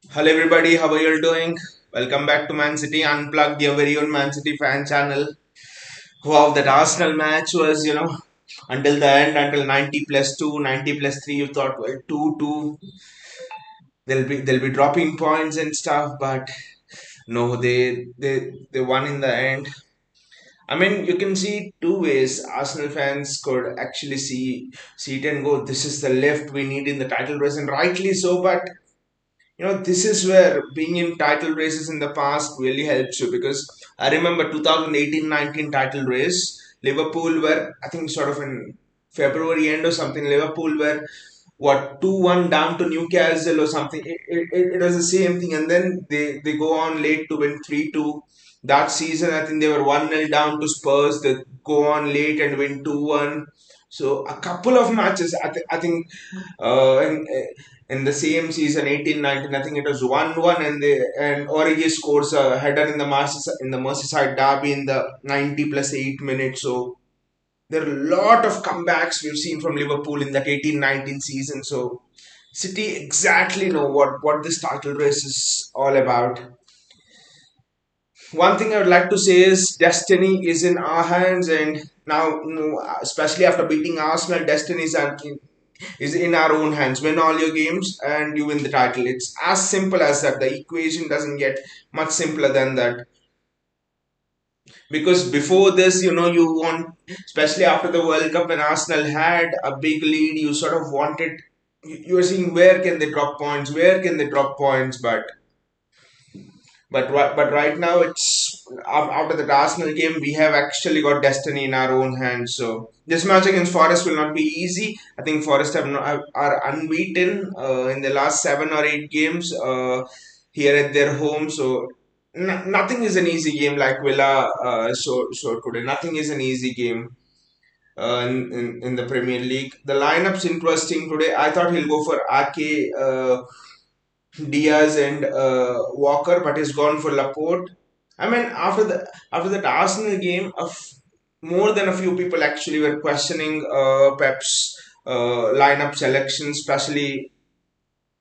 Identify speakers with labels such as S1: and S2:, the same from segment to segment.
S1: Hello everybody, how are you all doing? Welcome back to Man City Unplugged, your very own Man City fan channel. Wow, that Arsenal match was, until the end, until 90 plus 2, 90 plus 3, you thought, well, 2-2, they'll be dropping points and stuff, but no, they won in the end. I mean, you can see two ways. Arsenal fans could actually see it and go, this is the lift we need in the title race, and rightly so, but this is where being in title races in the past really helps you because I remember 2018-19 title race. Liverpool were, I think, sort of in February end or something. Liverpool were what 2-1 down to Newcastle or something. It was the same thing, and then they go on late to win 3-2. That season, I think they were 1-0 down to Spurs. They go on late and win 2-1. So a couple of matches, I think in the same season 18-19, I think it was 1-1, and Origi scores a header in the Merseyside derby in the 90 plus 8 minutes. So there are a lot of comebacks we've seen from Liverpool in that 18-19 season. So City exactly know what this title race is all about. One thing I would like to say is destiny is in our hands, and now, especially after beating Arsenal, destiny is in our own hands. Win all your games and you win the title. It's as simple as that. The equation doesn't get much simpler than that. Because before this, you want, especially after the World Cup, when Arsenal had a big lead, you sort of wanted, you were seeing where can they drop points, where can they drop points, but right now it's after the Arsenal game we have actually got destiny in our own hands. So this match against Forest will not be easy. I think Forest are unbeaten in the last 7 or 8 games here at their home. So nothing is an easy game like Villa showed today. Nothing is an easy game. In the Premier League, the lineup's interesting today. I thought he'll go for Ake, Diaz and Walker, but he's gone for Laporte. I mean, after that Arsenal game, more than a few people actually were questioning Pep's lineup selection, especially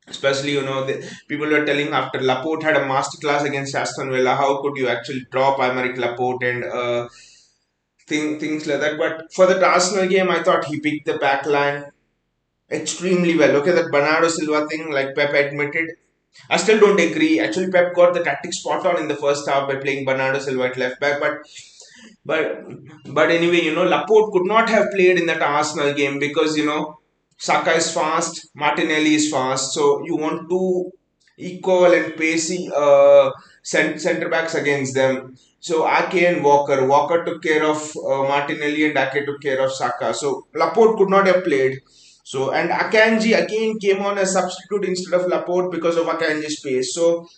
S1: the people were telling after Laporte had a masterclass against Aston Villa, how could you actually drop Aymeric Laporte and things like that. But for the Arsenal game, I thought he picked the back line extremely well. Okay, that Bernardo Silva thing, like Pep admitted, I still don't agree. Actually, Pep got the tactic spot on in the first half by playing Bernardo Silva at left back. But but anyway, Laporte could not have played in that Arsenal game because Saka is fast, Martinelli is fast. So you want two equal and pacey centre backs against them. So Ake and Walker. Walker took care of Martinelli and Ake took care of Saka. So Laporte could not have played. So and Akanji again came on as substitute instead of Laporte because of Akanji's pace. So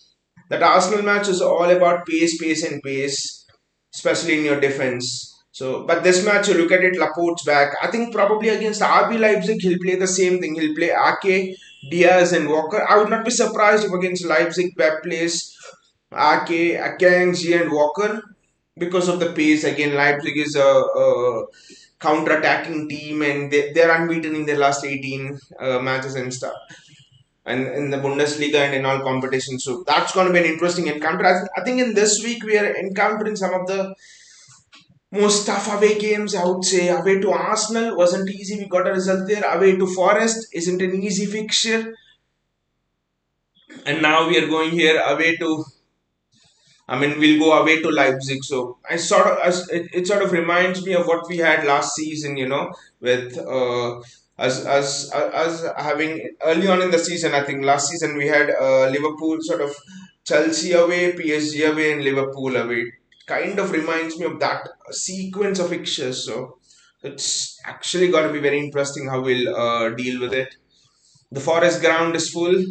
S1: that Arsenal match is all about pace, pace, and pace, especially in your defense. So, but this match, you look at it, Laporte's back. I think probably against RB Leipzig, he'll play the same thing. He'll play Ake, Diaz, and Walker. I would not be surprised if against Leipzig, Pep plays Ake, Akanji, and Walker because of the pace. Again, Leipzig is a counter-attacking team, and they're unbeaten in their last 18 matches and stuff, and in the Bundesliga and in all competitions. So that's going to be an interesting encounter. I think in this week we are encountering some of the most tough away games. I would say away to Arsenal wasn't easy. We got a result there. Away to Forest isn't an easy fixture, and now we are going here away to. I mean, we'll go away to Leipzig. So it sort of reminds me of what we had last season. With us having early on in the season. I think last season we had Liverpool sort of Chelsea away, PSG away, and Liverpool away. Kind of reminds me of that sequence of fixtures. So it's actually going to be very interesting how we'll deal with it. The Forest ground is full.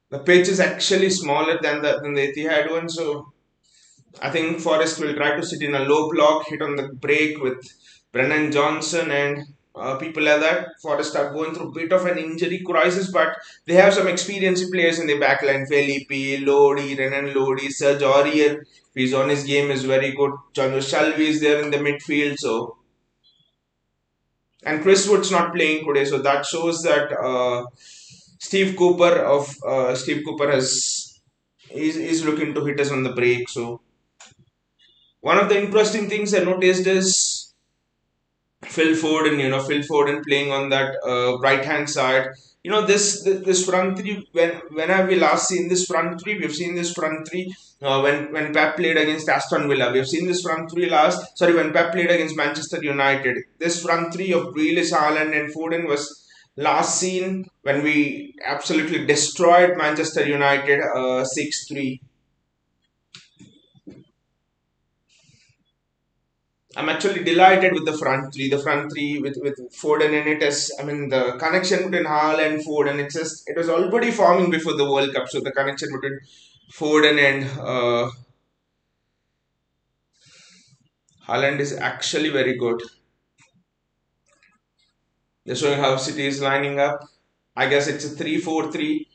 S1: The pitch is actually smaller than the Etihad one, so I think Forest will try to sit in a low block, hit on the break with Brennan Johnson and people like that. Forest are going through a bit of an injury crisis, but they have some experienced players in the backline. Felipe, Lodi, Renan Lodi, Serge Aurier. He's on his game is very good. John Shalvi is there in the midfield, so and Chris Wood's not playing today, so that shows that. Steve Cooper is looking to hit us on the break. So one of the interesting things I noticed is Phil Foden playing on that right hand side. This front three. When have we last seen this front three? We've seen this front three when Pep played against Aston Villa. We've seen this front three last. Sorry, when Pep played against Manchester United. This front three of Grealish, Haaland, and Foden was last seen when we absolutely destroyed Manchester United 6-3. I'm actually delighted with the front three. The front three with Foden in it as I mean the connection between Hall and Foden. It was already forming before the World Cup. So the connection between Foden and Haaland is actually very good. They're showing how City is lining up. I guess it's a 3-4-3.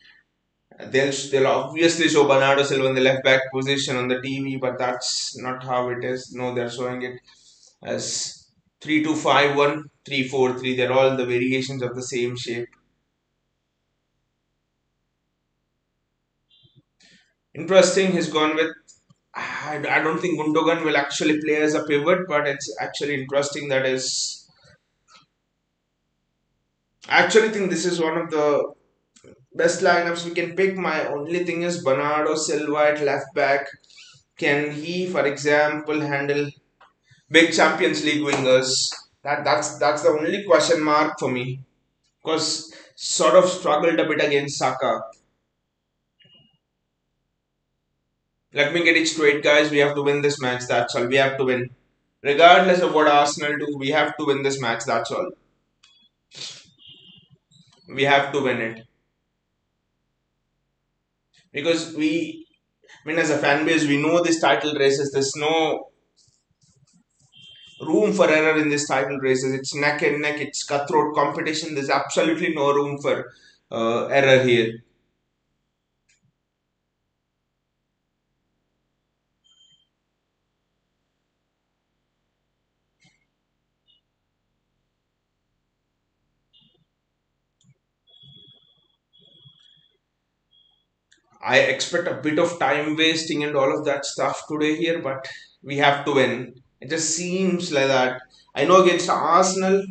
S1: They'll obviously show Bernardo Silva in the left back position on the TV, but that's not how it is. No, they're showing it as 3-2-5-1, 3-4-3. They're all the variations of the same shape. Interesting, he's gone with. I don't think Gundogan will actually play as a pivot, but it's actually interesting that is. I actually think this is one of the best lineups we can pick. My only thing is Bernardo Silva at left back. Can he, for example, handle big Champions League wingers? That's the only question mark for me. Because sort of struggled a bit against Saka. Let me get it straight, guys. We have to win this match. That's all. We have to win. Regardless of what Arsenal do, we have to win this match. That's all. We have to win it. Because as a fan base, we know this title races. There's no room for error in this title races. It's neck and neck. It's cutthroat competition. There's absolutely no room for error here. I expect a bit of time wasting and all of that stuff today here, but we have to win. It just seems like that. I know against Arsenal,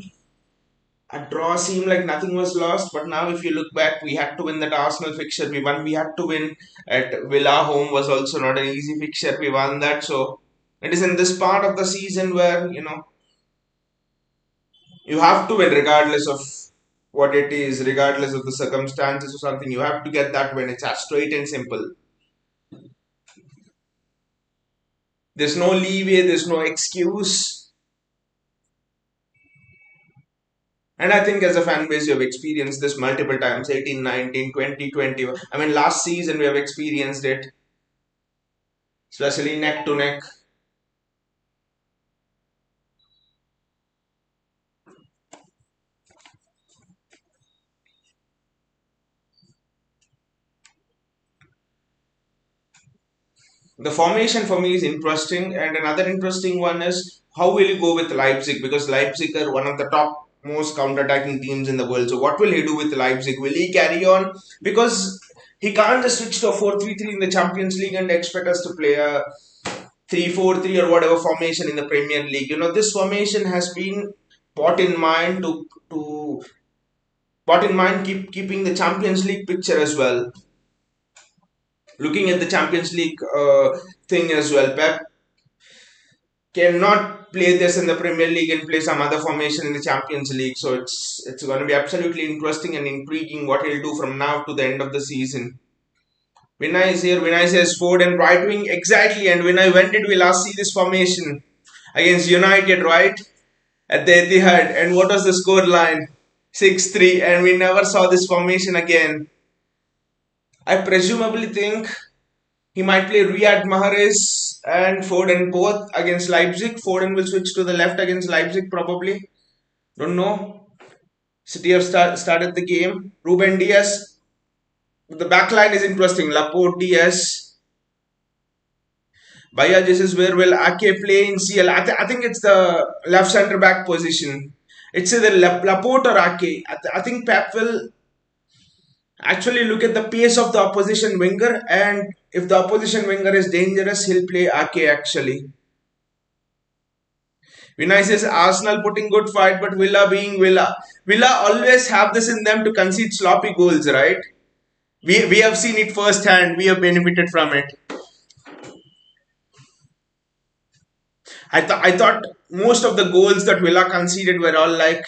S1: a draw seemed like nothing was lost, but now if you look back, we had to win that Arsenal fixture. We won. We had to win at Villa home was also not an easy fixture. We won that, so it is in this part of the season where you have to win regardless of what it is, regardless of the circumstances or something. You have to get that win. It's as straight and simple. There's no leeway. There's no excuse. And I think as a fan base, you have experienced this multiple times 18, 19, 20, 20. I mean, last season we have experienced it, especially neck to neck. The formation for me is interesting, and another interesting one is how will you go with Leipzig, because Leipzig are one of the top most counter-attacking teams in the world. So what will he do with Leipzig? Will he carry on? Because he can't just switch to a 4-3-3 in the Champions League and expect us to play a 3-4-3 or whatever formation in the Premier League. This formation has been brought in mind to brought in mind keeping the Champions League picture as well. Looking at the Champions League thing as well, Pep cannot play this in the Premier League and play some other formation in the Champions League. So it's going to be absolutely interesting and intriguing what he'll do from now to the end of the season. Vinay is here. Vinay says forward and right wing exactly. And Vinay, when did we last see this formation against United? Right at the Etihad. And what was the score line? 6-3. And we never saw this formation again. I presumably think he might play Riyad Mahrez and Foden both against Leipzig. Foden will switch to the left against Leipzig probably. Don't know. City have started the game. Ruben Diaz. The back line is interesting. Laporte, Diaz. Baya, this is where will Ake play in CL. I think it's the left centre back position. It's either Laporte or Ake. I think Pep will Actually, look at the pace of the opposition winger, and if the opposition winger is dangerous, he'll play Ake actually. Vinay says Arsenal putting good fight, but Villa being Villa. Villa always have this in them to concede sloppy goals, right? We have seen it firsthand. We have benefited from it. I thought most of the goals that Villa conceded were all like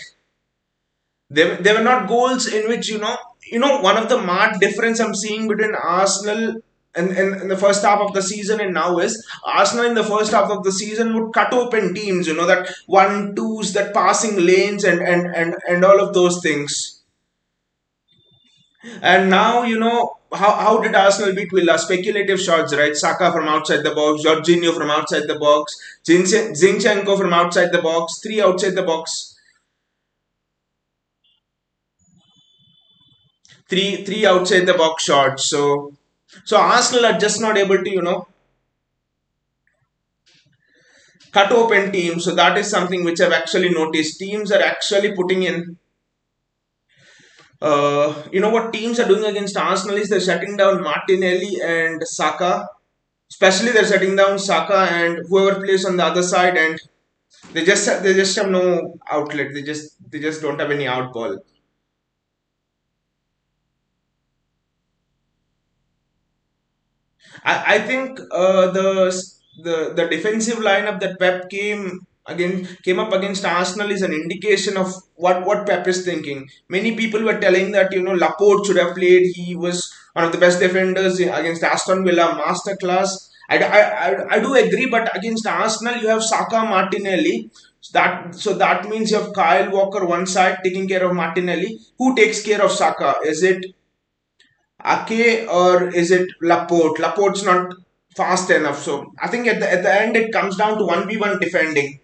S1: they were not goals in which one of the marked difference I'm seeing between Arsenal in the first half of the season and now is Arsenal in the first half of the season would cut open teams, that one twos, that passing lanes and all of those things. And now, how did Arsenal beat Villa? Speculative shots, right? Saka from outside the box, Jorginho from outside the box, Zinchenko from outside the box, three outside the box, three outside the box shots. So Arsenal are just not able to, cut open teams. So that is something which I've actually noticed. Teams are actually putting in. What teams are doing against Arsenal is they're shutting down Martinelli and Saka. Especially they're shutting down Saka and whoever plays on the other side, and they just have no outlet. They just don't have any out ball. I think the defensive lineup that Pep came up against Arsenal is an indication of what Pep is thinking. Many people were telling that Laporte should have played. He was one of the best defenders against Aston Villa, masterclass. I do agree, but against Arsenal you have Saka, Martinelli. So that means you have Kyle Walker one side taking care of Martinelli. Who takes care of Saka? Is it Ake or is it Laporte? Laporte's not fast enough. So I think at the end it comes down to 1v1 defending.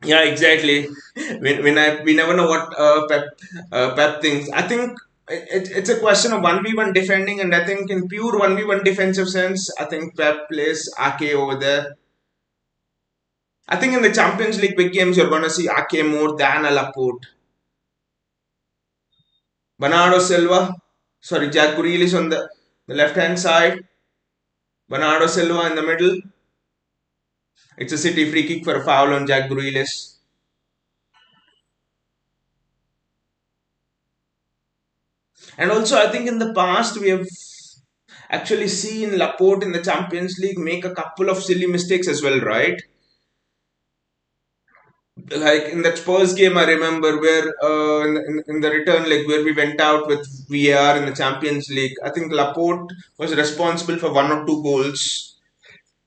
S1: Yeah, exactly. We never know what Pep thinks. I think it's a question of 1v1 defending, and I think in pure 1v1 defensive sense, I think Pep plays Ake over there. I think in the Champions League big games, you're going to see Ake more than a Laporte. Bernardo Silva, sorry, Jack Grealish on the left hand side, Bernardo Silva in the middle. It's a City free kick for a foul on Jack Grealish. And also, I think in the past we have actually seen Laporte in the Champions League make a couple of silly mistakes as well, right? Like in that Spurs game, I remember where in the return leg where we went out with VAR in the Champions League. I think Laporte was responsible for one or two goals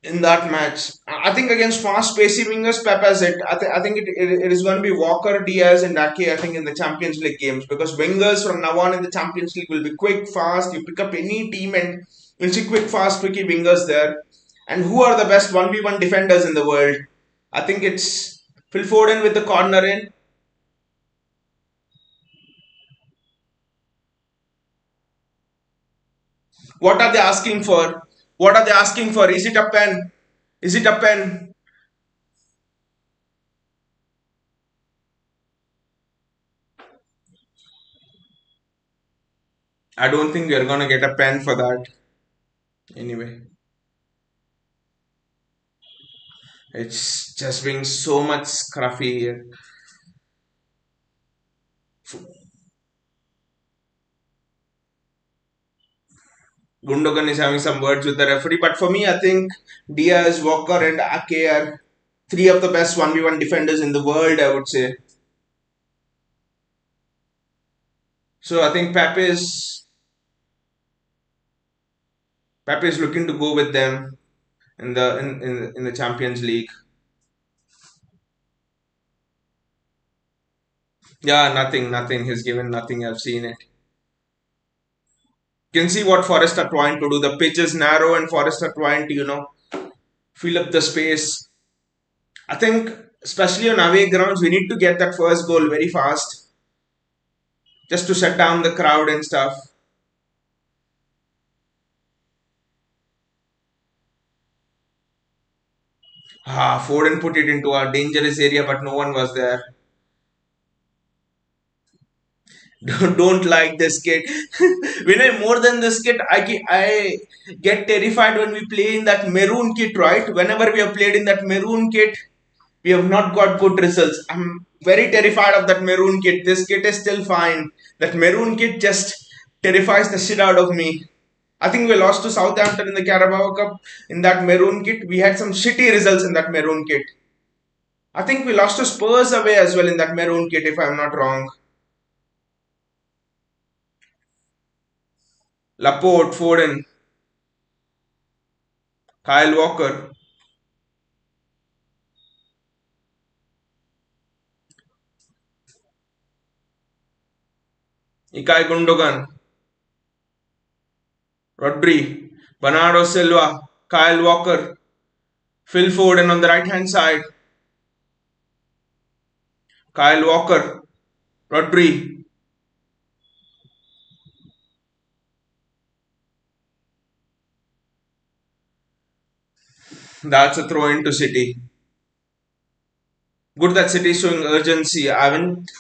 S1: in that match. I think against fast pacey wingers, Pep has it. I think it is going to be Walker, Diaz, and Ake. I think in the Champions League games because wingers from now on in the Champions League will be quick, fast. You pick up any team and you'll see quick, fast, quicky wingers there. And who are the best 1v1 defenders in the world? I think it's Phil Foden with the corner in. What are they asking for? What are they asking for? Is it a pen? Is it a pen? I don't think we are gonna get a pen for that. Anyway, it's just being so much scruffy here. Gundogan is having some words with the referee, but for me, I think Diaz, Walker, and Ake are three of the best 1v1 defenders in the world, I would say. So I think Pepe is looking to go with them in the Champions League. Yeah, nothing. He's given nothing. I've seen it. You can see what Forest are trying to do. The pitch is narrow, and Forest are trying to fill up the space. I think, especially on away grounds, we need to get that first goal very fast, just to shut down the crowd and stuff. Foden put it into a dangerous area, but no one was there. Don't like this kid. When I more than this kid, I get terrified when we play in that maroon kit, right? Whenever we have played in that maroon kit, we have not got good results. I'm very terrified of that maroon kit. This kit is still fine. That maroon kit just terrifies the shit out of me. I think we lost to Southampton in the Carabao Cup in that maroon kit. We had some shitty results in that maroon kit. I think we lost to Spurs away as well in that maroon kit, if I'm not wrong. Laporte, Foden, Kyle Walker, Ikai Gundogan, Rodri, Bernardo Silva, Kyle Walker, Phil Foden on the right hand side, Kyle Walker, Rodri. That's a throw into City. Good that City is showing urgency. I haven't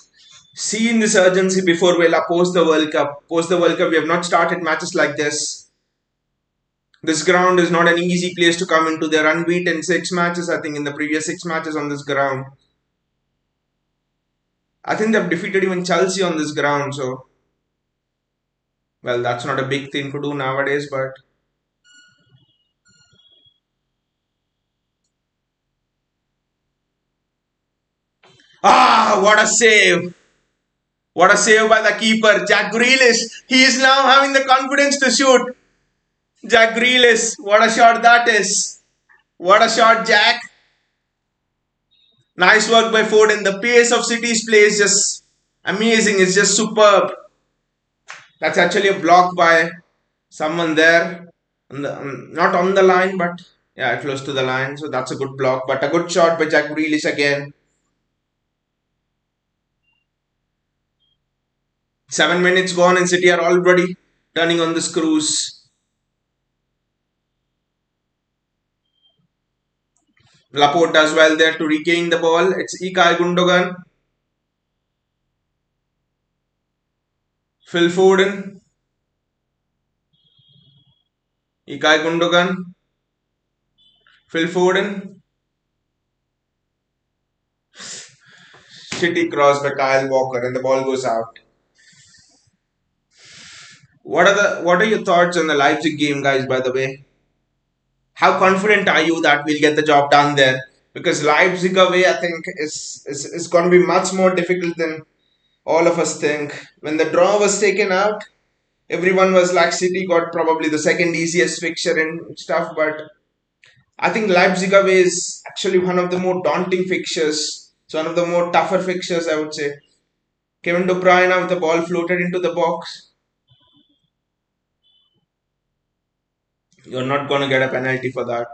S1: seen this urgency before. Well, post the World Cup. Post the World Cup, we have not started matches like this. This ground is not an easy place to come into. They're unbeaten 6 matches, I think, in the previous 6 matches on this ground. I think they've defeated even Chelsea on this ground. So, well, that's not a big thing to do nowadays, but what a save! What a save by the keeper, Jack Grealish. He is now having the confidence to shoot. Jack Grealish, what a shot that is! What a shot, Jack! Nice work by Foden. The pace of City's play is just amazing. It's just superb. That's actually a block by someone there. Not on the line, but yeah, close to the line. So that's a good block. But a good shot by Jack Grealish again. 7 minutes gone and City are already turning on the screws. Laporte does well there to regain the ball. It's Ilkay Gundogan. Phil Foden. Ilkay Gundogan. Phil Foden. City cross by Kyle Walker and the ball goes out. What are your thoughts on the Leipzig game, guys, by the way? How confident are you that we'll get the job done there? Because Leipzig away, I think, is going to be much more difficult than all of us think. When the draw was taken out, everyone was like City got probably the second easiest fixture and stuff, but I think Leipzig away is actually one of the more daunting fixtures. It's one of the more tougher fixtures, I would say. Kevin De Bruyne with the ball floated into the box. You're not going to get a penalty for that.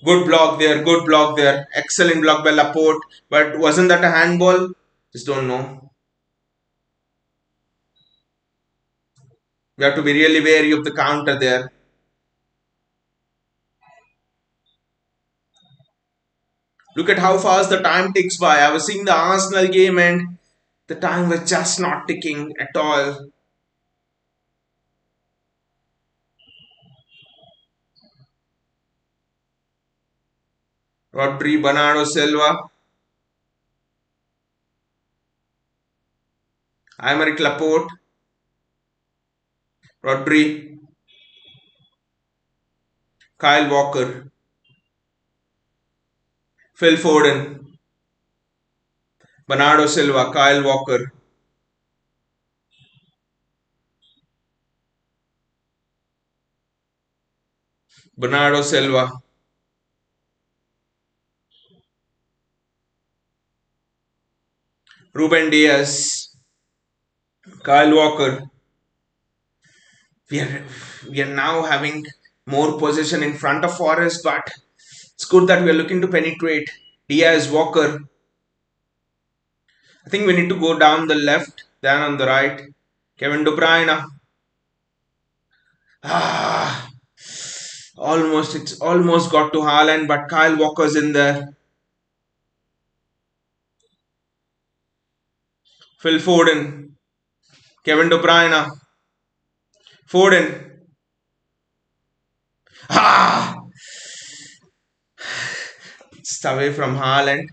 S1: Good block there, good block there. Excellent block by Laporte. But wasn't that a handball? Just don't know. We have to be really wary of the counter there. Look at how fast the time ticks by. I was seeing the Arsenal game and the time was just not ticking at all. Rodri, Bernardo Silva, Aymeric Laporte, Rodri, Kyle Walker, Phil Foden, Bernardo Silva, Kyle Walker, Bernardo Silva, Ruben Diaz, Kyle Walker. We are we are now having more possession in front of Forest, but it's good that we are looking to penetrate. Diaz, Walker. I think we need to go down the left, then on the right. Kevin De Bruyne. Ah, It's almost got to Haaland, but Kyle Walker's in there. Phil Foden, Kevin De Bruyne, Foden. Ah! It's away from Haaland.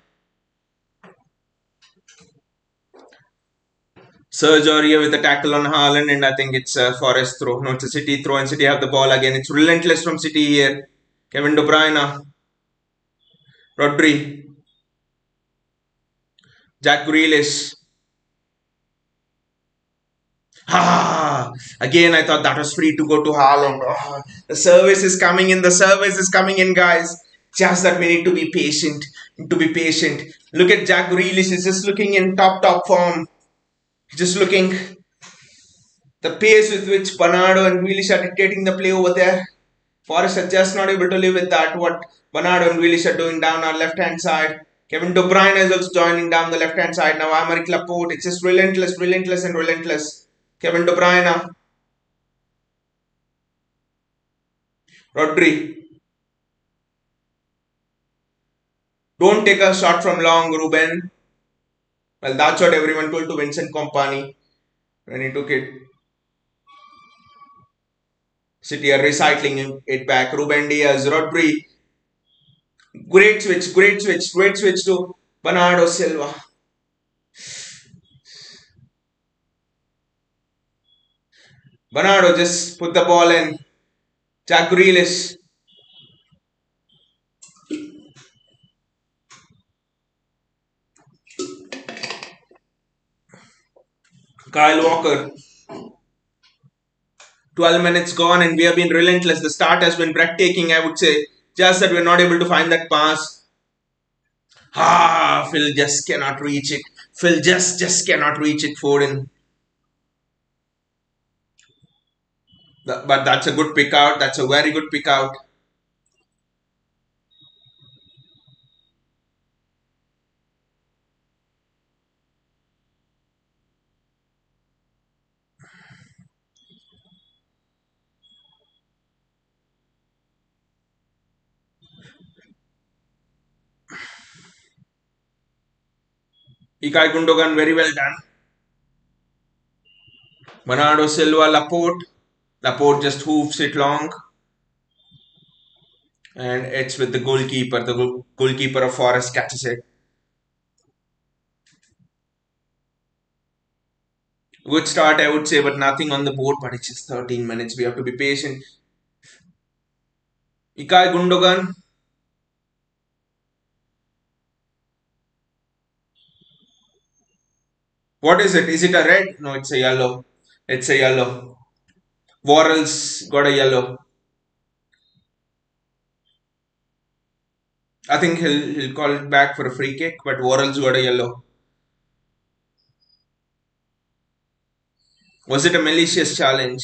S1: Serge Aurier with a tackle on Haaland, and I think it's a Forest throw. No, it's a City throw, and City have the ball again. It's relentless from City here. Kevin De Bruyne, Rodri, Jack Grealish. Ah, again, I thought that was free to go to Haaland. Ah, the service is coming in. The service is coming in, guys. Just that we need to be patient. To be patient. Look at Jack Grealish. He's just looking in top form. Just looking the pace with which Bernardo and Grealish are dictating the play over there. Forest are just not able to live with that. What Bernardo and Grealish are doing down our left hand side. Kevin De Bruyne is also joining down the left hand side. Now Aymeric Laporte. It's just relentless, relentless, and relentless. Kevin De Bruyne. Rodri. Don't take a shot from long, Ruben. Well, that's what everyone told to Vincent Kompany when he took it. City are recycling it back. Ruben Diaz, Rodri. Great switch to Bernardo Silva. Bernardo just put the ball in. Jack Grealish. Kyle Walker. 12 minutes gone and we have been relentless. The start has been breathtaking, I would say. Just that we're not able to find that pass. Ah, Phil just cannot reach it. Phil just cannot reach it, Foden. But that's a good pick out. That's a very good pick out. Ikai Gundogan, very well done. Bernardo Silva, Laporte. Laporte just hoofs it long. And it's with the goalkeeper. The goalkeeper of Forest catches it. Good start, I would say, but nothing on the board. But it's just 13 minutes. We have to be patient. Ikai Gundogan. What is it? Is it a red? No, it's a yellow. It's a yellow. Worrell's got a yellow. I think he'll call it back for a free kick, but Worrell's got a yellow. Was it a malicious challenge?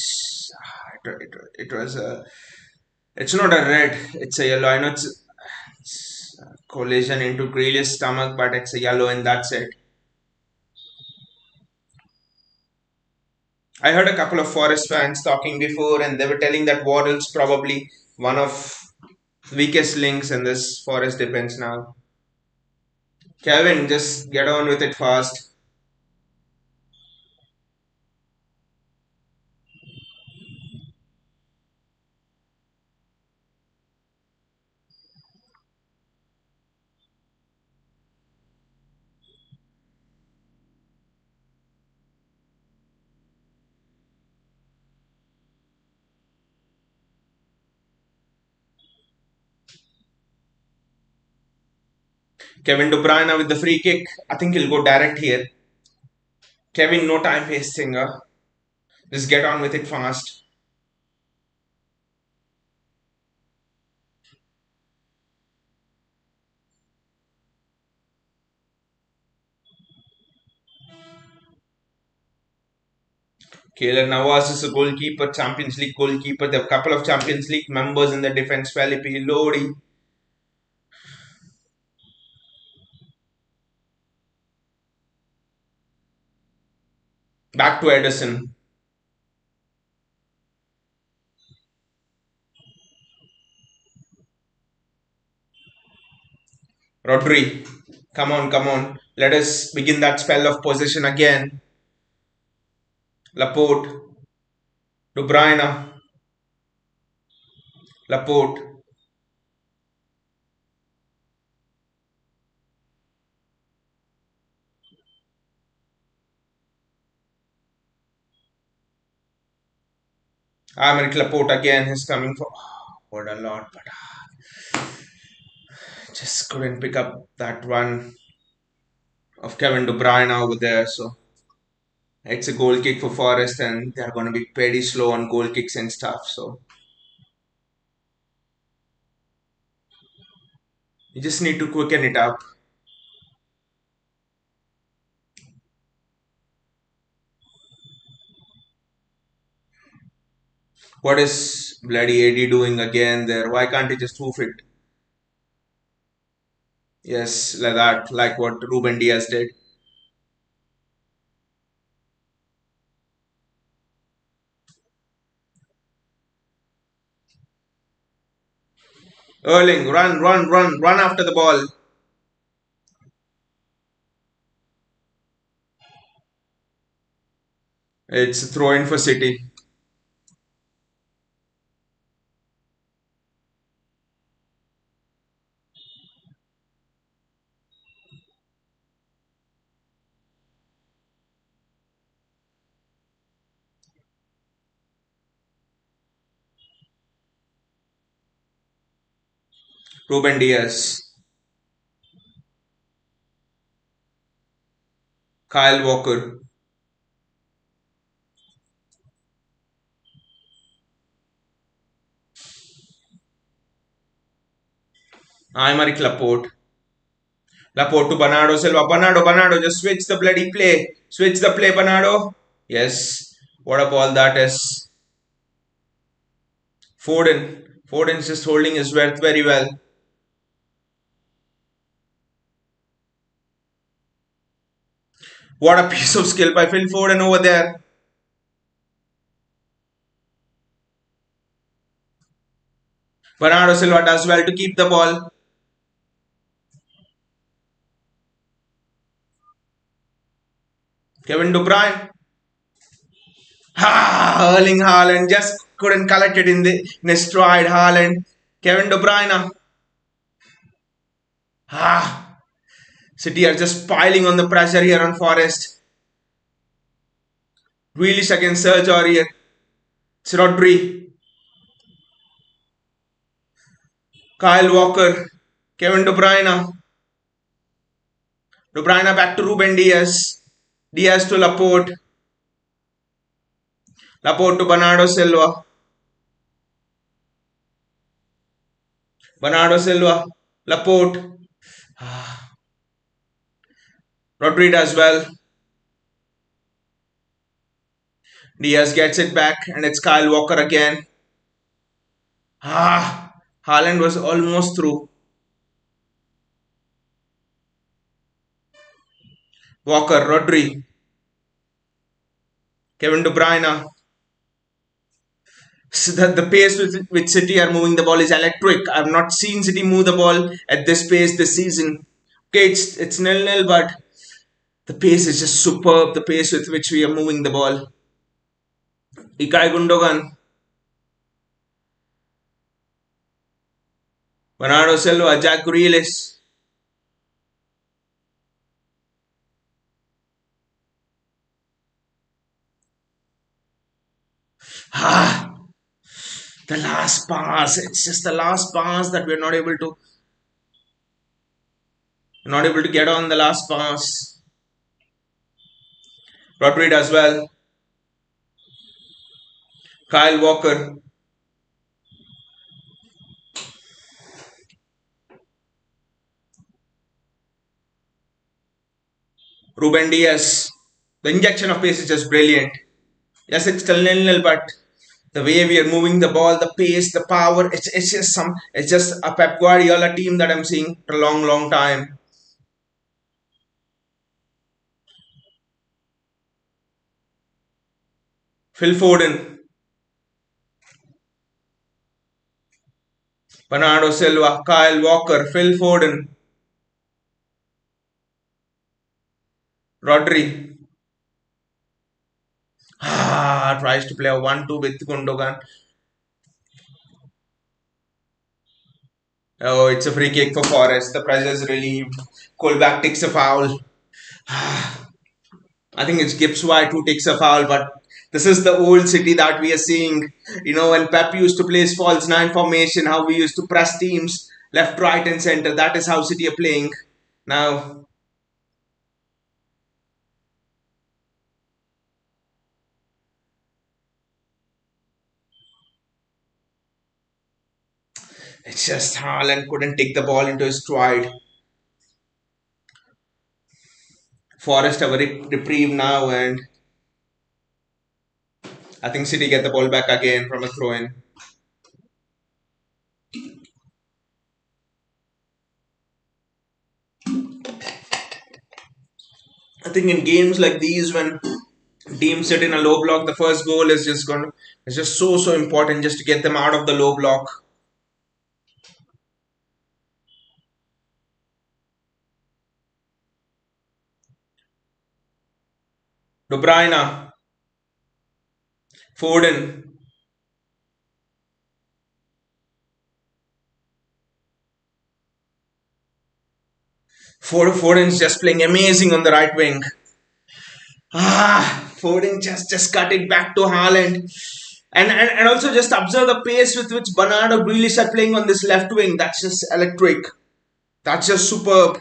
S1: It was a. It's not a red. It's a yellow. I know it's a collision into Grealish's stomach, but it's a yellow, and that's it. I heard a couple of Forest fans talking before, and they were telling that Worrell's probably one of weakest links in this Forest defense now. Kevin, just get on with it fast. Kevin De Bruyne with the free kick. I think he'll go direct here. Kevin, no time wasting. Just get on with it fast. Keylor Navas is a goalkeeper, Champions League goalkeeper. There are a couple of Champions League members in the defense. Felipe Lodi. Back to Edison. Rodri. Come on, come on. Let us begin that spell of possession again. Laporte. De Bruyne. Laporte. Americ Laporte again. He's coming for. Oh, what a lot, but just couldn't pick up that one of Kevin De Bruyne over there. So it's a goal kick for Forest, and they're going to be pretty slow on goal kicks and stuff. So you just need to quicken it up. What is bloody AD doing again there? Why can't he just hoof it? Yes, like that, like what Ruben Diaz did. Erling, run, run, run, run after the ball. It's a throw in for City. Ruben Diaz, Kyle Walker, Aymeric Laporte. Laporte to Bernardo Silva. Bernardo, Bernardo, just switch the bloody play. Switch the play, Bernardo. Yes, what a ball that is. Foden. Foden's just holding his breath very well. What a piece of skill by Phil Foden over there. Bernardo Silva does well to keep the ball. Kevin De Bruyne. Erling Haaland just couldn't collect it in a stride. Haaland. Kevin De Bruyne. Ah, City are just piling on the pressure here on Forest. Grealish against Serge Aurier. It's Rodri. Kyle Walker. Kevin De Bruyne. De Bruyne back to Ruben Diaz. Diaz to Laporte. Laporte to Bernardo Silva. Bernardo Silva. Laporte. Rodri as well. Diaz gets it back and it's Kyle Walker again. Haaland was almost through. Walker, Rodri, Kevin De Bruyne. So the pace with which City are moving the ball is electric. I've not seen City move the ball at this pace this season. Okay, it's nil-nil, but the pace is just superb. The pace with which we are moving the ball. Ikai Gundogan, Bernardo Silva, Jack Grealish. Ah, the last pass. It's just the last pass that we're not able to get on the last pass. Rodri as well. Kyle Walker. Ruben Diaz. The injection of pace is just brilliant. Yes, it's still nil-nil, but the way we are moving the ball, the pace, the power, it's just a Pep Guardiola team that I'm seeing for a long, long time. Phil Foden, Bernardo Silva, Kyle Walker, Phil Foden. Rodri. Tries to play a 1-2 with Gundogan. Oh, it's a free kick for Forest. The pressure is relieved. Colback takes a foul. I think it's Gibbs White who takes a foul, but this is the old City that we are seeing. When Pep used to play his false nine formation, how we used to press teams left, right, and center. That is how City are playing now. It's just Haaland couldn't take the ball into his stride. Forest have a reprieve now, and I think City get the ball back again from a throw in. I think in games like these, when teams sit in a low block, the first goal is just gonna it's just so important just to get them out of the low block. De Bruyne, Foden, Foden's just playing amazing on the right wing. Foden just cut it back to Haaland. And also just observe the pace with which Bernardo Grealish are playing on this left wing. That's just electric. That's just superb.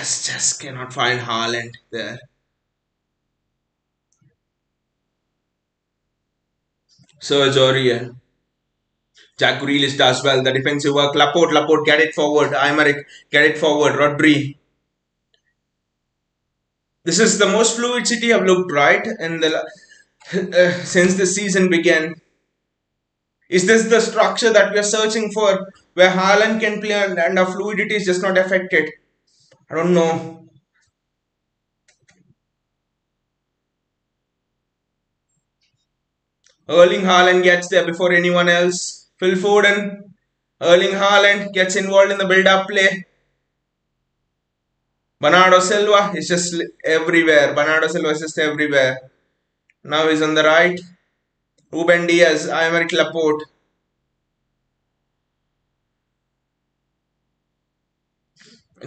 S1: Just cannot find Haaland there. Serge Aurier. Jack Grealish does well. The defensive work. Laporte, get it forward. Aymeric, get it forward. Rodri. This is the most fluid City have looked, right? In the since the season began. Is this the structure that we are searching for, where Haaland can play and our fluidity is just not affected? I don't know. Erling Haaland gets there before anyone else. Phil Foden. Erling Haaland gets involved in the build-up play. Bernardo Silva is just everywhere. Bernardo Silva is just everywhere. Now he's on the right. Ruben Diaz, Aymeric Laporte.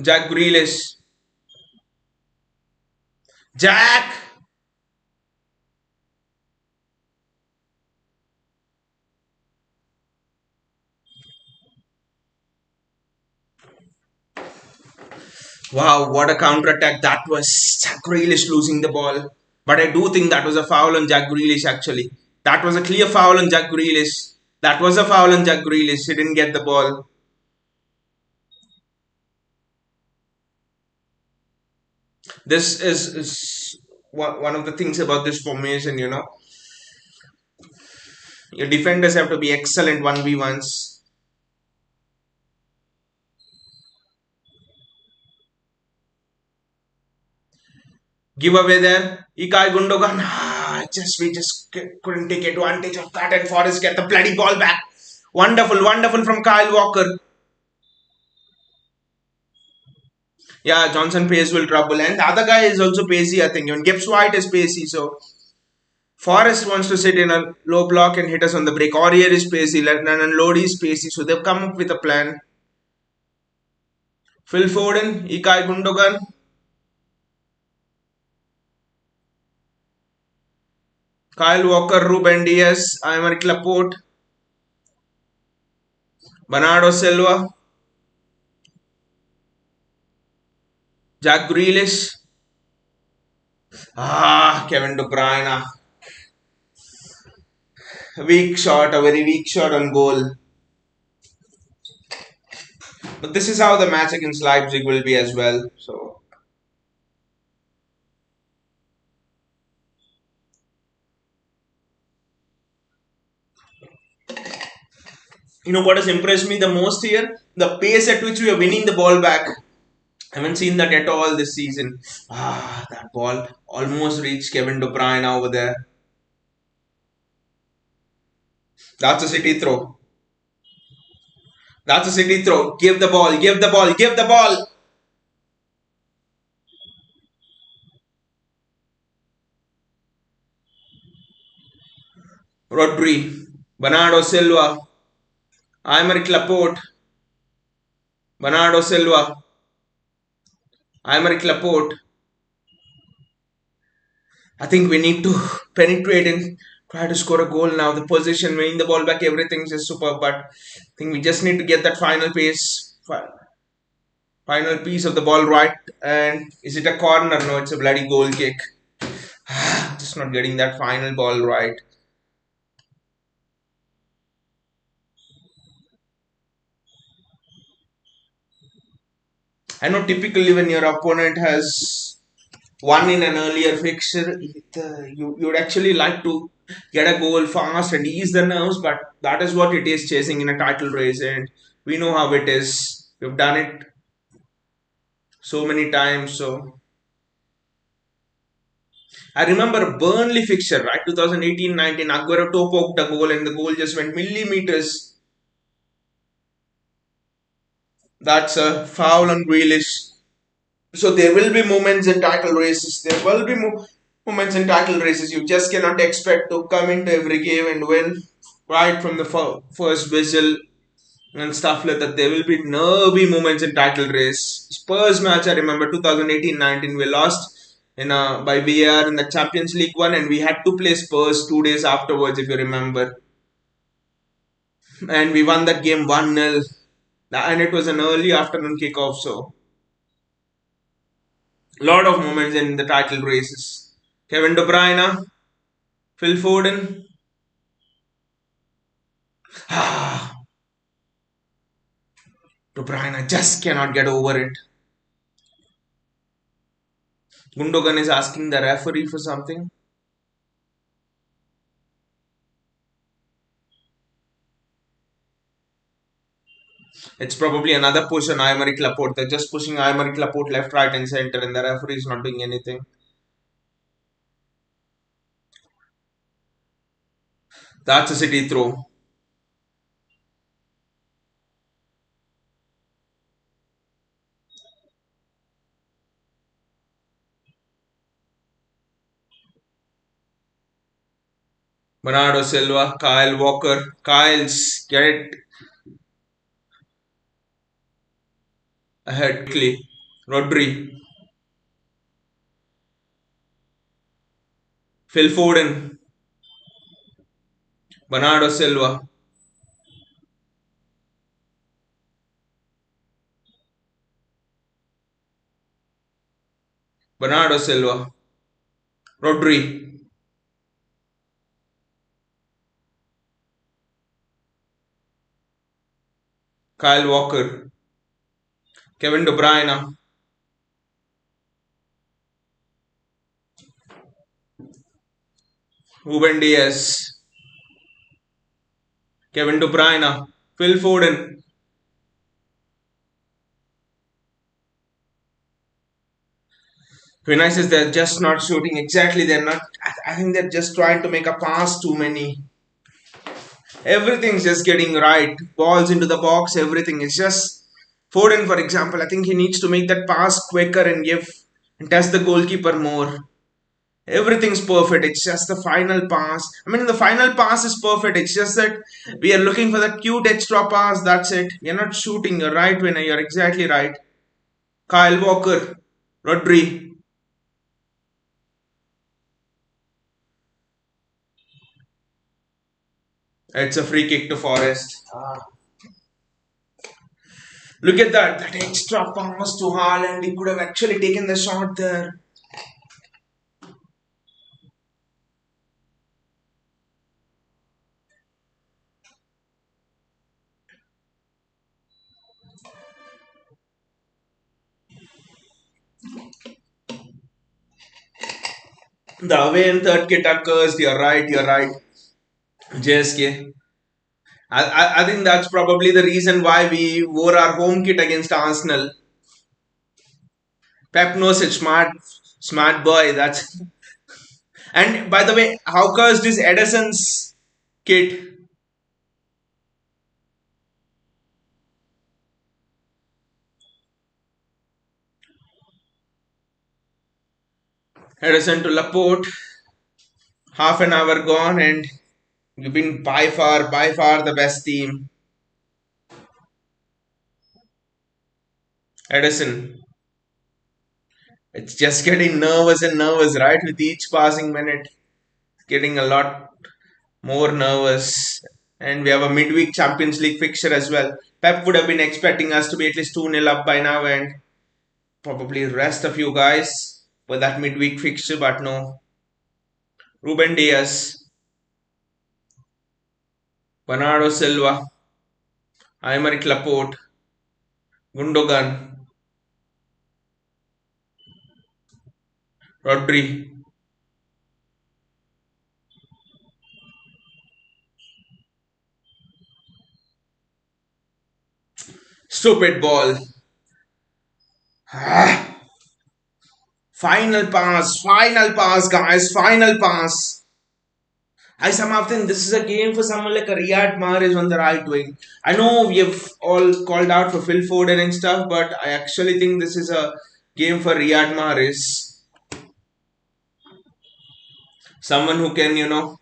S1: Jack Grealish. Jack! Wow, what a counter attack that was. Jack Grealish losing the ball. But I do think that was a foul on Jack Grealish actually. That was a clear foul on Jack Grealish. That was a foul on Jack Grealish. He didn't get the ball. This is one of the things about this formation. Your defenders have to be excellent 1v1s. Give away there. Ikai Gundogan. We just couldn't take advantage of that, and Forest get the bloody ball back. Wonderful from Kyle Walker. Yeah, Johnson pace will trouble, and the other guy is also pacey. I think even Gibbs White is pacey. So Forest wants to sit in a low block and hit us on the break. Aurier is pacey, and Lodi is pacey. So they've come up with a plan. Phil Foden, Ikai Gundogan. Kyle Walker, Ruben Diaz, Aymeric Laporte, Bernardo Silva, Jack Grealish. Kevin De Bruyne. Weak shot, a very weak shot on goal. But this is how the match against Leipzig will be as well. So, what has impressed me the most here? The pace at which we are winning the ball back. I haven't seen that at all this season. That ball almost reached Kevin De Bruyne over there. That's a City throw. That's a City throw. Give the ball, give the ball, give the ball. Rodri, Bernardo Silva, Aymeric Laporte, Bernardo Silva, Aymeric Laporte. I think we need to penetrate and try to score a goal now. The position, winning the ball back, everything's just superb. But I think we just need to get that final piece of the ball right. And is it a corner? No, it's a bloody goal kick. Just not getting that final ball right. I know typically when your opponent has won in an earlier fixture, you would actually like to get a goal fast and ease the nerves, but that is what it is chasing in a title race, and we know how it is. We've done it so many times. So I remember Burnley fixture, right? 2018-19, Aguero toe poked the goal and the goal just went millimeters. That's a foul on Grealish. So there will be moments in title races. There will be moments in title races. You just cannot expect to come into every game and win right from the first whistle and stuff like that. There will be nervy moments in title race. Spurs match, I remember 2018-19, we lost by VAR in the Champions League one, and we had to play Spurs 2 days afterwards, if you remember. And we won that game 1-0. And it was an early afternoon kickoff, so lot of moments in the title races. Kevin De Bruyne, Phil Foden. De Bruyne just cannot get over it. Gundogan is asking the referee for something. It's probably another push on Aymeric Laporte. They're just pushing Aymeric Laporte left, right, and center, and the referee is not doing anything. That's a City throw. Bernardo Silva, Kyle Walker, Kyle's get it ahead quickly. Rodri, Phil Foden, Bernardo Silva, Bernardo Silva, Rodri, Kyle Walker, Kevin De Bruyne, Ruben Diaz, Kevin De Bruyne, Phil Foden. Vinicius, they're just not shooting exactly. They're not. I think they're just trying to make a pass too many. Everything's just getting right. Balls into the box. Everything is just Foden, for example. I think he needs to make that pass quicker and give and test the goalkeeper more. Everything's perfect. It's just the final pass. I mean, the final pass is perfect. It's just that we are looking for that cute extra pass. That's it. You're not shooting. You're right, winner. You're exactly right. Kyle Walker, Rodri. It's a free kick to Forest. Look at that. That extra pass to Haaland. He could have actually taken the shot there. The away and third kit are cursed. You're right. You're right. JSK. I think that's probably the reason why we wore our home kit against Arsenal. Pep knows it. Smart boy. That's. And by the way, how cursed is Edison's kit? Edison to Laporte. Half an hour gone, and you've been by far the best team. Edison. It's just getting nervous and nervous, right? With each passing minute, it's getting a lot more nervous. And we have a midweek Champions League fixture as well. Pep would have been expecting us to be at least 2-0 up by now and probably rest a few guys for that midweek fixture, but no. Ruben Diaz, Bernardo Silva, Aymeric Laporte, Gundogan, Rodri. Stupid ball. Final pass, guys, final pass. I somehow think this is a game for someone like a Riyad Mahrez on the right wing. I know we have all called out for Phil Foden and stuff, but I actually think this is a game for Riyad Mahrez. Someone who can,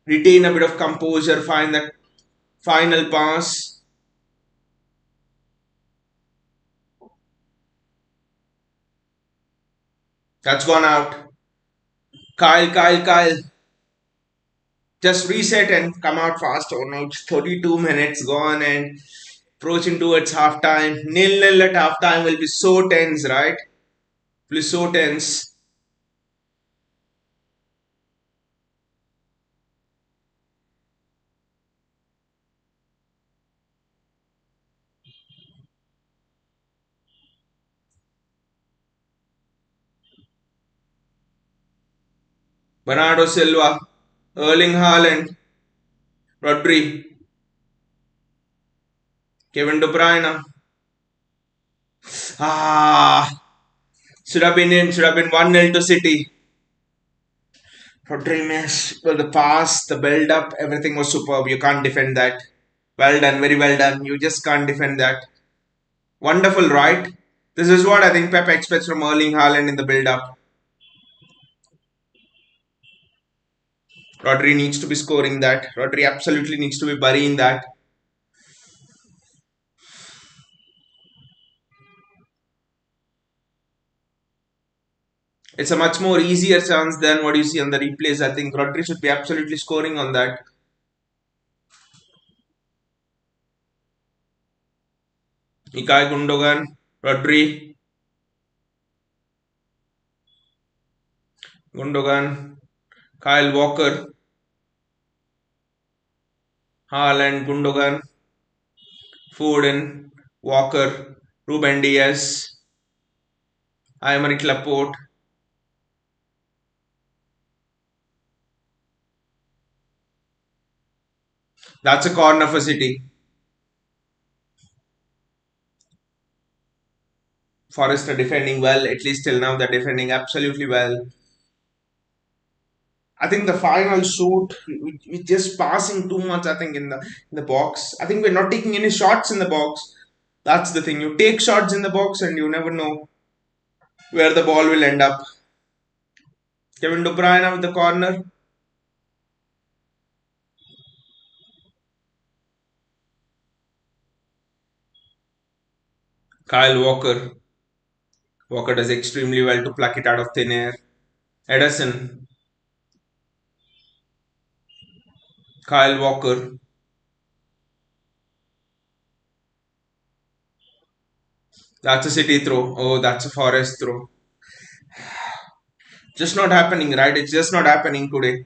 S1: retain a bit of composure, find that final pass. That's gone out. Kyle. Just reset and come out fast. Oh no, it's 32 minutes gone and approaching towards half time. Nil-nil at half time will be so tense, right? Will be so tense. Bernardo Silva, Erling Haaland, Rodri, Kevin De Bruyne. Ah, should have been 1-0 to City. Rodri missed. Well, the pass, the build up, everything was superb. You can't defend that. Well done, very well done. You just can't defend that. Wonderful, right? This is what I think Pep expects from Erling Haaland in the build up. Rodri needs to be scoring that. Rodri absolutely needs to be burying that. It's a much more easier chance than what you see on the replays. I think Rodri should be absolutely scoring on that. Ikai Gundogan, Rodri, Gundogan, Kyle Walker, Haaland, Gundogan, Foden, Walker, Ruben Diaz, Aymeric Laporte. That's a corner for City. Forest are defending well, at least till now they're defending absolutely well. I think the final shoot, we just passing too much. I think in the box. I think we're not taking any shots in the box. That's the thing. You take shots in the box and you never know where the ball will end up. Kevin De Bruyne with the corner. Kyle Walker. Walker does extremely well to pluck it out of thin air. Edison. Kyle Walker. That's a City throw. Oh, that's a Forest throw. Just not happening, right? It's just not happening today.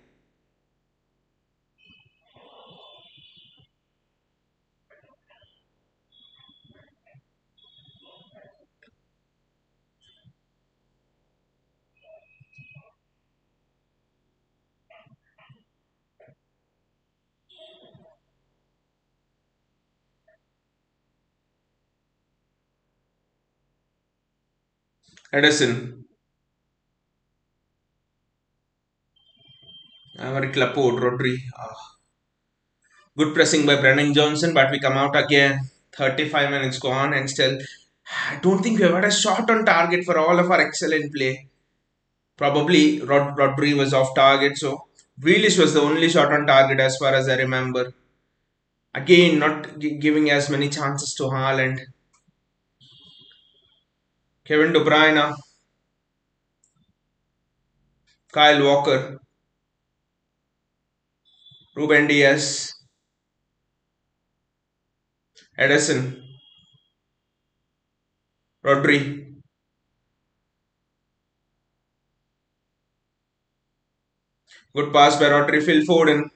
S1: Edison. Aymeric Laporte. Rodri. Good pressing by Brennan Johnson, but we come out again. 35 minutes gone, and still, I don't think we have had a shot on target for all of our excellent play. Probably Rodri was off target, so Grealish was the only shot on target as far as I remember. Again, not giving as many chances to Haaland. Kevin De Bruyne, Kyle Walker, Ruben Diaz, Edison, Rodri. Good pass by Rodri, Phil Foden.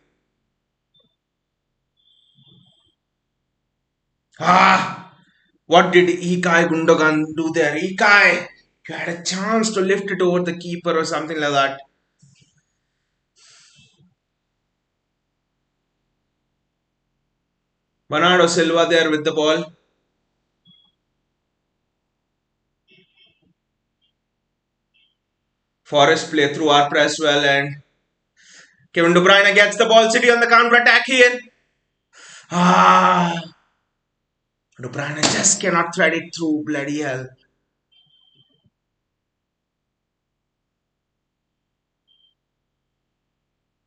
S1: Ah! What did Ikai Gundogan do there? Ikai! You had a chance to lift it over the keeper or something like that. Bernardo Silva there with the ball. Forest play through our press well, and Kevin De Bruyne gets the ball. City on the counter attack here. Ah! De Bruyne just cannot thread it through. Bloody hell.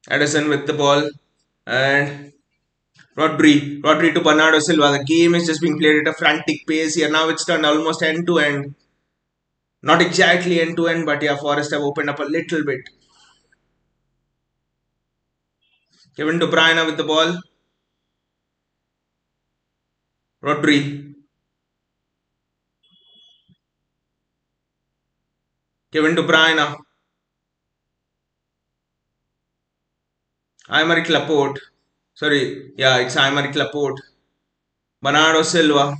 S1: Edison with the ball. And Rodri to Bernardo Silva. The game is just being played at a frantic pace here. Now it's turned almost end to end. Not exactly end to end, but yeah, Forest have opened up a little bit. Kevin De Bruyne with the ball. Rodri. Kevin De Bruyne. Aymeric Laporte. Sorry, yeah, it's Aymeric Laporte. Bernardo Silva.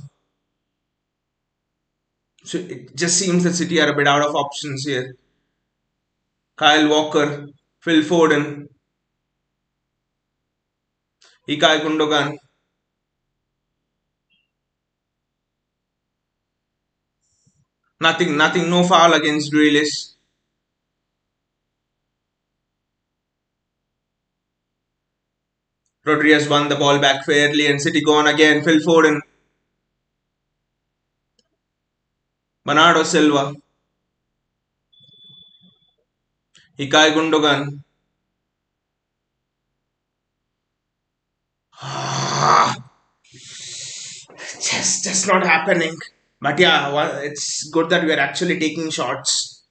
S1: So it just seems that City are a bit out of options here. Kyle Walker, Phil Foden, Ikai Gundogan. Nothing, no foul against Grealish. Rodriguez won the ball back fairly and City gone again. Phil Foden, Bernardo Silva, Ikai Gundogan. just not happening. But yeah, well, it's good that we are actually taking shots.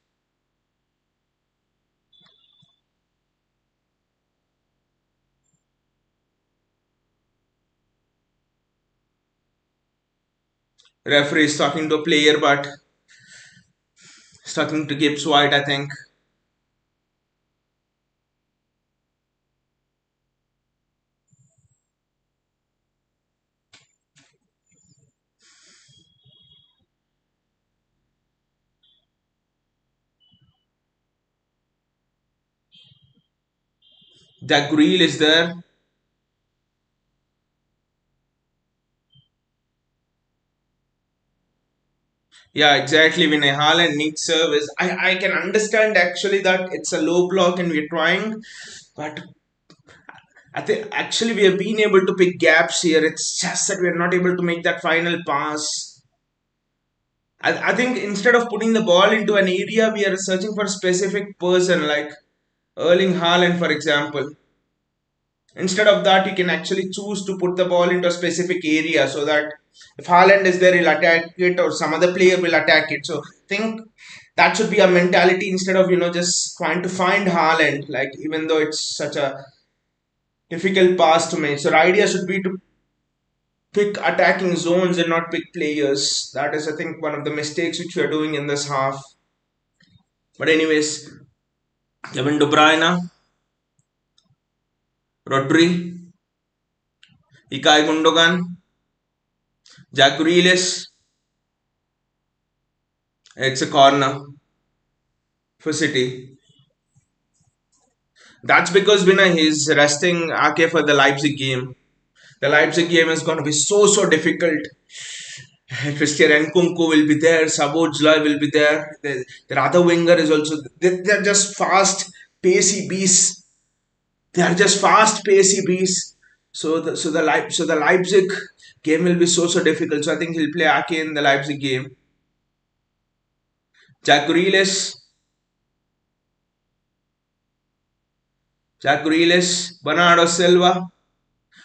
S1: Referee is talking to a player, but he's talking to Gibbs White, I think. Jack Greal is there. Yeah, exactly. When a Haaland needs service, I can understand actually that it's a low block and we're trying, but I think actually we have been able to pick gaps here. It's just that we're not able to make that final pass. I think instead of putting the ball into an area, we are searching for a specific person like Erling Haaland, for example. Instead of that, you can actually choose to put the ball into a specific area so that if Haaland is there, he'll attack it or some other player will attack it. So I think that should be a mentality instead of just trying to find Haaland. Like even though it's such a difficult pass to make, so the idea should be to pick attacking zones and not pick players. That is, I think, one of the mistakes which we are doing in this half. But anyways, Kevin De Bruyne, Rodri, Ikai Gundogan, Jack Grealish. It's a corner for City. That's because Vinay is resting Ake for the Leipzig game. The Leipzig game is going to be so difficult. Christian Nkunku will be there, Sabojla will be there. Their other winger is also. They're just fast, pacey beasts. They are just fast, pacey beasts. So the Leipzig game will be so difficult. So I think he'll play Ake in the Leipzig game. Jack Grealish, Jack Grealish, Bernardo Silva.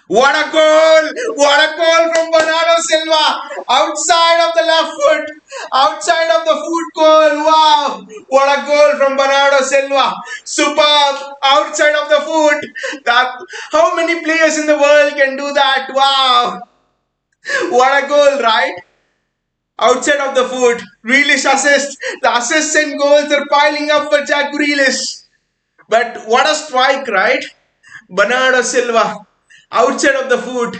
S1: What a goal! What a goal from Bernardo Silva! Outside of the left foot! Outside of the foot goal! Wow! What a goal from Bernardo Silva! Superb! Outside of the foot! That how many players in the world can do that? Wow! What a goal, right? Outside of the foot. Grealish assist. The assists and goals are piling up for Jack Grealish. But what a strike, right? Bernardo Silva. Outside of the foot.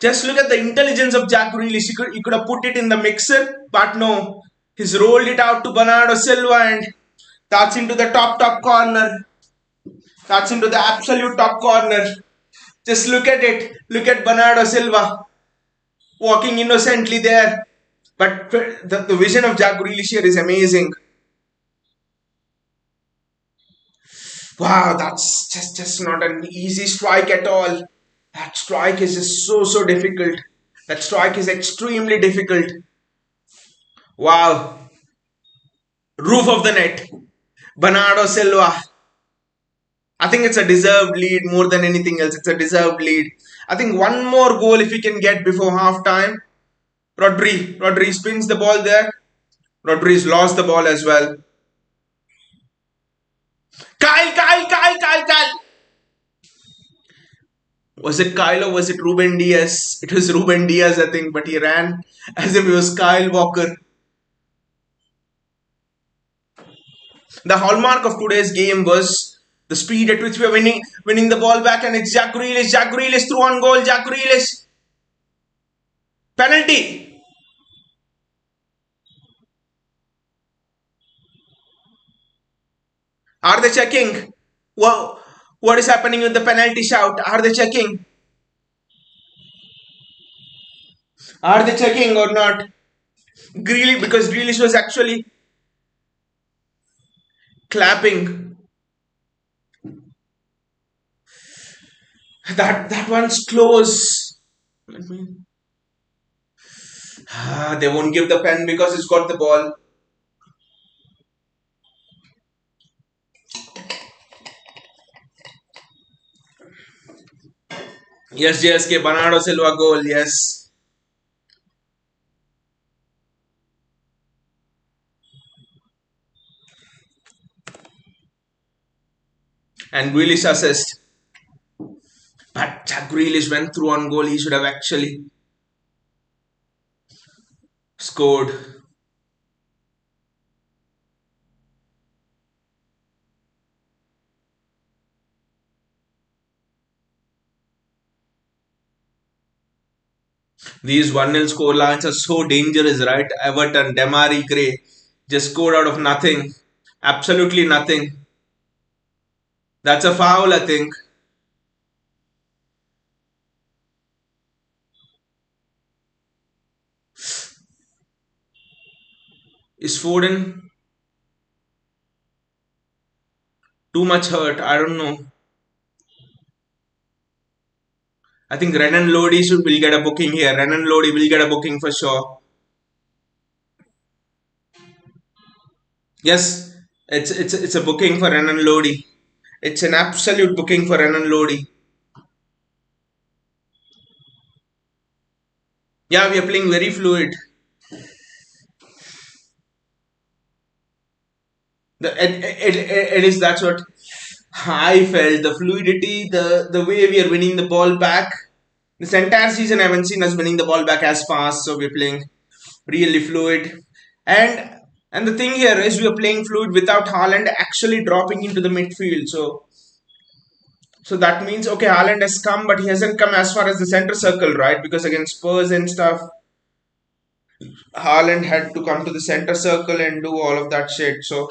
S1: Just look at the intelligence of Jack Grealish. He could have put it in the mixer, but no. He's rolled it out to Bernardo Silva and that's into the top corner. That's into the absolute top corner. Just look at it. Look at Bernardo Silva walking innocently there. But the vision of Jack Grealish here is amazing. Wow, that's just not an easy strike at all. That strike is just so difficult. That strike is extremely difficult. Wow. Roof of the net. Bernardo Silva. I think it's a deserved lead more than anything else. It's a deserved lead. I think one more goal if we can get before half time. Rodri spins the ball there. Rodri's lost the ball as well. Kyle. Was it Kyle or was it Ruben Diaz? It was Ruben Diaz, I think, but he ran as if it was Kyle Walker. The hallmark of today's game was the speed at which we are winning the ball back, and it's Jack Grealish. Jack Grealish through on goal. Jack Grealish. Penalty. Are they checking? What is happening with the penalty shout? Are they checking? Are they checking or not? Because Grealish was actually clapping. That one's close. Let me. They won't give the pen because it's got the ball. Yes, JSK, Bernardo Silva goal, yes. And Grealish assist. But Jack Grealish went through on goal. He should have actually scored. These 1-0 score lines are so dangerous, right? Everton, Demari Gray just scored out of nothing. Absolutely nothing. That's a foul, I think. Is Foden too much hurt? I don't know. I think Renan Lodi will get a booking here. Renan Lodi will get a booking for sure. Yes, it's a booking for Renan Lodi. It's an absolute booking for Renan Lodi. Yeah, we are playing very fluid. It is that's what I felt. The fluidity, the way we are winning the ball back. This entire season I haven't seen us winning the ball back as fast, so we're playing really fluid. And the thing here is we are playing fluid without Haaland actually dropping into the midfield. So that means okay, Haaland has come, but he hasn't come as far as the center circle, right? Because against Spurs and stuff, Haaland had to come to the center circle and do all of that shit. So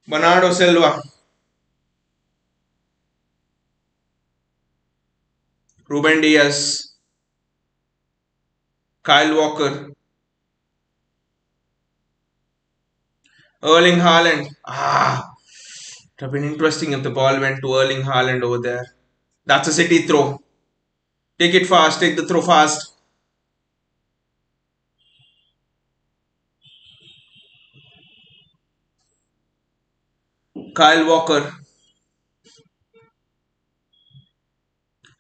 S1: Bernardo Silva, Ruben Diaz, Kyle Walker, Erling Haaland. It would have been interesting if the ball went to Erling Haaland over there. That's a City throw. Take it fast. Take the throw fast. Kyle Walker,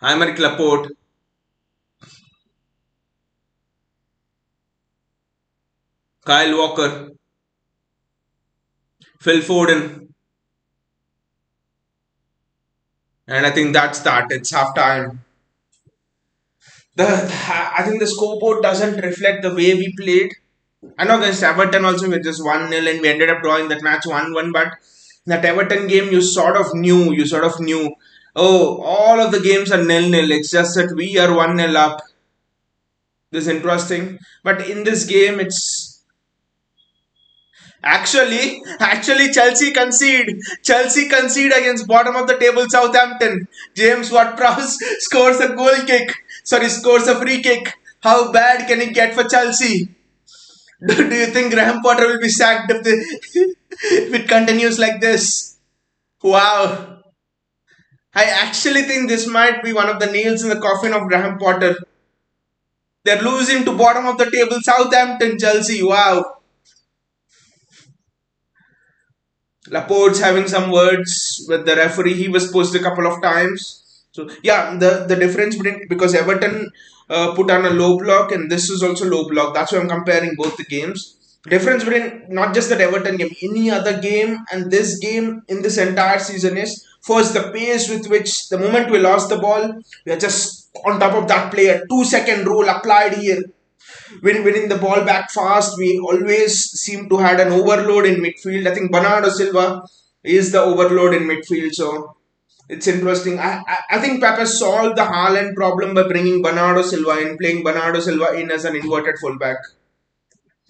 S1: Aymeric Laporte, Kyle Walker, Phil Foden, and I think that's that. It's half time. I think the scoreboard doesn't reflect the way we played. I know against Everton also we just 1-0 and we ended up drawing that match 1-1, but that Everton game you sort of knew, oh, all of the games are nil-nil. It's just that we are 1-0 up. This is interesting. But in this game, it's actually Chelsea concede against bottom of the table Southampton. James Ward-Prowse scores a goal kick. Sorry, scores a free kick. How bad can it get for Chelsea? Do you think Graham Potter will be sacked if it continues like this? Wow. I actually think this might be one of the nails in the coffin of Graham Potter. They're losing to bottom of the table Southampton, Chelsea. Wow. Laporte's having some words with the referee. He was pushed a couple of times. So yeah, the difference between because Everton put on a low block and this is also low block. That's why I'm comparing both the games. Difference between not just that Everton game, any other game and this game in this entire season is first the pace with which the moment we lost the ball, we are just on top of that play. A 2 second rule applied here winning the ball back fast. We always seem to had an overload in midfield. I think Bernardo Silva is the overload in midfield. So it's interesting. I think Pep has solved the Haaland problem by bringing Bernardo Silva in, playing Bernardo Silva in as an inverted fullback.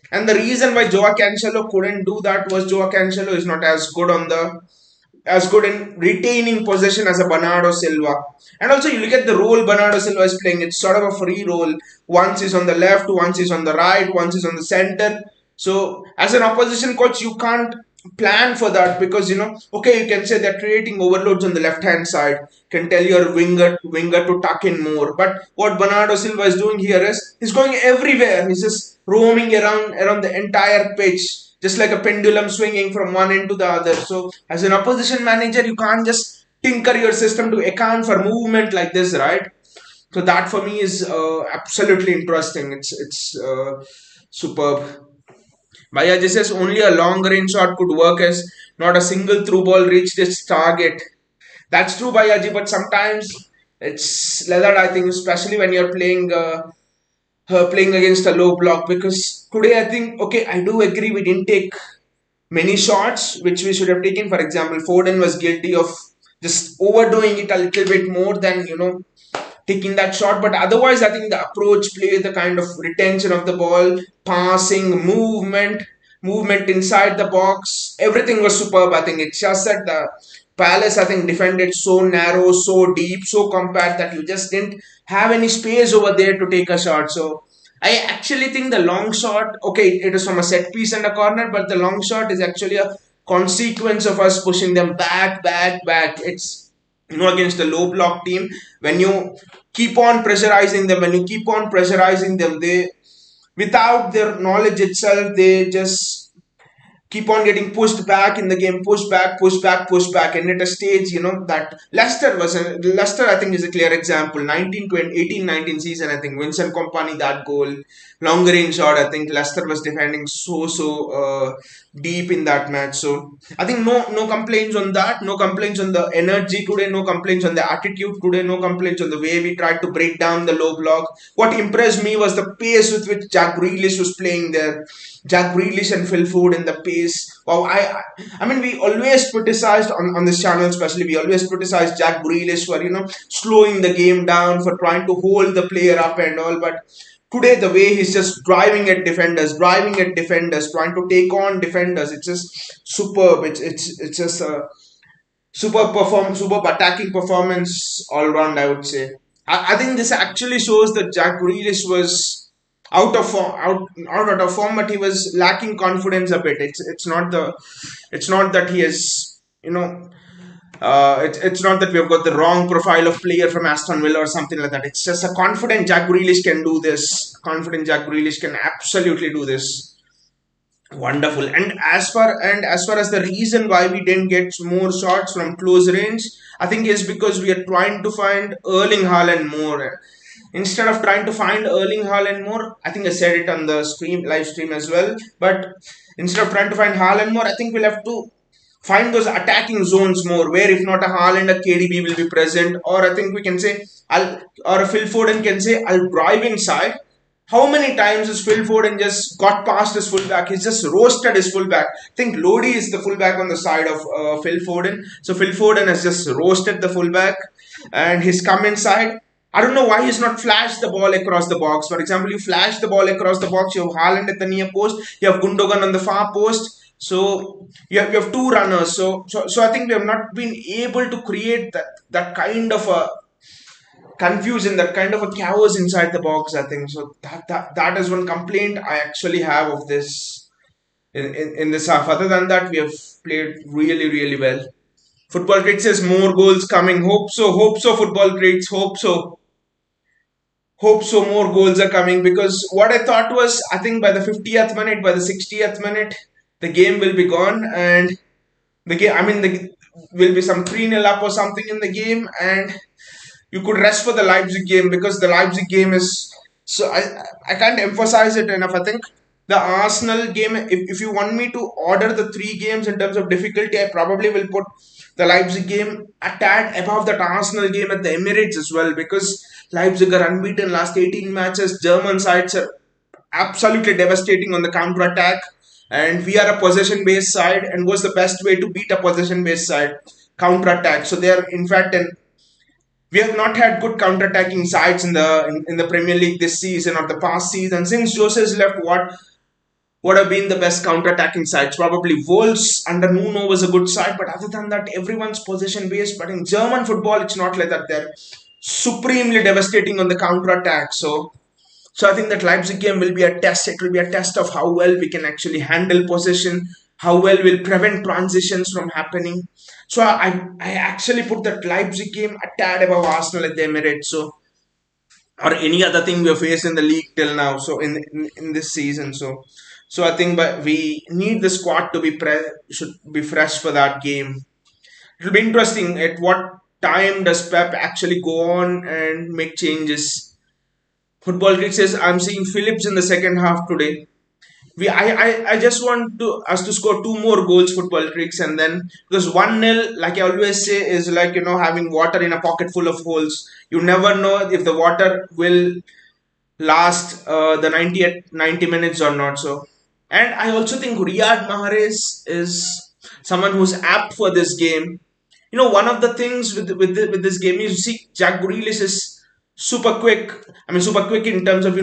S1: And the reason why Joao Cancelo couldn't do that was Joao Cancelo is not as good in retaining possession as a Bernardo Silva. And also, you look at the role Bernardo Silva is playing, it's sort of a free role. Once is on the left, once is on the right, once is on the center. So, as an opposition coach, you can't plan for that because okay, you can say they're creating overloads on the left hand side, can tell your winger to tuck in more. But what Bernardo Silva is doing here is he's going everywhere. He's just roaming around the entire pitch, just like a pendulum swinging from one end to the other. So, as an opposition manager, you can't just tinker your system to account for movement like this, right? So that for me is absolutely interesting. It's superb. Bhaiya just says only a long range shot could work as not a single through ball reached its target. That's true, Bhayaji, but sometimes it's like that. I think, especially when you're playing against a low block, because today I think okay, I do agree we didn't take many shots which we should have taken. For example, Foden was guilty of just overdoing it a little bit more than taking that shot. But otherwise, I think the approach play, the kind of retention of the ball, passing, movement inside the box, everything was superb. I think it's just that the Palace, I think, defended so narrow, so deep, so compact that you just didn't have any space over there to take a shot. So I actually think the long shot, okay, it is from a set piece and a corner, but the long shot is actually a consequence of us pushing them back. It's against the low block team, when you keep on pressurizing them, they without their knowledge itself, they just keep on getting pushed back in the game, push back. And at a stage, that Leicester, I think, is a clear example. 19 season, I think, Vincent Kompany, that goal, longer range shot. I think Leicester was defending so deep in that match. So I think no complaints on that, no complaints on the energy today, no complaints on the attitude today, no complaints on the way we tried to break down the low block. What impressed me was the pace with which Jack Grealish was playing there. Jack Grealish and Phil Foden, the pace. Wow, I mean, we always criticized on this channel, especially we always criticized Jack Grealish for slowing the game down, for trying to hold the player up and all. But today, the way he's just driving at defenders, trying to take on defenders, it's just superb. It's just a superb attacking performance all round, I would say. I think this actually shows that Jack Grealish was out of form, but he was lacking confidence a bit. It's not that he has it's not that we have got the wrong profile of player from Aston Villa or something like that. It's just a confident Jack Grealish can do this. Confident Jack Grealish can absolutely do this. Wonderful. And as far as the reason why we didn't get more shots from close range, I think is because we are trying to find Erling Haaland more. Instead of trying to find Erling Haaland more, I think I said it on the live stream as well. But instead of trying to find Haaland more, I think we'll have to find those attacking zones more, where if not a Haaland, a KDB will be present, or I think we can say, or a Phil Foden can say, I'll drive inside. How many times has Phil Foden just got past his fullback? He's just roasted his fullback. I think Lodi is the fullback on the side of Phil Foden. So Phil Foden has just roasted the fullback and he's come inside. I don't know why he's not flashed the ball across the box. For example, you flash the ball across the box, you have Haaland at the near post, you have Gundogan on the far post. So you have two runners. So I think we have not been able to create that kind of a confusion, that kind of a chaos inside the box. I think so. That is one complaint I actually have of this in this half. Other than that, we have played really really well. Football Crate says more goals coming. Hope so. Hope so. Football Crates. Hope so. Hope so. More goals are coming, because what I thought was, I think by the 50th minute, by the 60th minute, the game will be gone, and the game. I mean, the will be some 3-0 up or something in the game, and you could rest for the Leipzig game, because the Leipzig game is so I can't emphasize it enough. I think the Arsenal game, if you want me to order the three games in terms of difficulty, I probably will put the Leipzig game a tad above that Arsenal game at the Emirates as well, because Leipzig are unbeaten last 18 matches. German sides are absolutely devastating on the counter attack, and we are a possession based side, and what's the best way to beat a possession based side? Counter attack. So they are in fact an we have not had good counter-attacking sides in the Premier League this season or the past season. Since Jose's left, what have been the best counter-attacking sides? Probably Wolves under Nuno was a good side, but other than that, everyone's possession-based. But in German football, it's not like that. They're supremely devastating on the counter-attack. So I think that Leipzig game will be a test. It will be a test of how well we can actually handle possession, how well we'll prevent transitions from happening. So I actually put that Leipzig game a tad above Arsenal at the Emirates. So, or any other thing we have faced in the league till now. So in this season. So I think, but we need the squad to be should be fresh for that game. It'll be interesting at what time does Pep actually go on and make changes. Football League says I'm seeing Phillips in the second half today. I just want us to score two more goals, Football Creeks, and then, because 1-0, like I always say, is like, having water in a pocket full of holes. You never know if the water will last the 90 minutes or not. So, and I also think Riyad Mahrez is someone who's apt for this game. One of the things with this game is, you see Jack Grealish is super quick. I mean, super quick in terms of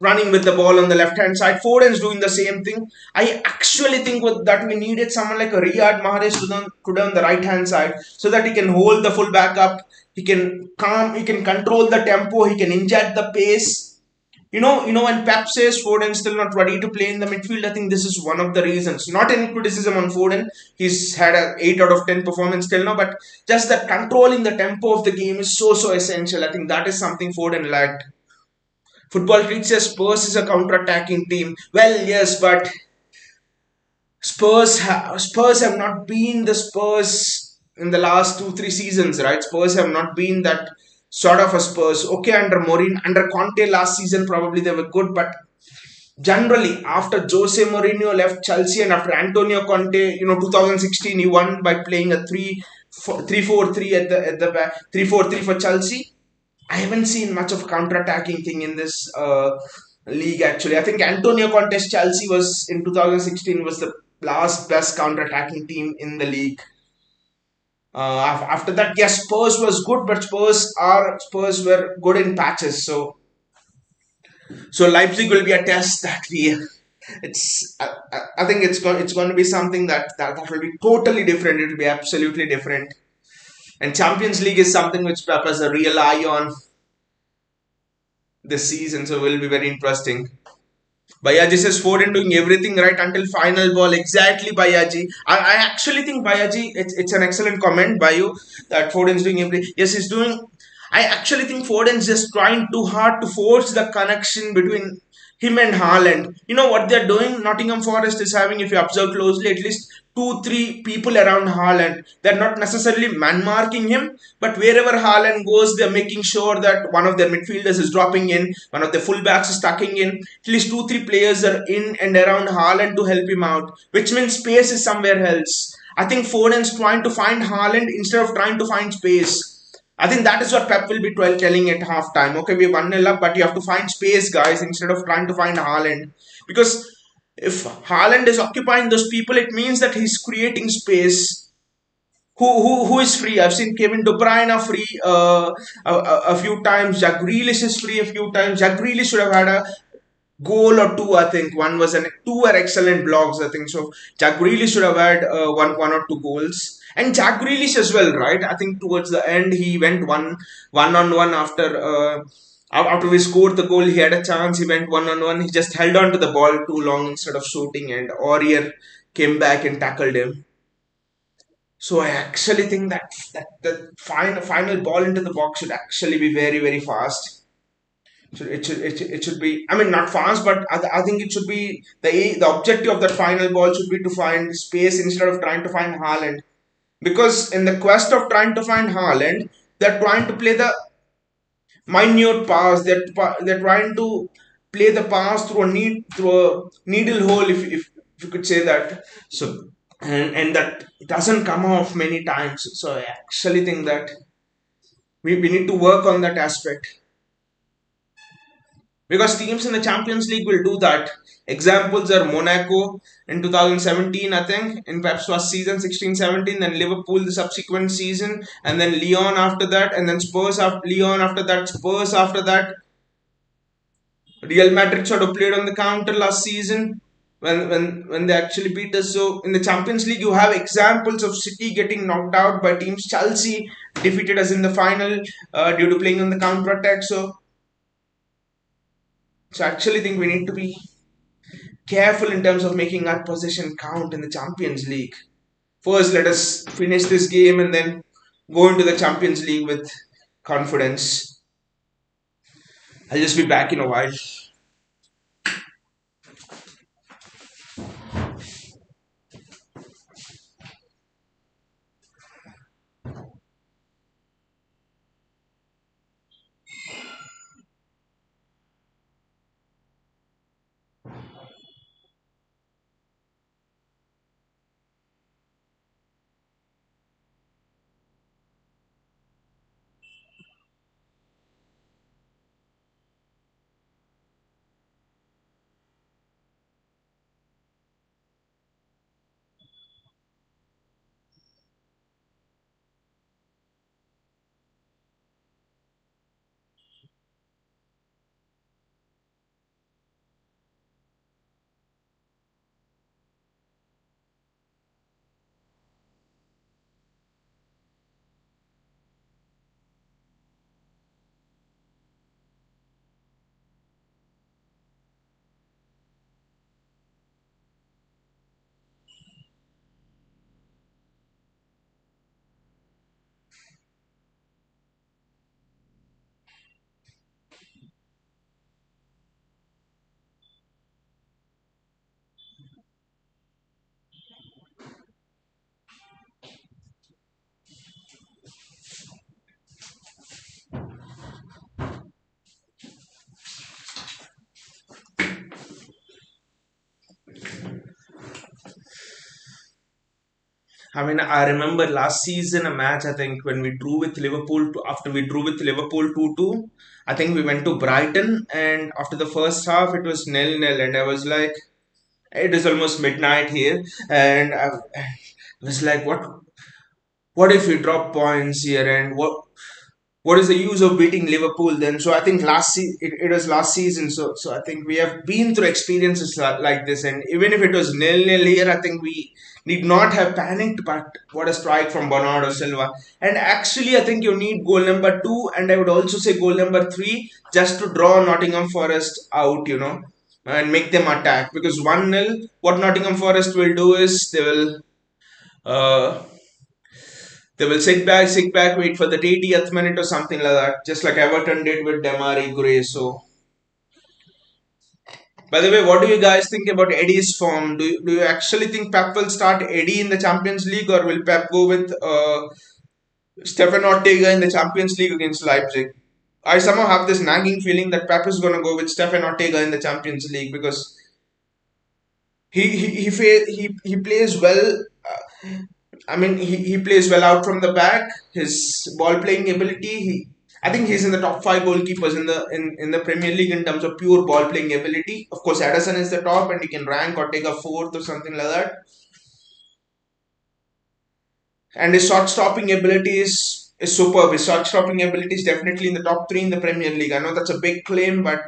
S1: running with the ball on the left hand side. Foden's doing the same thing. I actually think that we needed someone like a Riyad Mahrez to on the right hand side, so that he can hold the full back up. He can control the tempo. He can inject the pace. When Pep says Foden's still not ready to play in the midfield, I think this is one of the reasons. Not any criticism on Foden. He's had a 8 out of 10 performance till now, but just that controlling the tempo of the game is so essential. I think that is something Foden lacked. Football treats says Spurs is a counter-attacking team. Well, yes, but Spurs have not been the Spurs in the last 2-3 seasons, right? Spurs have not been that sort of a Spurs. Okay, under Conte last season, probably they were good, but generally after Jose Mourinho left Chelsea and after Antonio Conte, 2016 he won by playing a 3-4-3 at the back, 3-4-3 for Chelsea. I haven't seen much of a counter-attacking thing in this league actually. I think Antonio Conte's Chelsea was in 2016 was the last best counter-attacking team in the league. After that, yes, Spurs was good, but Spurs were good in patches. So Leipzig will be a test that I think it's going to be something that will be totally different. It will be absolutely different. And Champions League is something which Pep has a real eye on this season, so it will be very interesting. Bayaji says Foden doing everything right until final ball. Exactly, Bayaji. I actually think, Bayaji, it's an excellent comment by you that Foden's doing everything. Yes, he's doing. I actually think Foden's just trying too hard to force the connection between him and Haaland. You know what they're doing? Nottingham Forest is having, if you observe closely, at least two, three people around Haaland. They're not necessarily man marking him, but wherever Haaland goes, they're making sure that one of their midfielders is dropping in, one of the fullbacks is tucking in. At least two, three players are in and around Haaland to help him out, which means space is somewhere else. I think Foden's trying to find Haaland instead of trying to find space. I think that is what Pep will be telling at halftime. Okay, we're 1-0 up, but you have to find space, guys, instead of trying to find Haaland. Because if Haaland is occupying those people, it means that he's creating space. Who is free? I've seen Kevin De Bruyne free a few times. Jack Grealish is free a few times. Jack Grealish should have had a goal or two. I think one was, and two were excellent blocks. I think so. Jack Grealish should have had one or two goals, and Jack Grealish as well, right? I think towards the end he went one on one after. After we scored the goal, he had a chance. He went one on one. He just held on to the ball too long instead of shooting, and Aurier came back and tackled him. So I actually think that the final ball into the box should actually be very very fast. It should be, I mean, not fast, but I think it should be the objective of that final ball should be to find space instead of trying to find Haaland. Because in the quest of trying to find Haaland, they're trying to play the minute pass. They're trying to play the pass through a needle hole, if you could say that. So and that doesn't come off many times. So I actually think that we need to work on that aspect. Because teams in the Champions League will do that. Examples are Monaco in 2017, I think, in Pep's first season, 16-17, then Liverpool the subsequent season, and then Lyon after that, and then Spurs after Lyon after that, Spurs after that. Real Madrid sort of played on the counter last season when they actually beat us. So in the Champions League, you have examples of City getting knocked out by teams. Chelsea defeated us in the final due to playing on the counter attack. So I actually think we need to be careful in terms of making our possession count in the Champions League. First, let us finish this game and then go into the Champions League with confidence. I'll just be back in a while. I mean, I remember last season a match, I think, when we drew with Liverpool, after we drew with Liverpool 2-2, I think we went to Brighton, and after the first half, it was nil-nil, and I was like, it is almost midnight here, and I was like, what if we drop points here, and what is the use of beating Liverpool then? So I think it was last season. So I think we have been through experiences like this, and even if it was nil-nil here, I think we need not have panicked. But what a strike from Bernardo Silva! And actually, I think you need goal number two, and I would also say goal number three, just to draw Nottingham Forest out, and make them attack. Because 1-0, what Nottingham Forest will do is uh, they will sit back, wait for the 80th minute or something like that, just like Everton did with Demari Gray. So By the way, what do you guys think about Eddie's form? Do you actually think Pep will start Eddie in the Champions League, or will Pep go with Stefan Ortega in the Champions League against Leipzig? I somehow have this nagging feeling that Pep is going to go with Stefan Ortega in the Champions League because he plays well. I mean, he plays well out from the back. His ball playing ability. I think he's in the top five goalkeepers in the Premier League in terms of pure ball playing ability. Of course, Edison is the top, and he can rank or take a fourth or something like that. And his shot stopping ability is superb. His shot stopping ability is definitely in the top three in the Premier League. I know that's a big claim, but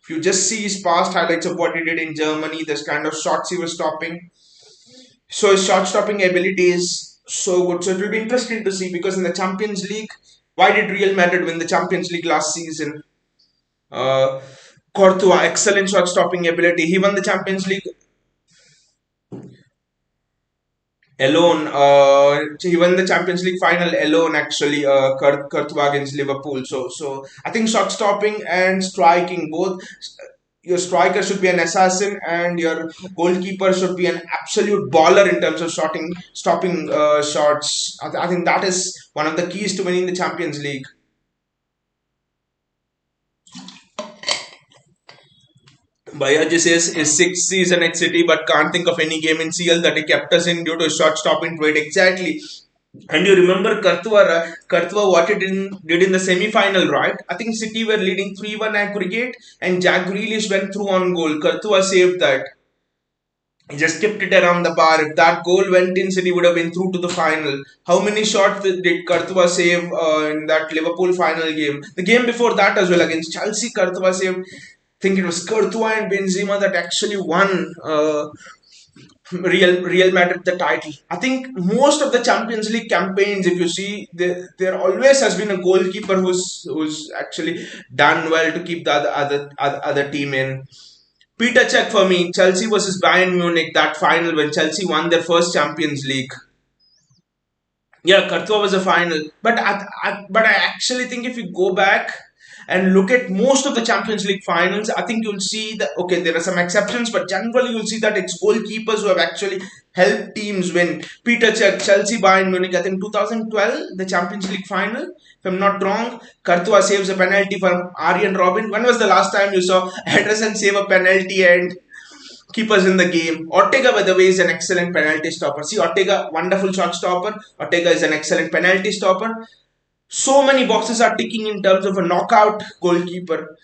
S1: if you just see his past highlights of what he did in Germany, this kind of shots he was stopping, so his shot stopping ability is so good. So it will be interesting to see because in the Champions League, why did Real Madrid win the Champions League last season? Uh, Courtois, excellent shot stopping ability. He won the Champions League alone. He won the Champions League final alone. Actually, Courtois against Liverpool. So I think shot stopping and striking both. Your striker should be an assassin, and your goalkeeper should be an absolute baller in terms of stopping shots. I think that is one of the keys to winning the Champions League. Bayaji says his sixth season at City, but can't think of any game in CL that he kept us in due to shot stopping rate. Exactly. And you remember Courtois what he did in the semi-final, right? I think City were leading 3-1 aggregate, and Jack Grealish went through on goal. Courtois saved that. He just kept it around the bar. If that goal went in, City would have been through to the final. How many shots did Courtois save in that Liverpool final game? The game before that as well against Chelsea, Courtois saved. I think it was Courtois and Benzema that actually won Real Madrid the title. I think most of the Champions League campaigns, if you see, there always has been a goalkeeper who's actually done well to keep the other team in. Peter Cech for me, Chelsea versus Bayern Munich, that final when Chelsea won their first Champions League. Yeah, Courtois was a final, but I actually think if you go back and look at most of the Champions League finals, I think you'll see that okay, there are some exceptions, but generally you'll see that it's goalkeepers who have actually helped teams win. Peter Cech, Chelsea, Bayern Munich, I think 2012, the Champions League final. If I'm not wrong, Courtois saves a penalty from Arjen Robben. When was the last time you saw Ederson save a penalty and keep us in the game? Ortega, by the way, is an excellent penalty stopper. See, Ortega, wonderful shot stopper. Ortega is an excellent penalty stopper. So many boxes are ticking in terms of a knockout goalkeeper.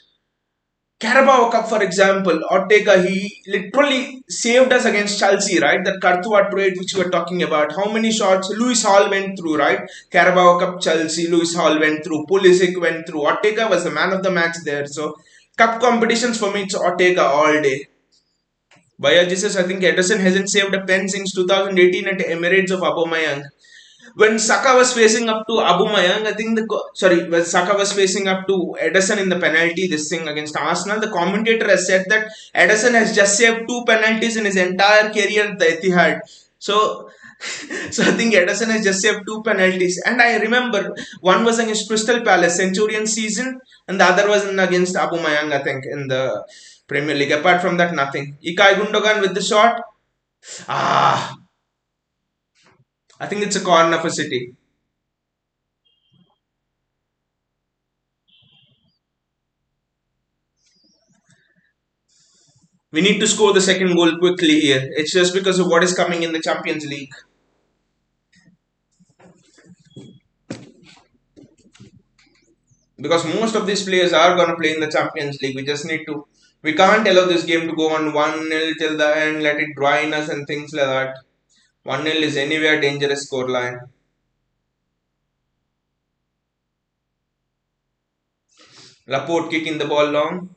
S1: Carabao Cup, for example, Ortega, he literally saved us against Chelsea, right? That Courtois trade which we were talking about. How many shots Lewis Hall went through, right? Carabao Cup, Chelsea, Lewis Hall went through. Pulisic went through. Ortega was the man of the match there. So, cup competitions for me, it's Ortega all day. Bayaji says, I think Ederson hasn't saved a pen since 2018 at Emirates of Aubameyang. When Saka was facing up to Aubameyang, I think when Saka was facing up to Ederson in the penalty, this thing against Arsenal, the commentator has said that Ederson has just saved two penalties in his entire career at the Etihad. So, so I think Ederson has just saved two penalties. And I remember one was against Crystal Palace Centurion season, and the other was against Aubameyang, I think, in the Premier League. Apart from that, nothing. Ilkay Gundogan with the shot. Ah, I think it's a corner for City. We need to score the second goal quickly here. It's just because of what is coming in the Champions League. Because most of these players are going to play in the Champions League. We just need to. We can't allow this game to go on 1-0 till the end, let it drain us and things like that. 1-0 is anywhere dangerous scoreline. Laporte kicking the ball long.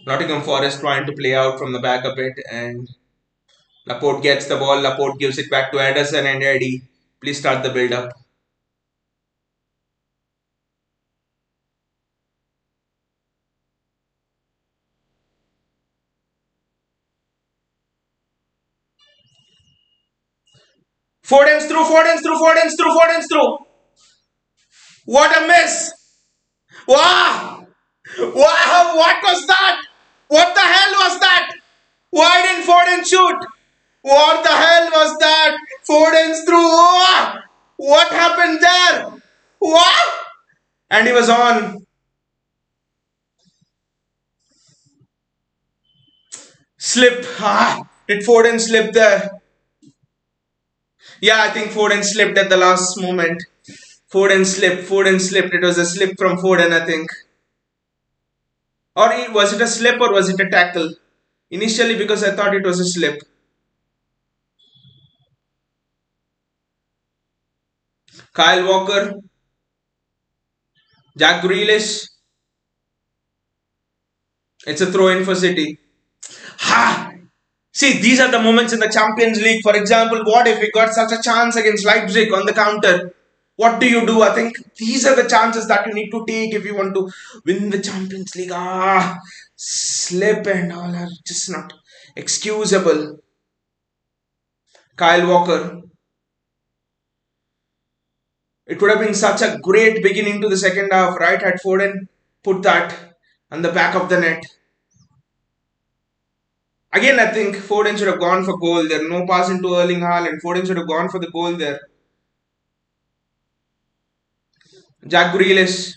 S1: Nottingham Forest trying to play out from the back a bit, and Laporte gets the ball. Laporte gives it back to Ederson and Eddie. Please start the build up. Foden's through, Foden's through, Foden's through, Foden's through. What a miss! Wow! Wow! What was that? What the hell was that? Why didn't Foden shoot? What the hell was that? Foden's through. Oh, what happened there? What? And he was on. Slip. Did Foden slip there? Yeah, I think Foden slipped at the last moment. Foden slipped. Foden slipped. It was a slip from Foden, I think. Or was it a slip or was it a tackle? Initially, because I thought it was a slip. Kyle Walker. Jack Grealish. It's a throw in for City. Ha! See, these are the moments in the Champions League. For example, what if we got such a chance against Leipzig on the counter? What do you do? I think these are the chances that you need to take if you want to win the Champions League. Slip and all are just not excusable. Kyle Walker. It would have been such a great beginning to the second half, right? Had Foden put that on the back of the net. Again, I think Foden should have gone for goal there. No pass into Erling Haaland. Foden should have gone for the goal there. Jack Grealish.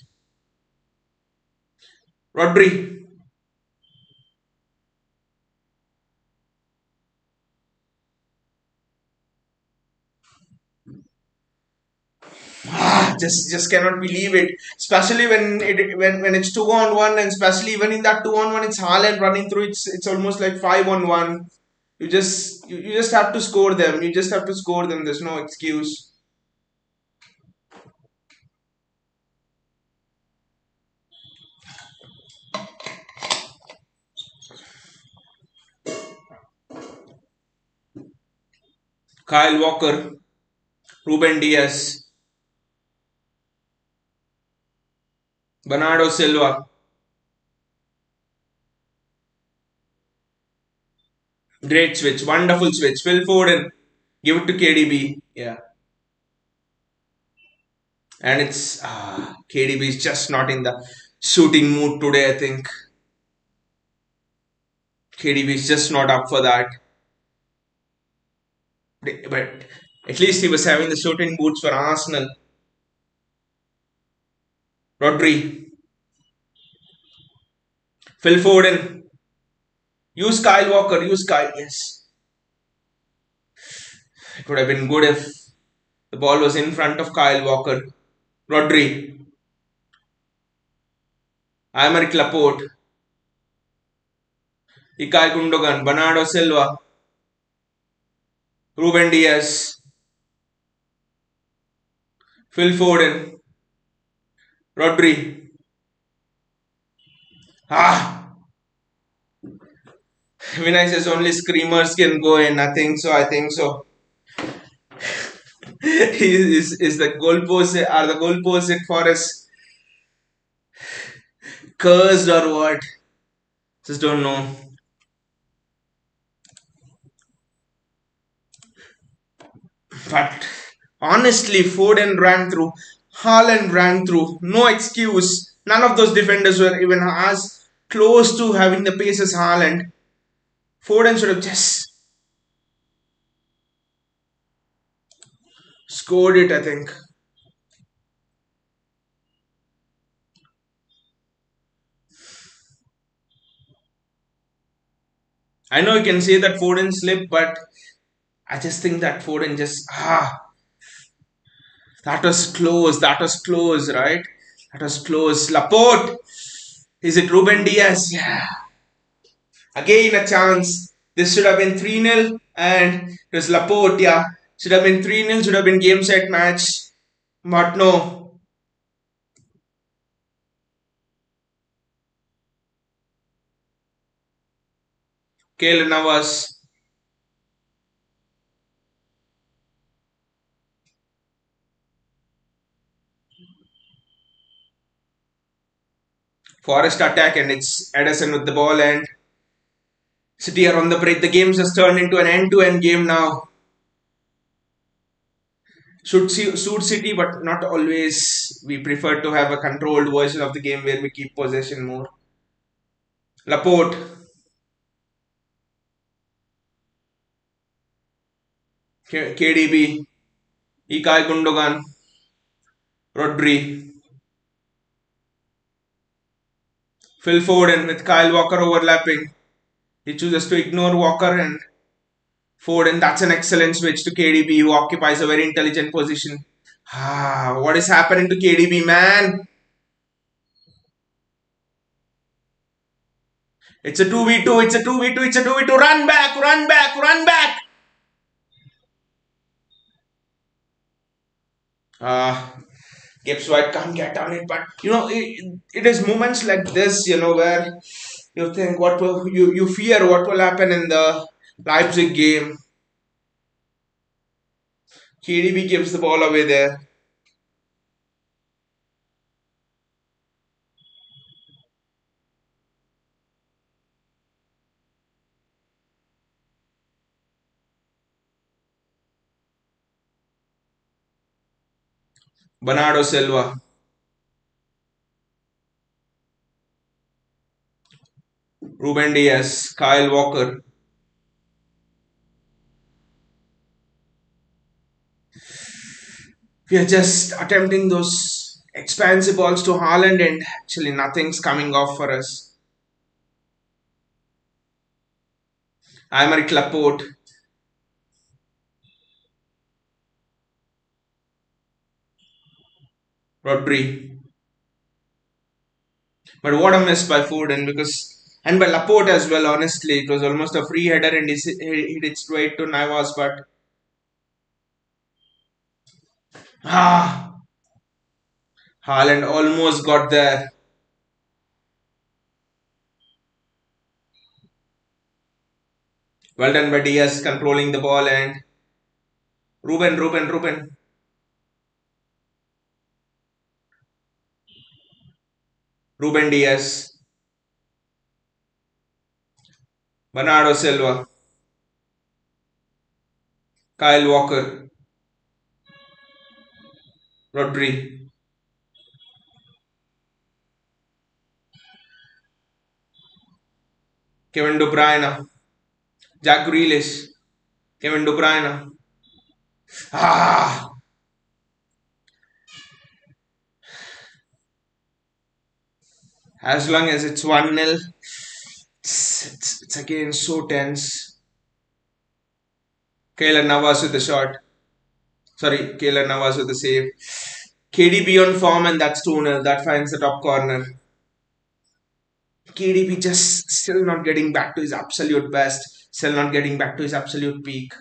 S1: Rodri. Just cannot believe it. Especially when it's 2-on-1, and especially even in that 2-on-1, it's Haaland running through. It's almost like 5-on-1. You just have to score them. You just have to score them. There's no excuse. Kyle Walker, Ruben Diaz, Bernardo Silva. Great switch, wonderful switch. Phil Foden, give it to KDB. Yeah. And it's KDB is just not in the shooting mood today, I think. KDB is just not up for that. But at least he was having the shooting boots for Arsenal. Rodri. Phil Foden. Use Kyle Walker. Use Kyle. Yes. It would have been good if the ball was in front of Kyle Walker. Rodri. Aymeric Laporte. Ilkay Gundogan. Bernardo Silva. Ruben Diaz. Phil Foden. Rodri. Vinay says only screamers can go in. I think so. is the goalpost, are the goalposts at Forest cursed or what? Just don't know. But honestly, Foden ran through. Haaland ran through. No excuse. None of those defenders were even as close to having the pace as Haaland. Foden should have just scored it, I think. I know you can say that Foden slipped, but I just think that Foden just that was close. That was close, right? That was close. Laporte. Is it Ruben Diaz? Yeah. Again a chance. This should have been 3-0 and it was Laporte, yeah. Should have been 3-0, should have been game set match. But no. Keylor Navas. Forest attack and it's Edison with the ball and City are on the break. The game's just turned into an end-to-end game now. suit City, but not always. We prefer to have a controlled version of the game where we keep possession more. Laporte, KDB, Ilkay Gundogan, Rodri, Phil Foden with Kyle Walker overlapping. He chooses to ignore Walker and Foden. That's an excellent switch to KDB, who occupies a very intelligent position. What is happening to KDB, man? It's a 2v2, it's a 2v2, it's a 2v2. Run back, run back, run back. Gibbs White can't get on it, but it is moments like this, where you think you fear what will happen in the Leipzig game. KDB gives the ball away there. Bernardo Silva, Ruben Diaz, Kyle Walker. We are just attempting those expansive balls to Haaland, and actually nothing's coming off for us. Aymeric Laporte, Rodri. But what a miss by Foden, and by Laporte as well, honestly. It was almost a free header and he hit it straight to Navas, but Haaland almost got there. Well done by Diaz controlling the ball, and Ruben. Ruben Diaz, Bernardo Silva, Kyle Walker, Rodri, Kevin De Bruyne, Jack Grealish, Kevin De Bruyne. Ah! As long as it's 1-0, it's again so tense. Keylor Navas with the shot. Sorry, Keylor Navas with the save. KDB on form, and that's 2-0. That finds the top corner. KDB just still not getting back to his absolute best. Still not getting back to his absolute peak.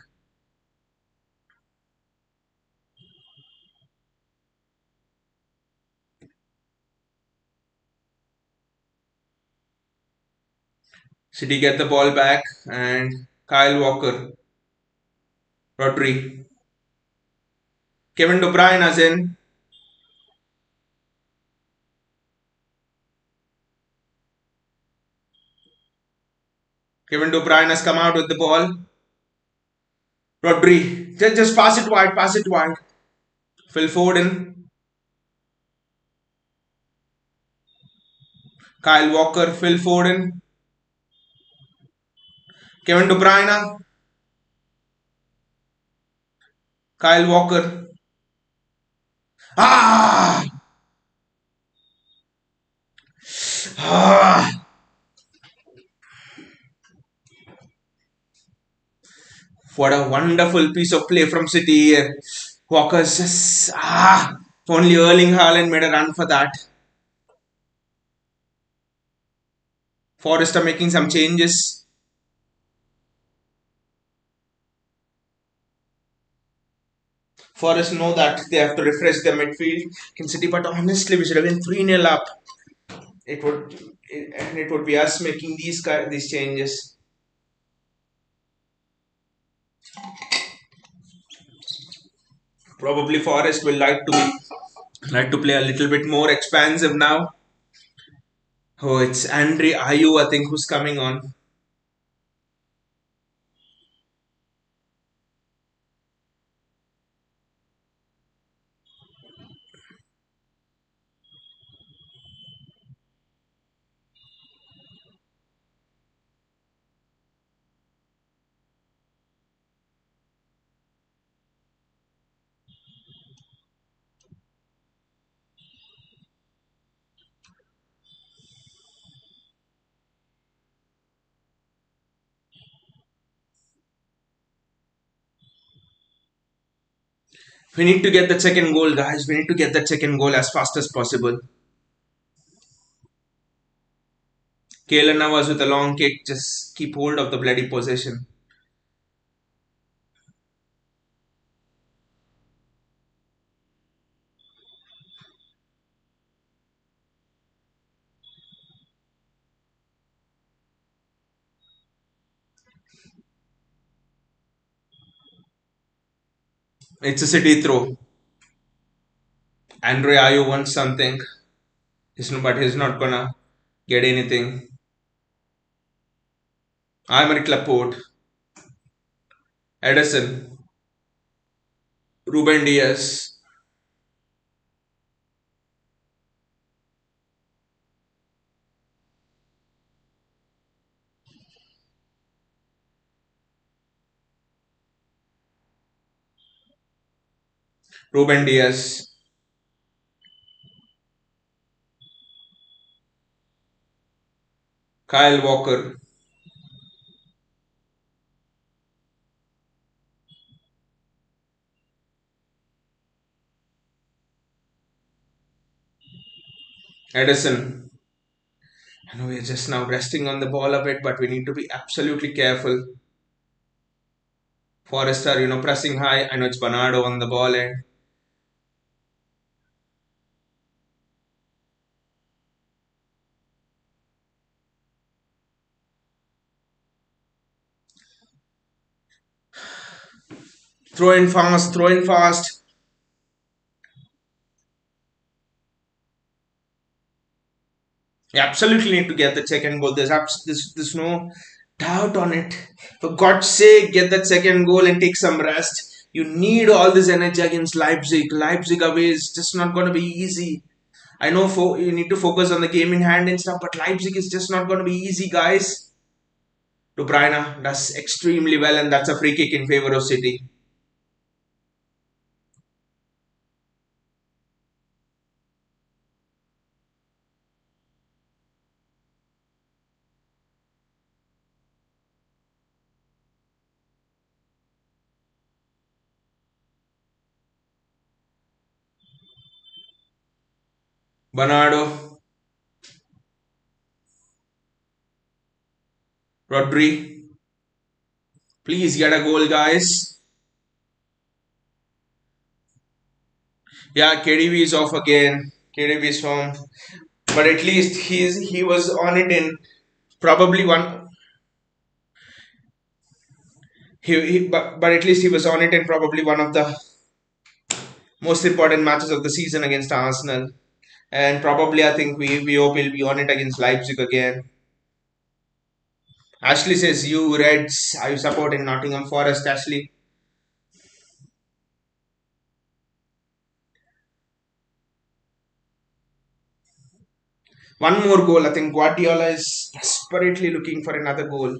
S1: City get the ball back, and Kyle Walker, Rodri, Kevin De Bruyne is in. Kevin De Bruyne has come out with the ball. Rodri, just pass it wide, pass it wide. Phil Foden, Kyle Walker, Phil Foden, Kevin De Bruyne, Kyle Walker. Ah! Ah! What a wonderful piece of play from City here. Walker's just only Erling Haaland made a run for that. Forest are making some changes. Forest know that they have to refresh their midfield in City, but honestly, we should have been 3-0 up. It would be us making these changes. Probably Forest will like to play a little bit more expansive now. Oh, it's Andre Ayew, I think, who's coming on. We need to get that second goal, guys. We need to get that second goal as fast as possible. Kalen Navas with a long kick, just keep hold of the bloody possession. It's a city throw. Andre Ayew wants something, but he's not gonna get anything. Aymeric Laporte, Edison, Ruben Diaz, Ruben Diaz, Kyle Walker, Edison. I know we're just now resting on the ball a bit, but we need to be absolutely careful. Forrester, pressing high. I know it's Bernardo on the ball and throw in fast, throw in fast. You absolutely need to get the second goal. There's no doubt on it. For God's sake, get that second goal and take some rest. You need all this energy against Leipzig. Leipzig away is just not going to be easy. I know you need to focus on the game in hand and stuff, but Leipzig is just not going to be easy, guys. De Bruyne does extremely well, and that's a free kick in favor of City. Bernardo, Rodri, please get a goal, guys. Yeah, KDB is off again. KDB is home, but at least he was on it in probably one. But at least he was on it in probably one of the most important matches of the season against Arsenal. And probably I think we hope he'll be on it against Leipzig again. Ashley says, "You Reds, are you supporting Nottingham Forest, Ashley?" One more goal. I think Guardiola is desperately looking for another goal.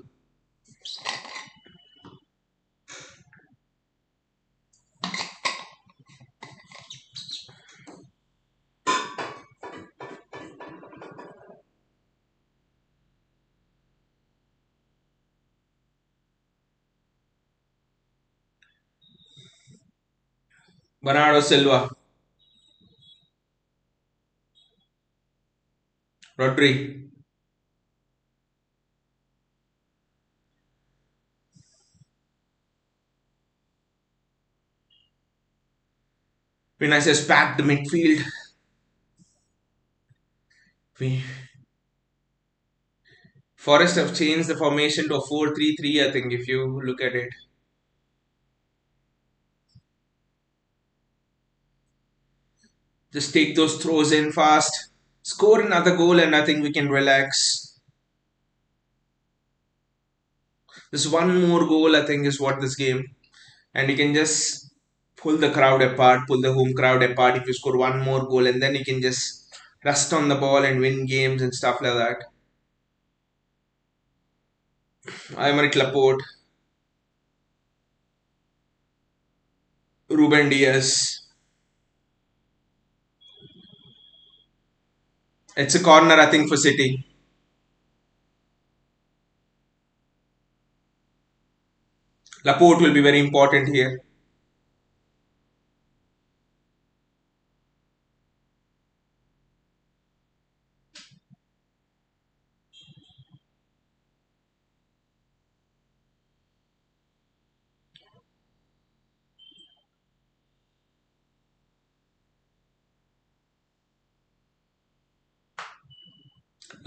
S1: Bernardo Silva, Rodri. Vinicius packed the midfield. We Forest have changed the formation to a 4-3-3. I think if you look at it, just take those throws in fast, score another goal, and I think we can relax. This one more goal, I think, is what this game, and you can just pull the crowd apart, pull the home crowd apart if you score one more goal, and then you can just rest on the ball and win games and stuff like that. Aymeric Laporte, Ruben Diaz. It's a corner, I think, for City. Laporte will be very important here.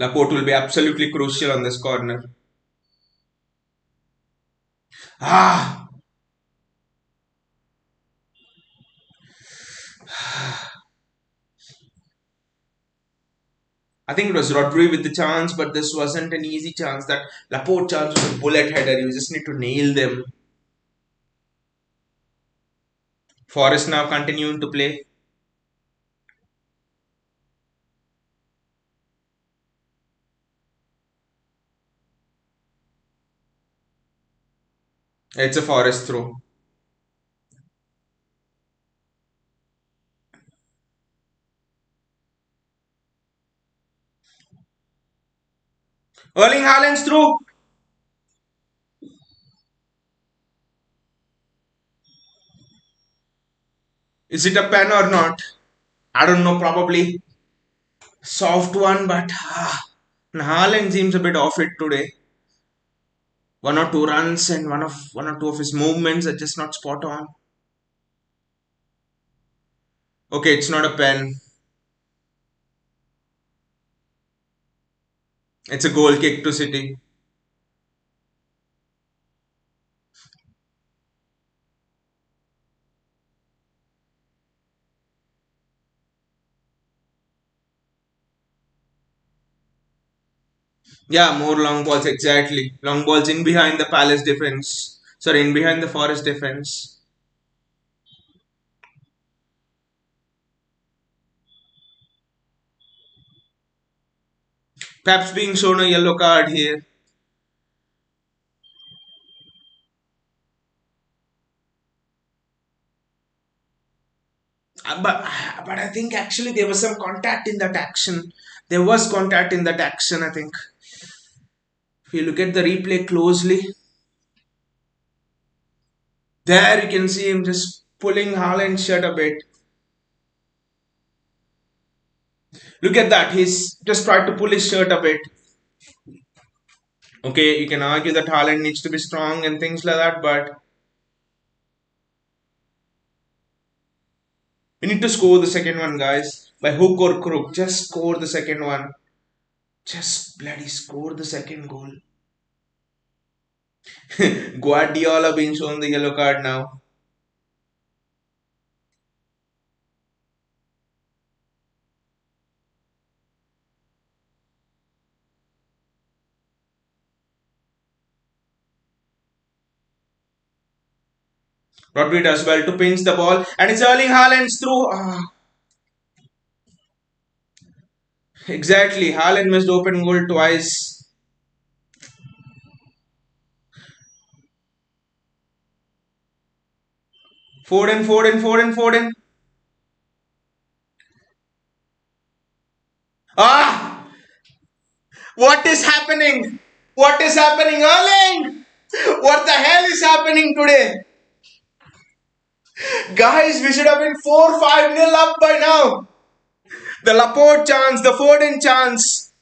S1: Laporte will be absolutely crucial on this corner. Ah, I think it was Rodri with the chance, but this wasn't an easy chance. That Laporte chance was a bullet header. You just need to nail them. Forest now continuing to play. It's a Forest throw. Erling Haaland's through. Is it a pen or not? I don't know. Probably soft one, but Haaland seems a bit off it today. One or two runs and one or two of his movements are just not spot on. Okay, it's not a pen. It's a goal kick to City. Yeah, more long balls, exactly. Long balls in behind the Palace defense. Sorry, in behind the Forest defense. Perhaps being shown a yellow card here. But I think actually there was some contact in that action. There was contact in that action, I think. If you look at the replay closely, there you can see him just pulling Haaland's shirt a bit. Look at that. He's just tried to pull his shirt a bit. Okay, you can argue that Haaland needs to be strong and things like that, but we need to score the second one, guys. By hook or crook, just score the second one. Just bloody score the second goal. Guardiola being shown the yellow card now. Rodri does well to pinch the ball, and it's Erling Haaland's through. Exactly, Haaland missed open goal twice. Foden, Foden, Foden, Foden. Ah! What is happening? What is happening, Erling? What the hell is happening today? Guys, we should have been 4-5 nil up by now. The Laporte chance, the Foden chance,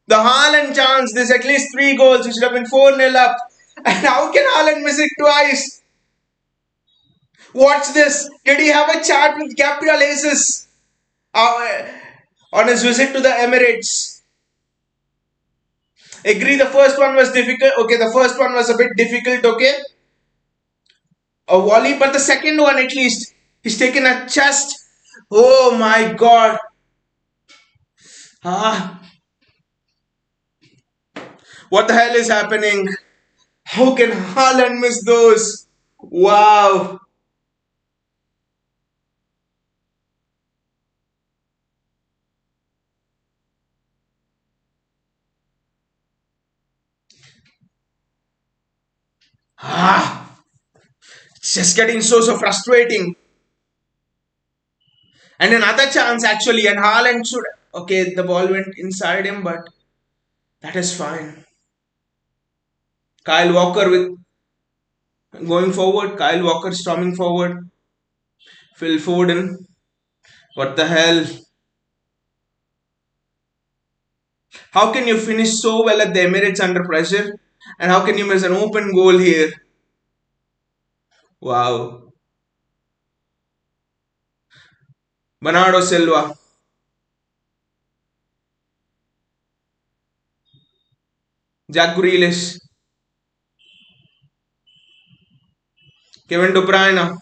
S1: the Haaland chance. There's at least 3 goals. We should have been 4 nil up. And how can Haaland miss it twice? Watch this. Did he have a chat with Gabriel Jesus uh, on his visit to the Emirates? Agree, the first one was difficult. Okay, the first one was a bit difficult. Okay, a volley, but the second one at least he's taken a chest. Oh my God! Ah, what the hell is happening? How can Haaland miss those? Wow! Ah, it's just getting so frustrating. And another chance actually, and Haaland should. Okay, the ball went inside him, but that is fine. Kyle Walker with going forward. Kyle Walker storming forward. Phil Foden. What the hell? How can you finish so well at the Emirates under pressure? And how can you miss an open goal here? Wow. Bernardo Silva. Jack Grealish, Kevin De Bruyne.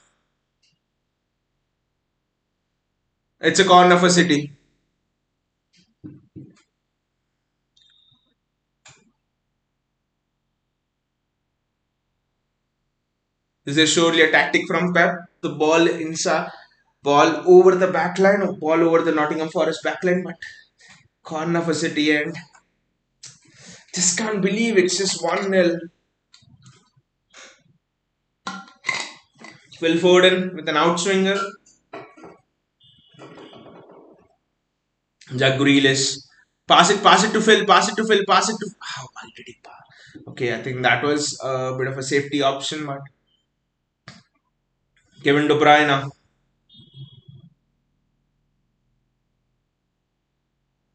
S1: It's a corner for City. This is surely a tactic from Pep. The ball inside, ball over the back line, or ball over the Nottingham Forest back line, but corner for City, and just can't believe it's just 1-0. Phil Foden with an outswinger. Jack Grealish. Pass it to Phil, pass it to Phil, pass it to. How did he pass? Okay, I think that was a bit of a safety option, but Kevin De Bruyne,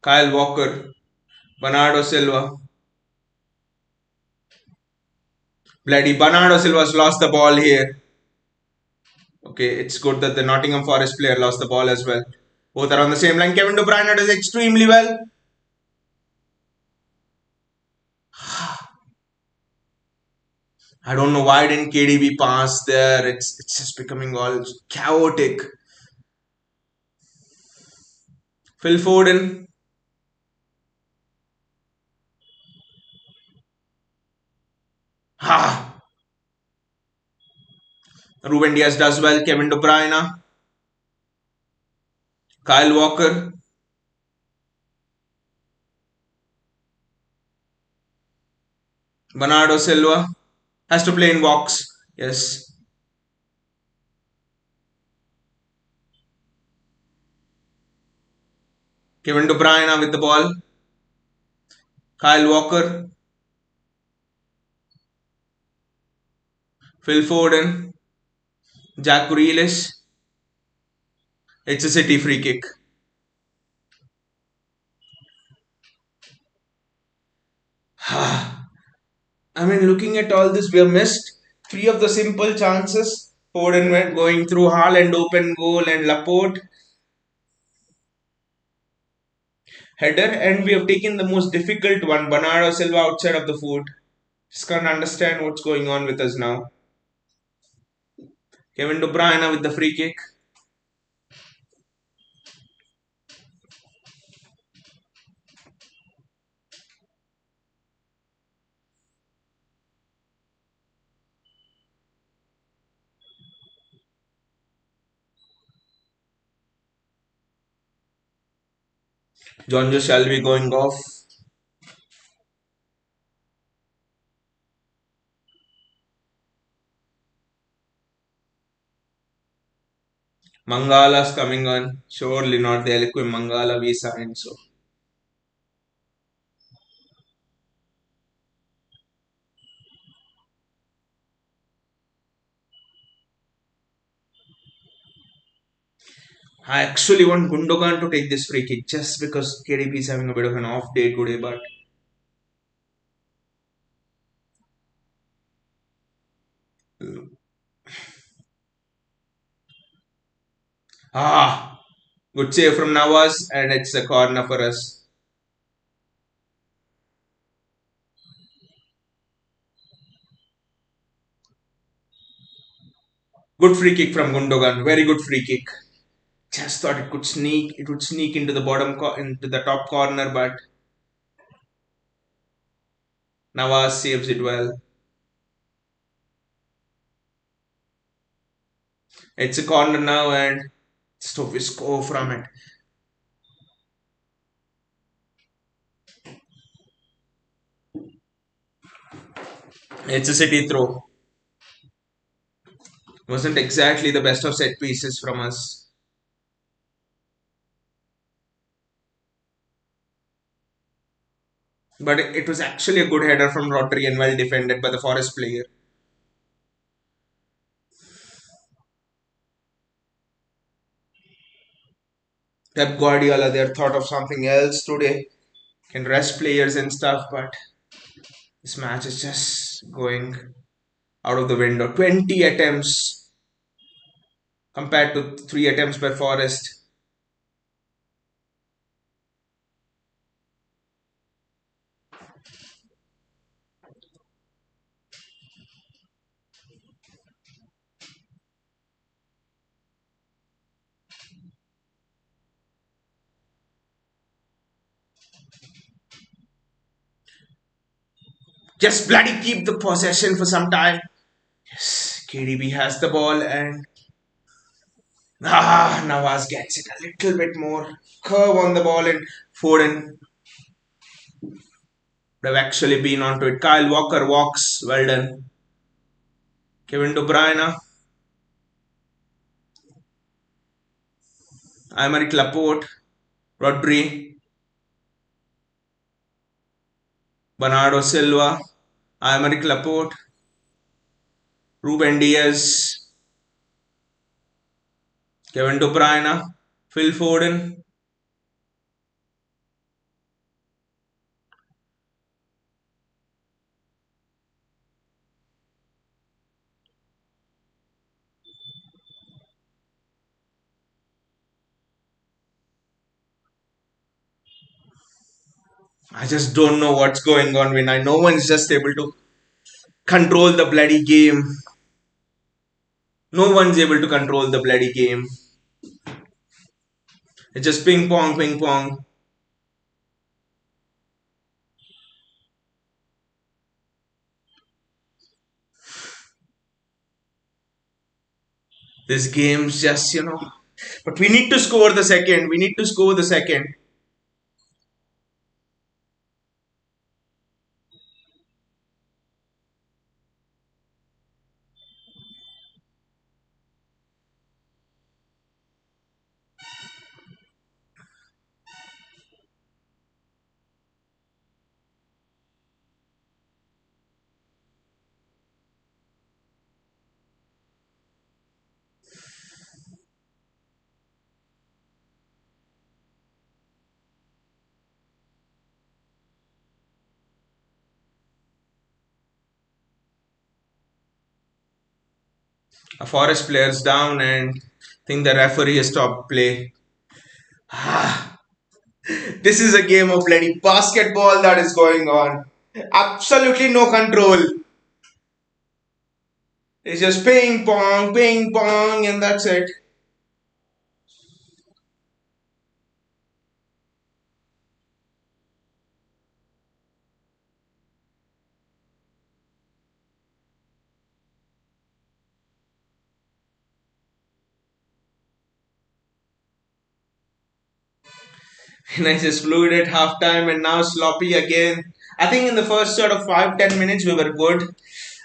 S1: Kyle Walker, Bernardo Silva. Bloody Bernardo Silva's lost the ball here. Okay, it's good that the Nottingham Forest player lost the ball as well. Both are on the same line. Kevin De Bruyne does extremely well. I don't know why didn't KDB pass there. It's just becoming all chaotic. Phil Foden. Ha! Ruben Diaz does well. Kevin De Bruyne. Kyle Walker. Bernardo Silva. Has to play in box. Yes. Kevin De Bruyne with the ball. Kyle Walker. Phil Foden. Jack Grealish. It's a City free kick. I mean, looking at all this, we have missed three of the simple chances. Foden went going through Haaland, open goal, and Laporte header, and we have taken the most difficult one, Bernardo Silva outside of the foot. Just can't understand what's going on with us now. Kevin De Bruyne with the free kick. Jonjo shall be going off. Mangala's coming on. Surely not the eloquent Mangala we signed. So I actually want Gundogan to take this free kick just because KDB is having a bit of an off day today. But ah, good save from Nawaz, and it's a corner for us. Good free kick from Gundogan. Very good free kick. Just thought it could sneak. It would sneak into the into the top corner, but Nawaz saves it well. It's a corner now, and stop we score from it. It's a City throw. Wasn't exactly the best of set pieces from us. But it was actually a good header from Rodri and well defended by the Forest player. Pep Guardiola there thought of something else today. Can rest players and stuff, but this match is just going out of the window. 20 attempts compared to 3 attempts by Forest. Just bloody keep the possession for some time. Yes, KDB has the ball and Nawaz gets it a little bit more. Curve on the ball and Foden would have actually been onto it. Kyle Walker walks. Well done. Kevin De Bruyne. Aymeric Laporte. Rodri. Bernardo Silva. Aymeric Laporte. Ruben Diaz. Kevin De Bruyne. Phil Foden. I just don't know what's going on when no one's just able to control the bloody game. No one's able to control the bloody game. It's just ping pong, ping pong. This game's just. But we need to score the second. We need to score the second. A Forest player's down and I think the referee has stopped play. This is a game of bloody basketball that is going on. Absolutely no control. It's just ping pong, and that's it. And I just blew it at halftime and now sloppy again. I think in the first sort of 5-10 minutes we were good.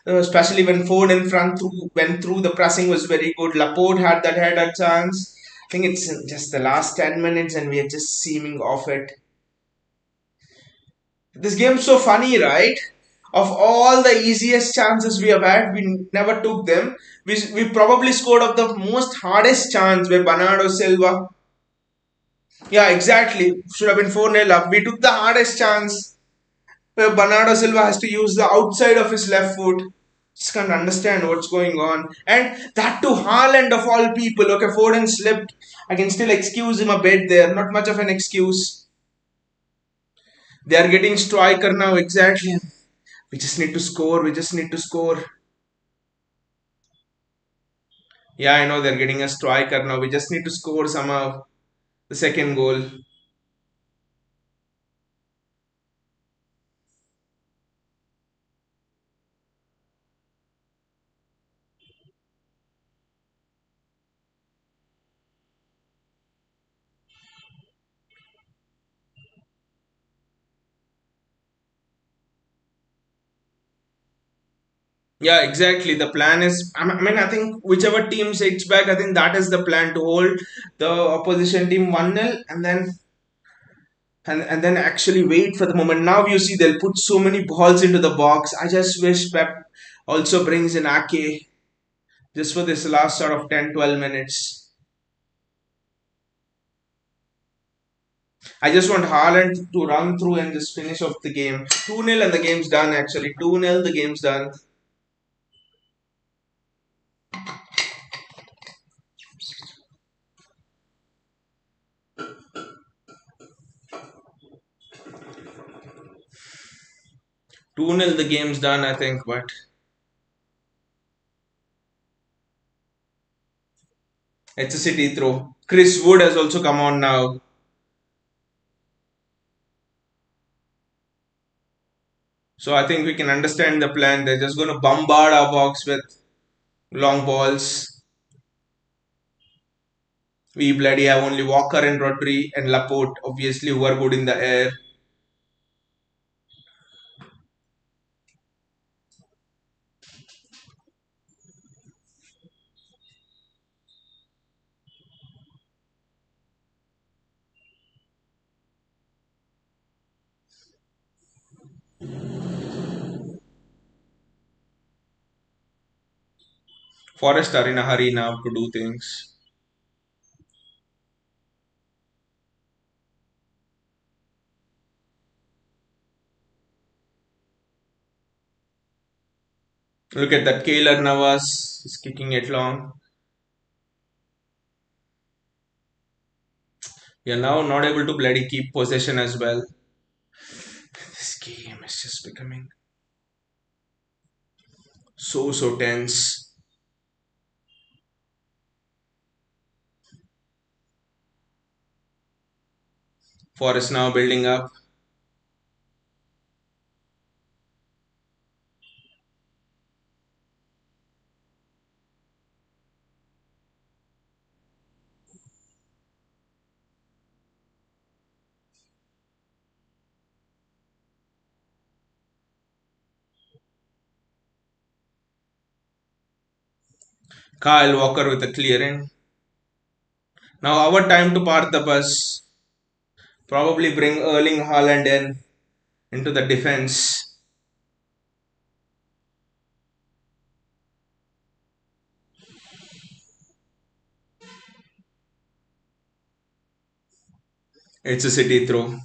S1: Especially when Ford in front went through, the pressing was very good. Laporte had that header chance. I think it's just the last 10 minutes and we are just seeming off it. This game's so funny, right? Of all the easiest chances we have had, we never took them. We probably scored of the most hardest chance where Bernardo Silva. Yeah, exactly. Should have been 4-0 up. We took the hardest chance where Bernardo Silva has to use the outside of his left foot. Just can't understand what's going on. And that to Haaland of all people. Okay, Foden slipped. I can still excuse him a bit there. Not much of an excuse. They are getting striker now, exactly. We just need to score. We just need to score. Yeah, I know they're getting a striker now. We just need to score somehow. The second goal. Yeah, exactly. The plan is, I mean, I think whichever team sits back, I think that is the plan to hold the opposition team 1-0 and then actually wait for the moment. Now you see they'll put so many balls into the box. I just wish Pep also brings in Ake just for this last sort of 10-12 minutes. I just want Haaland to run through and just finish off the game. 2-0 and the game's done actually. 2-0, the game's done. 2-0, the game's done, I think, but it's a City throw. Chris Wood has also come on now. So I think we can understand the plan. They're just going to bombard our box with long balls. We bloody have only Walker and Rodri and Laporte, obviously, who are good in the air. Forest are in a hurry now to do things. Look at that. Kaylor Navas is kicking it long. We are now not able to bloody keep possession as well. This game is just becoming so tense. Forest now building up. Kyle Walker with a clearing. Now our time to park the bus. Probably bring Erling Haaland in into the defense. It's a city throw.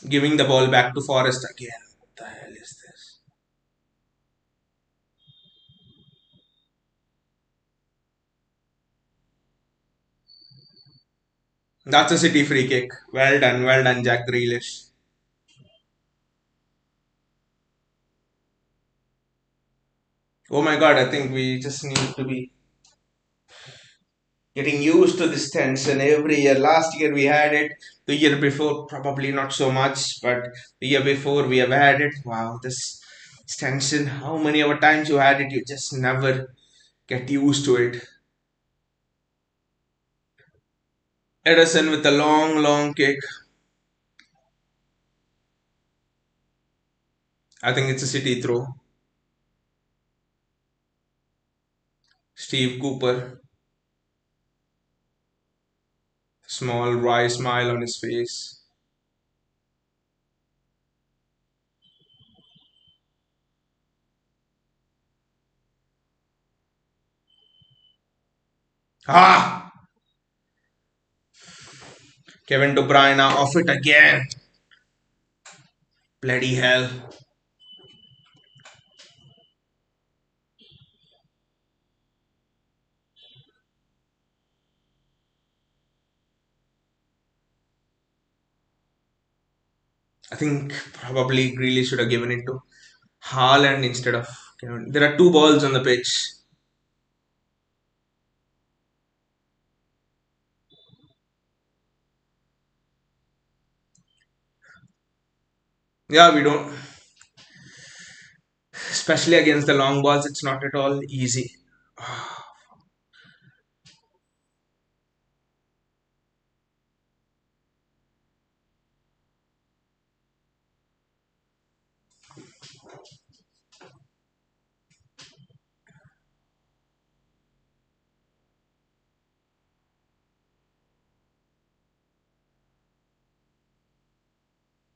S1: Giving the ball back to Forest again. What the hell is this? That's a city free kick. Well done, Jack Grealish. Oh my god, I think we just need to be getting used to this tension every year. Last year we had it, the year before probably not so much, but the year before we have had it. Wow, this tension, how many other times you had it, you just never get used to it. Edison with a long kick. I think it's a city throw. Steve Cooper, small wry smile on his face. Ah! Kevin De Bruyne off it again. Bloody hell. I think probably Greeley should have given it to Haaland instead of Kevin. There are two balls on the pitch. Yeah, we don't, especially against the long balls, it's not at all easy.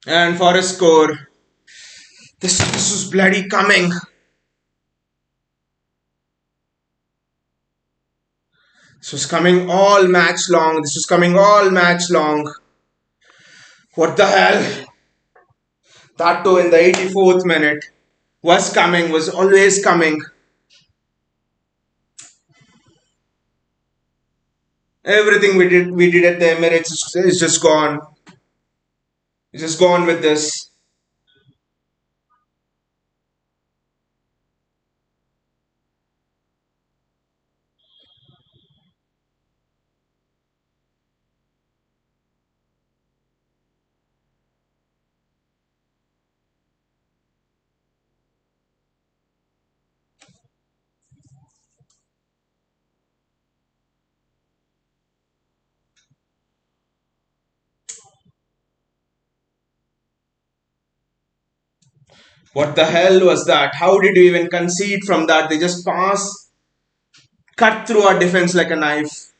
S1: And for a score, this was bloody coming. This was coming all match long. This was coming all match long. What the hell? That too in the 84th minute. Was coming, was always coming. Everything we did at the Emirates is just gone. It's just gone with this. What the hell was that? How did you even concede from that? They just cut through our defense like a knife.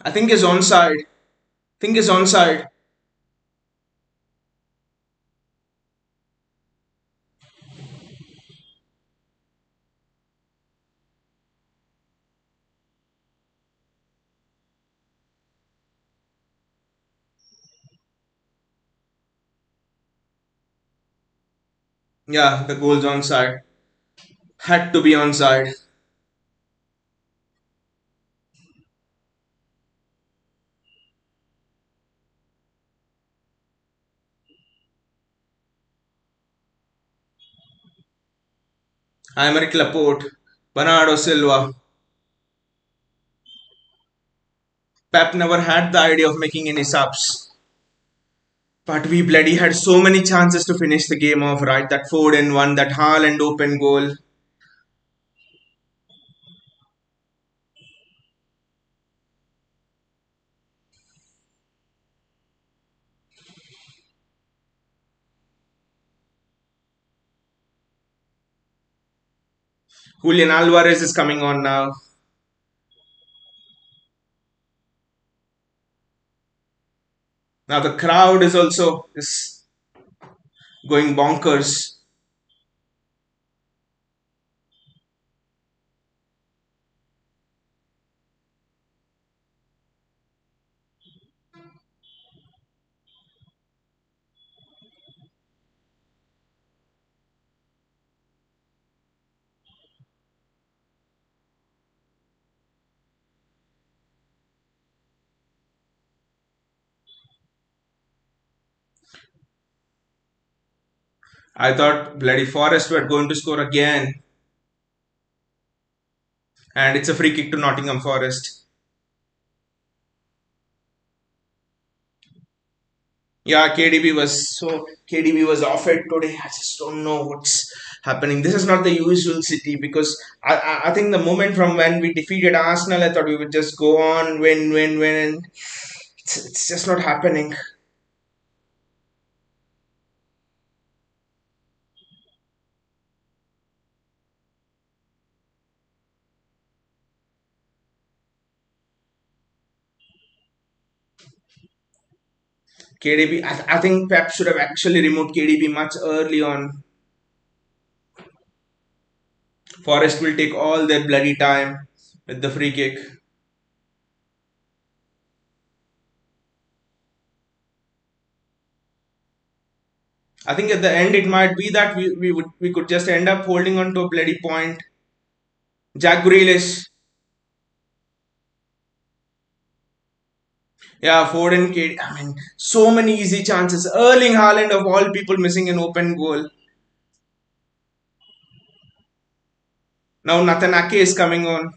S1: I think is onside. Think is onside. Yeah, the goal's onside. Had to be onside. Aymeric Laporte, Bernardo Silva. Pep never had the idea of making any subs. But we bloody had so many chances to finish the game off, right? That Foden one, that Haaland open goal. Julian Alvarez is coming on now. Now the crowd is also is going bonkers. I thought bloody Forest were going to score again, and it's a free kick to Nottingham Forest. Yeah, KDB was off it today. I just don't know what's happening. This is not the usual City because I think the moment from when we defeated Arsenal, I thought we would just go on, win, win, win, and it's just not happening. KDB, I think Pep should have actually removed KDB much early on. Forest will take all their bloody time with the free kick. I think at the end it might be that we could just end up holding on to a bloody point. Jack Grealish, yeah, Foden, KD. I mean, so many easy chances. Erling Haaland of all people missing an open goal. Now Nathan Ake is coming on.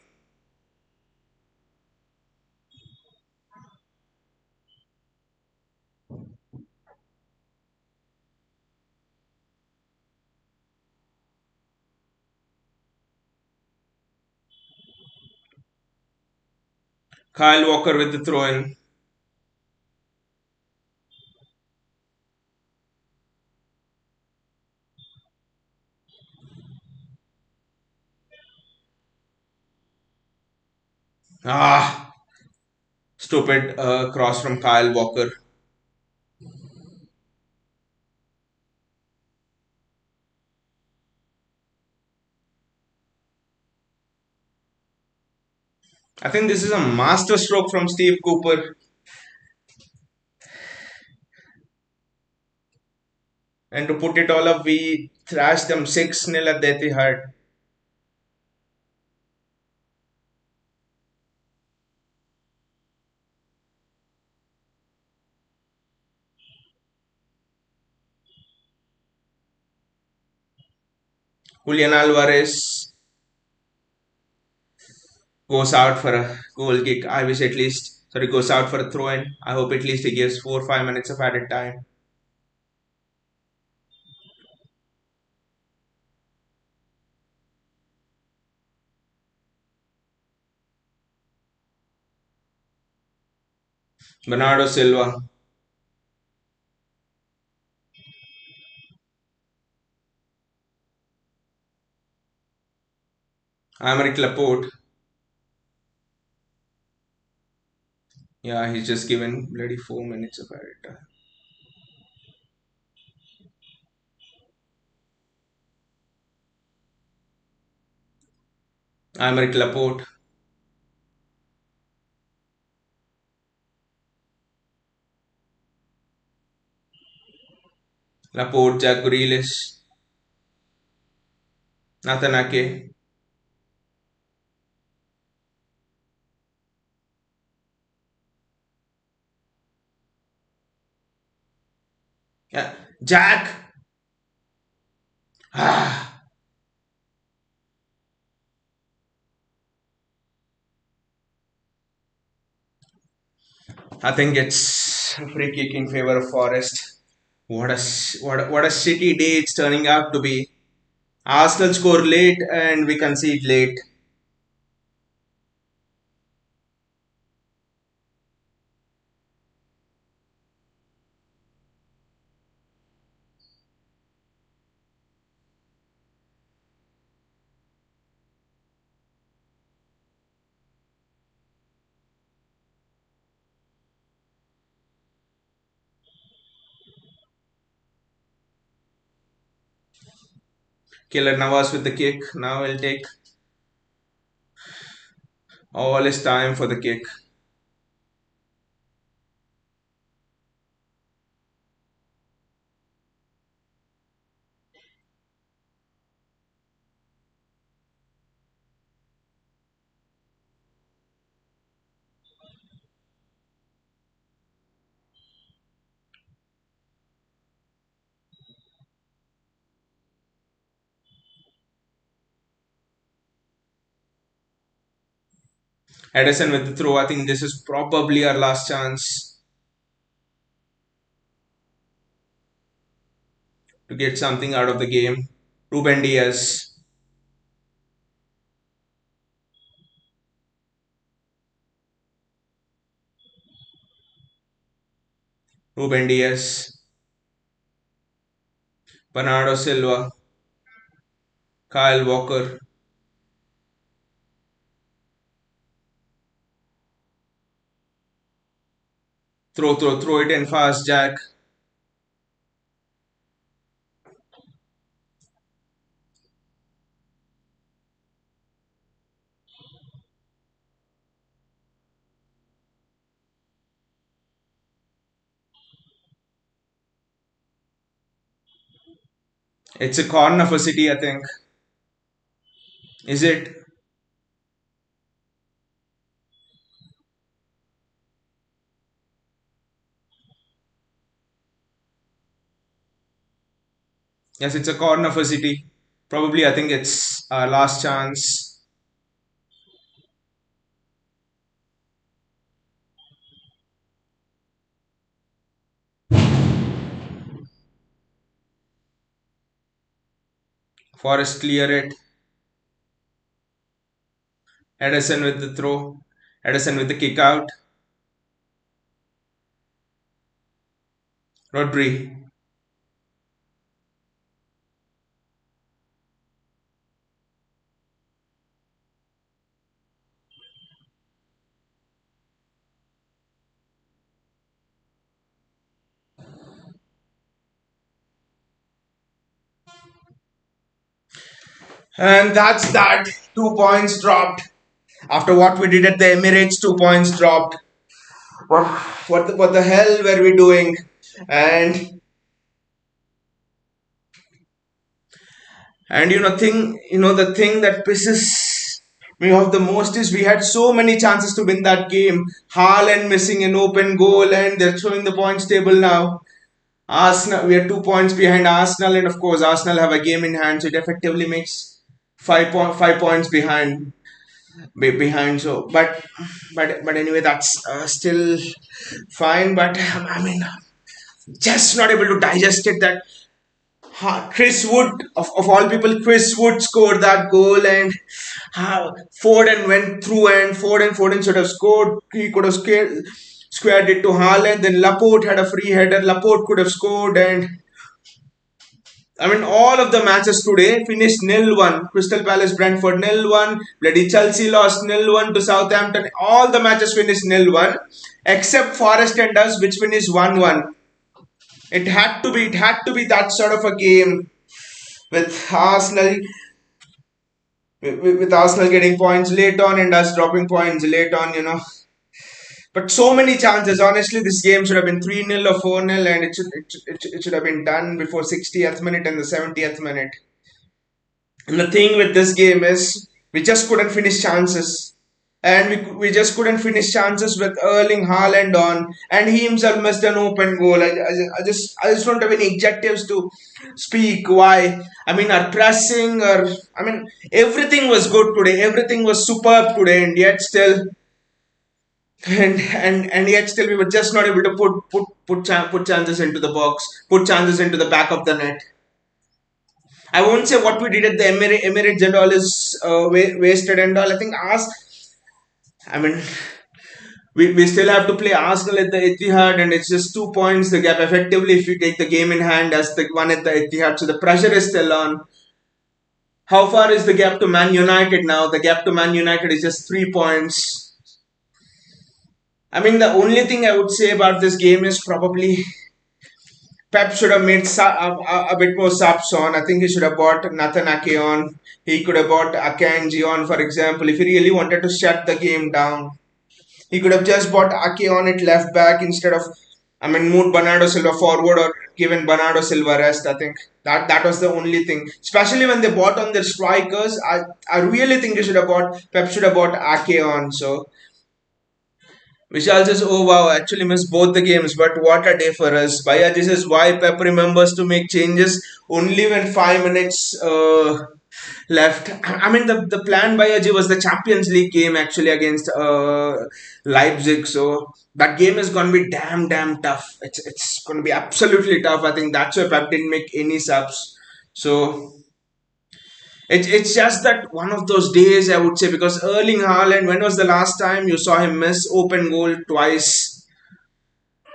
S1: Kyle Walker with the throw in. Ah, Stupid cross from Kyle Walker. I think this is a master stroke from Steve Cooper. And to put it all up, we thrashed them 6-0 at the Etihad. Julian Alvarez goes out for a goal kick. I wish at least, sorry, goes out for a throw in. I hope at least he gives 4 or 5 minutes of added time. Bernardo Silva, Aymeric Laporte. Yeah, he's just given bloody 4 minutes of added time. Aymeric Laporte, Laporte, Jack Grealish, Nathan Ake, yeah, Jack. Ah, I think it's a free kick in favor of Forest. What a shitty day it's turning out to be. Arsenal score late and we concede late. Killer Navas with the kick. Now he'll take all his time for the kick. Edison with the throw. I think this is probably our last chance to get something out of the game. Ruben Diaz. Ruben Diaz. Bernardo Silva. Kyle Walker. Throw it in fast, Jack. It's a corner for City, I think. Is it? Yes, it's a corner for City. Probably, I think it's our last chance. Forest clear it. Edison with the throw. Edison with the kick out. Rodri. And that's that. 2 points dropped. After what we did at the Emirates, 2 points dropped. What, what the hell were we doing? And the thing that pisses me off the most is we had so many chances to win that game. Haaland missing an open goal, and they're showing the points table now. Arsenal, we are 2 points behind Arsenal, and of course, Arsenal have a game in hand, so it effectively makes 5 points behind. So, but anyway, that's still fine. But I mean, just not able to digest it that Chris Wood, of all people, Chris Wood scored that goal, and Foden went through, and Foden should have scored. He could have squared it to Haaland. Then Laporte had a free header. Laporte could have scored, and I mean, all of the matches today finished 0-1. Crystal Palace, Brentford 0-1. Bloody Chelsea lost 0-1 to Southampton. All the matches finished 0-1, except Forest and us, which finished 1-1. It had to be that sort of a game with Arsenal with Arsenal getting points late on and us dropping points late on. But so many chances. Honestly, this game should have been 3-0 or 4-0, and it should have been done before 60th minute and the 70th minute. And the thing with this game is we just couldn't finish chances. And we just couldn't finish chances with Erling Haaland on, and he himself missed an open goal. I just don't have any adjectives to speak why. I mean, our pressing, I mean, everything was good today. Everything was superb today, and yet still we were just not able to put chances into the box, put chances into the back of the net. I won't say what we did at the Emirates and all is wasted and all. I think I mean, we still have to play Arsenal at the Etihad, and it's just 2 points the gap. Effectively, if you take the game in hand as the one at the Etihad, so the pressure is still on. How far is the gap to Man United now? The gap to Man United is just 3 points. I mean, the only thing I would say about this game is probably Pep should have made a bit more subs on. I think he should have bought Nathan Ake on. He could have bought Akanji on, for example, if he really wanted to shut the game down. He could have just bought Ake on it left back instead of, I mean, moved Bernardo Silva forward or given Bernardo Silva rest. I think that was the only thing. Especially when they bought on their strikers, I really think Pep should have bought Ake on. So Vishal says, oh wow, actually missed both the games, but what a day for us. Bayaji says, why Pep remembers to make changes only when 5 minutes left. I mean, the plan by Aji was the Champions League game actually against Leipzig. So that game is going to be damn tough. It's going to be absolutely tough. I think that's why Pep didn't make any subs. So it's just that one of those days, I would say, because Erling Haaland, when was the last time you saw him miss open goal twice?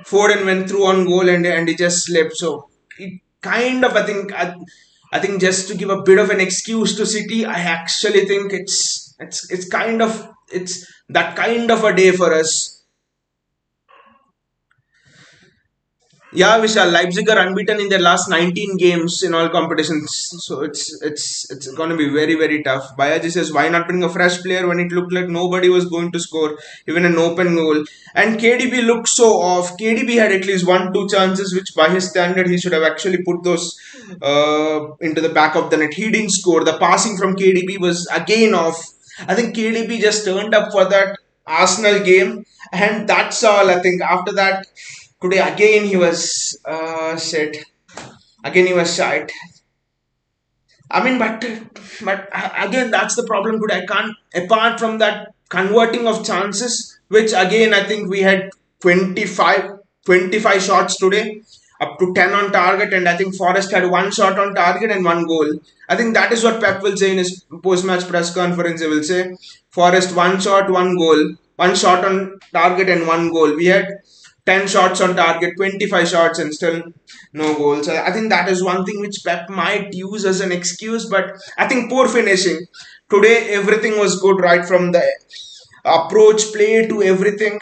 S1: Foden went through on goal and he just slipped. So it kind of, I think just to give a bit of an excuse to City, I actually think it's that kind of a day for us. Yeah, Vishal, Leipzig are unbeaten in their last 19 games in all competitions. So it's going to be very tough. Bayaji says, why not bring a fresh player when it looked like nobody was going to score even an open goal? And KDB looked so off. KDB had at least 1-2 chances, which by his standard he should have actually put those into the back of the net. He didn't score. The passing from KDB was again off. I think KDB just turned up for that Arsenal game, and that's all. I think after that. Today again he was shit. Again he was shite. I mean, but again that's the problem today. I can't, apart from that converting of chances, which again I think we had 25 shots today, up to 10 on target, and I think Forest had one shot on target and one goal. I think that is what Pep will say in his post-match press conference. He will say Forest one shot, one goal, one shot on target and one goal. We had 10 shots on target, 25 shots, and still no goals. I think that is one thing which Pep might use as an excuse, but I think poor finishing. Today, everything was good right from the approach play to everything.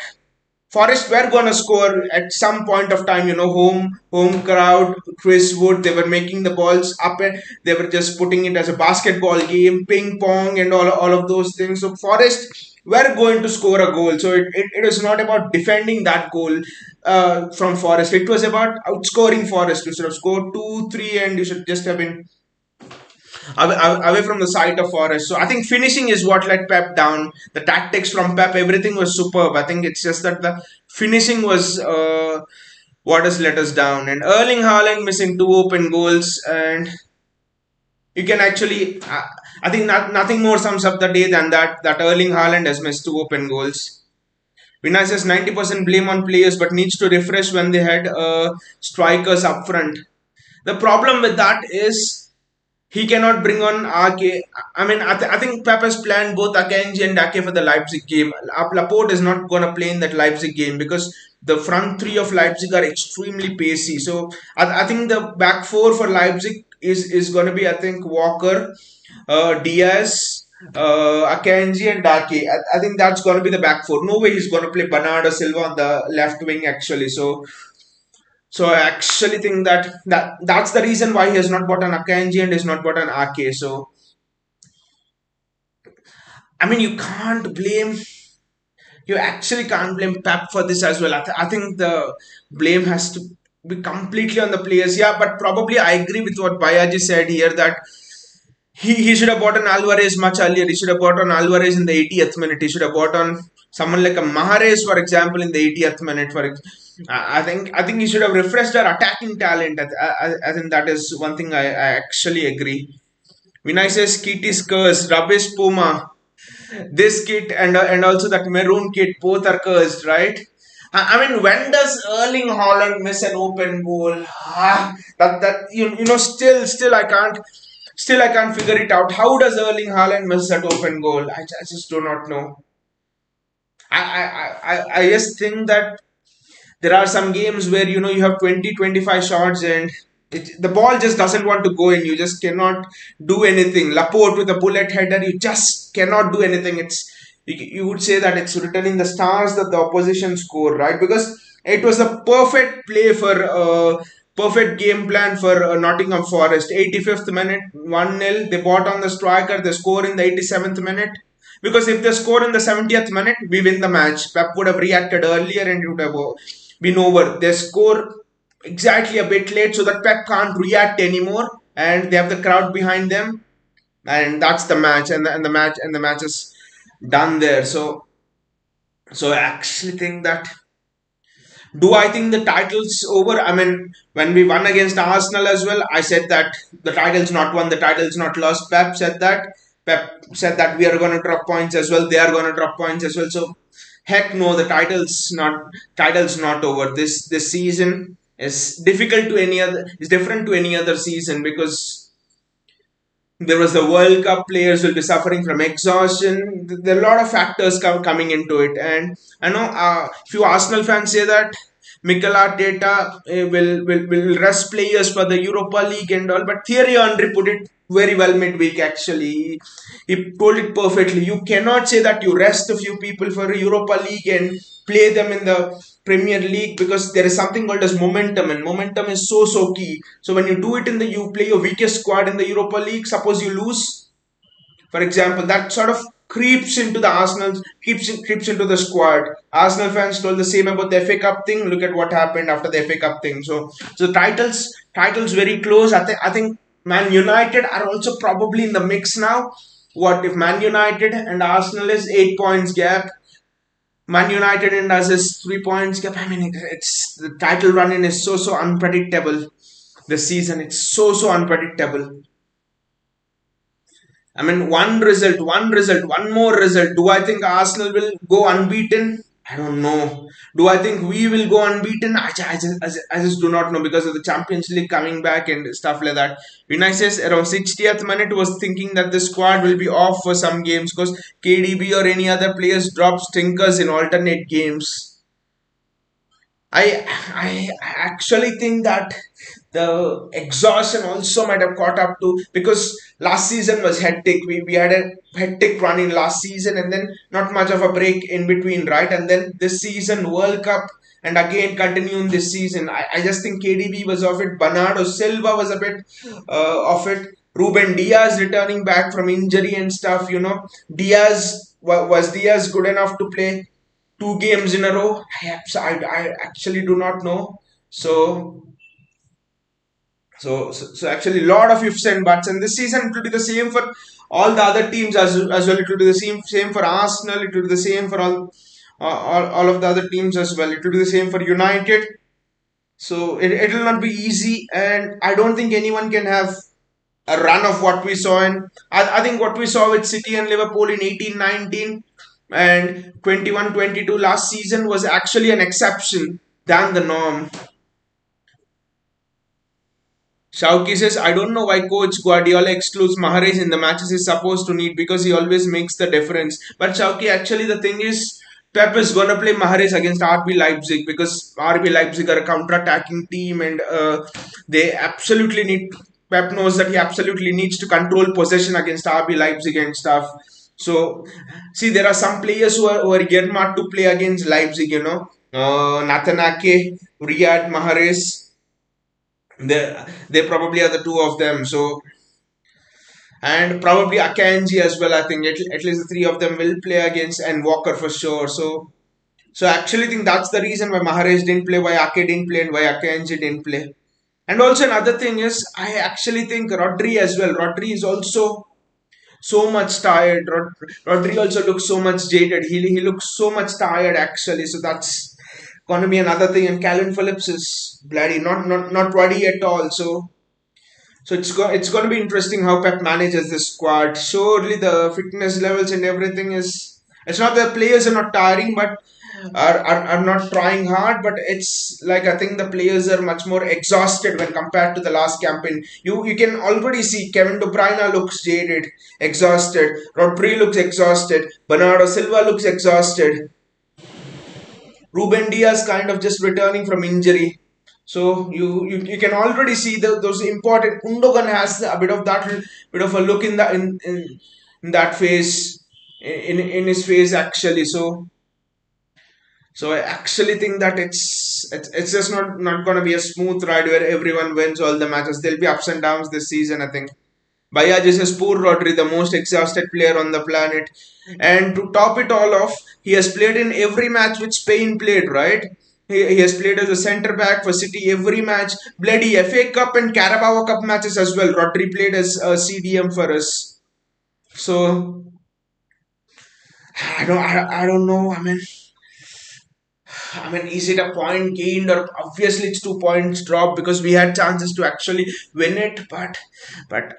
S1: Forest were gonna score at some point of time. Home crowd, Chris Wood. They were making the balls up, and they were just putting it as a basketball game, ping pong, and all of those things. So Forest were going to score a goal. So it was not about defending that goal from Forest. It was about outscoring Forest. You should have scored 2-3, and you should just have been away from the site of Forest. So I think finishing is what let Pep down. The tactics from Pep, everything was superb. I think it's just that the finishing was what has let us down. And Erling Haaland missing two open goals, and you can actually, I think nothing more sums up the day than that Erling Haaland has missed two open goals. Vinay says 90% blame on players, but needs to refresh when they had strikers up front. The problem with that is he cannot bring on Ake. I mean, I think Pep has planned both Akanji and Ake for the Leipzig game. Laporte is not going to play in that Leipzig game because the front three of Leipzig are extremely pacey. So I think the back four for Leipzig is going to be, I think, Walker, Diaz, Akanji, and Ake. I think that's going to be the back four. No way he's going to play Bernardo Silva on the left wing, actually. So I actually think that's the reason why he has not bought an Akanji and has not bought an Ake. So I mean, you actually can't blame Pep for this as well. I think the blame has to be completely on the players. Yeah, but probably I agree with what Bayaji said here that he should have bought on Alvarez much earlier. He should have bought on Alvarez in the 80th minute. He should have bought on someone like a Mahrez, for example, in the 80th minute. I think he should have refreshed our attacking talent. I think that is one thing I actually agree. Vinay says kit is cursed. Rubbish Puma. This kit and also that maroon kit both are cursed, right? I mean, when does Erling Haaland miss an open goal? Still I can't figure it out. How does Erling Haaland miss that open goal? I just do not know. I just think that there are some games where you have 20-25 shots and the ball just doesn't want to go in. You just cannot do anything. Laporte with a bullet header, you just cannot do anything. You would say that it's written in the stars that the opposition score, right? Because it was a perfect play for perfect game plan for Nottingham Forest. 85th minute, 1-0. They bought on the striker. They score in the 87th minute. Because if they score in the 70th minute, we win the match. Pep would have reacted earlier and it would have been over. They score exactly a bit late so that Pep can't react anymore, and they have the crowd behind them, and that's the match, and the match is done there. So I actually think that. Do I think the title's over? I mean, when we won against Arsenal as well, I said that the title's not won, the title's not lost. Pep said that. Pep said that we are going to drop points as well. They are going to drop points as well. So, heck no, the title's not over. This season is difficult to any other. Is different to any other season because there was the World Cup. Players will be suffering from exhaustion. There are a lot of factors coming into it, and I know few Arsenal fans say that Mikel Arteta will rest players for the Europa League and all, but Thierry Henry put it very well midweek. Actually, he told it perfectly. You cannot say that you rest a few people for Europa League and play them in the Premier League because there is something called as momentum, and momentum is so key. So when you do it you play your weakest squad in the Europa League. Suppose you lose, for example, that sort of creeps into the Arsenal, creeps into the squad. Arsenal fans told the same about the FA Cup thing. Look at what happened after the FA Cup thing. So titles very close. I think Man United are also probably in the mix now. What if Man United and Arsenal is 8 points gap? Man United and us is 3 points gap. I mean, it's the title running is so unpredictable. This season, it's so unpredictable. I mean, one more result. Do I think Arsenal will go unbeaten? I don't know. Do I think we will go unbeaten? I just do not know because of the Champions League coming back and stuff like that. Vinay says around 60th minute was thinking that the squad will be off for some games because KDB or any other players drop stinkers in alternate games. I actually think that the exhaustion also might have caught up to, because last season was hectic. We had a hectic run in last season, and then not much of a break in between, right? And then this season, World Cup, and again continuing this season. I just think KDB was off it. Bernardo Silva was a bit off it. Ruben Diaz returning back from injury and stuff. Was Diaz good enough to play 2 games in a row? I actually do not know. So so actually, a lot of ifs and buts, and this season it will be the same for all the other teams as well. It will be the same for Arsenal. It will be the same for all of the other teams as well. It will be the same for United. So it will not be easy, and I don't think anyone can have a run of what we saw in. I think what we saw with City and Liverpool in 18-19 and 21-22 last season was actually an exception than the norm. Shauki says, I don't know why Coach Guardiola excludes Mahrez in the matches he's supposed to need, because he always makes the difference. But Shauki, actually, the thing is, Pep is going to play Mahrez against RB Leipzig, because RB Leipzig are a counter-attacking team, and they absolutely need. Pep knows that he absolutely needs to control possession against RB Leipzig and stuff. So, see, there are some players who are earmarked to play against Leipzig, Nathan Ake, Riyad Mahrez. They probably are the two of them. So, and probably Akanji as well. I think at least the three of them will play against, and Walker for sure. So I actually think that's the reason why Mahrez didn't play, why Ake didn't play, and why Akanji didn't play. And also another thing is, I actually think Rodri as well. Rodri is also so much tired. Rodri also looks so much jaded. He looks so much tired actually. So that's gonna be another thing. And Calvin Phillips is bloody not ready at all. So it's going to be interesting how Pep manages this squad. Surely the fitness levels and everything is. It's not that players are not tiring, but are not trying hard. But it's like, I think the players are much more exhausted when compared to the last campaign. You can already see Kevin De Bruyne looks jaded, exhausted. Rodri looks exhausted. Bernardo Silva looks exhausted. Ruben Diaz kind of just returning from injury. So you can already see those important. Undogan has a bit of that, bit of a look in that phase, in his face actually. So I actually think that it's just not gonna be a smooth ride where everyone wins all the matches. There'll be ups and downs this season, I think. Bayaj says, poor Rodri, the most exhausted player on the planet. And to top it all off, he has played in every match which Spain played, right? He has played as a centre back for City every match. Bloody FA Cup and Carabao Cup matches as well. Rodri played as a CDM for us. So, I don't know. I mean, is it a point gained, or obviously it's 2 points drop because we had chances to actually win it, but but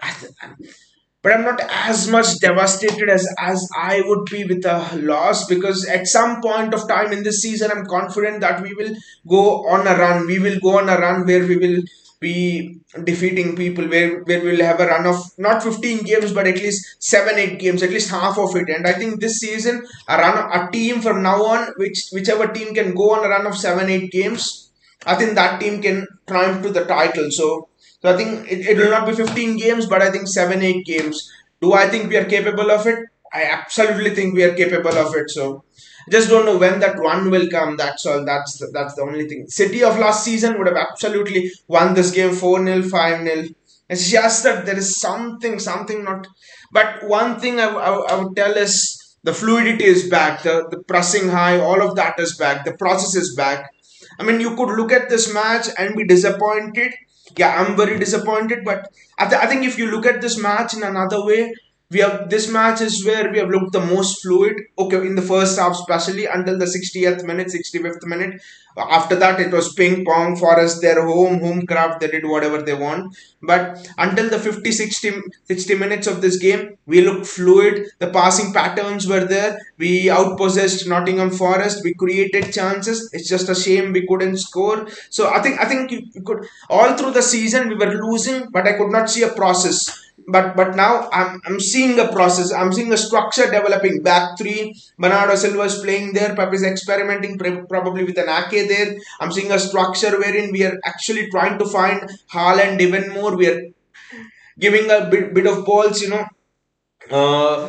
S1: I'm not as much devastated as I would be with a loss, because at some point of time in this season, I'm confident that we will go on a run. We will go on a run where we will be defeating people, where we'll have a run of not 15 games, but at least 7 8 games, at least half of it. And I think this season, a team from now on, whichever team can go on a run of 7 8 games, I think that team can climb to the title. So I think it will not be 15 games, but I think 7 8 games. Do I think we are capable of it? I absolutely think we are capable of it. So just don't know when that one will come. That's all. That's the only thing. City of last season would have absolutely won this game 4-0, 5-0. It's just that there is something not. But one thing I would tell is the fluidity is back. The pressing high, all of that is back. The process is back. I mean, you could look at this match and be disappointed. Yeah, I'm very disappointed. But I think if you look at this match in another way, we have this match is where we have looked the most fluid. Okay, in the first half, especially until the 60th minute, 65th minute. After that, it was ping pong for us. Their home craft. They did whatever they want. But until the 50, 60 minutes of this game, we looked fluid. The passing patterns were there. We outpossessed Nottingham Forest. We created chances. It's just a shame we couldn't score. So I think you could, all through the season we were losing, but I could not see a process. but now I'm seeing a process. I'm seeing a structure developing. Back three, Bernardo Silva is playing there. Pep is experimenting probably with an Ake there. I'm seeing a structure wherein we are actually trying to find Haaland even more. We are giving a bit of balls, uh,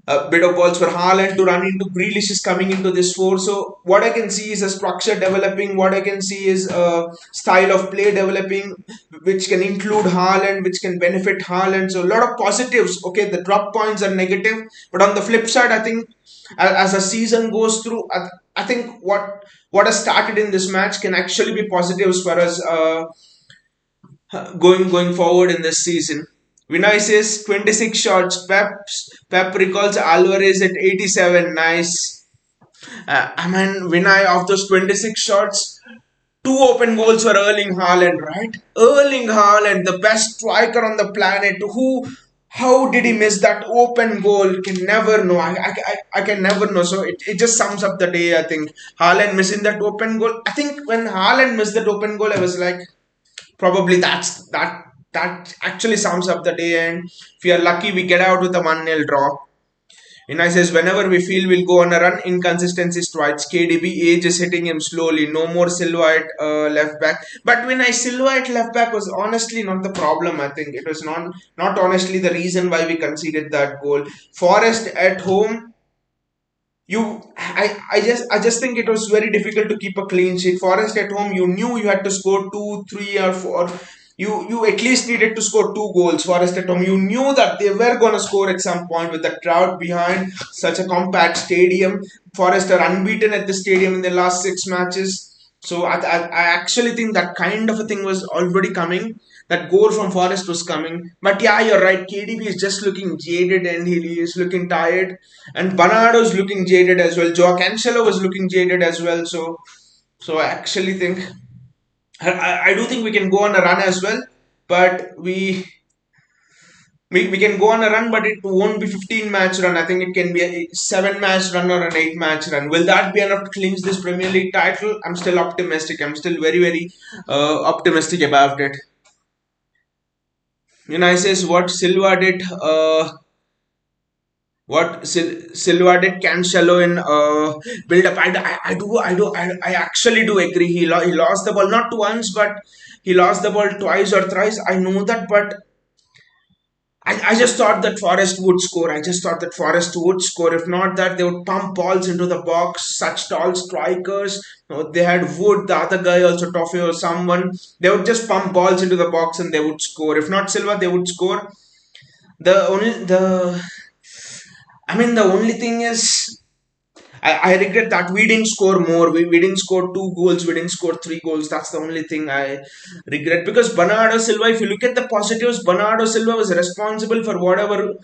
S1: a bit of balls for Haaland to run into. Grealish is coming into this four. So what I can see is a structure developing. What I can see is a style of play developing, which can include Haaland, which can benefit Haaland. So a lot of positives. Okay, the drop points are negative, but on the flip side, I think as a season goes through, I think what has started in this match can actually be positives for us. Going forward in this season. Vinay says 26 shots. Pep recalls Alvarez at 87. Nice. I mean, Vinay, of those 26 shots, two open goals for Erling Haaland, right? Erling Haaland, the best striker on the planet. How did he miss that open goal? Can never know. I can never know. So it just sums up the day, I think. Haaland missing that open goal. I think when Haaland missed that open goal, I was like, probably that actually sums up the day. And if we are lucky, we get out with a 1-0 draw. Inai says, whenever we feel we'll go on a run, inconsistency strikes. KDB age is hitting him slowly. No more Silva at left back. But when I Silva at left back was honestly not the problem. I think it was not honestly the reason why we conceded that goal. Forest at home, I just think it was very difficult to keep a clean sheet. Forest at home, you knew you had to score two, three, or four. You at least needed to score two goals. Forest at home, you knew that they were gonna score at some point with the crowd behind such a compact stadium. Forest are unbeaten at the stadium in the last six matches. So I actually think that kind of a thing was already coming. That goal from Forest was coming. But yeah, you're right. KDB is just looking jaded and he is looking tired. And Bernardo's looking jaded as well. Joao Cancelo was looking jaded as well. So I actually think I do think we can go on a run as well. But we can go on a run, but it won't be 15 match run. I think it can be a 7 match run or an 8 match run. Will that be enough to clinch this Premier League title? I'm still optimistic. I'm still very optimistic about it. I says what Silva did. Silva did Cancelo in build up. I actually do agree. He lost the ball not once, but he lost the ball twice or thrice. I know that, but I just thought that Forest would score. I just thought that Forest would score. If not that, they would pump balls into the box. Such tall strikers. They had Wood, the other guy also Toffee or someone. They would just pump balls into the box and they would score. If not Silva, they would score. The only the I mean the only thing is I regret that we didn't score more. We didn't score two goals. We didn't score three goals. That's the only thing I regret. Because Bernardo Silva, if you look at the positives, Bernardo Silva was responsible for whatever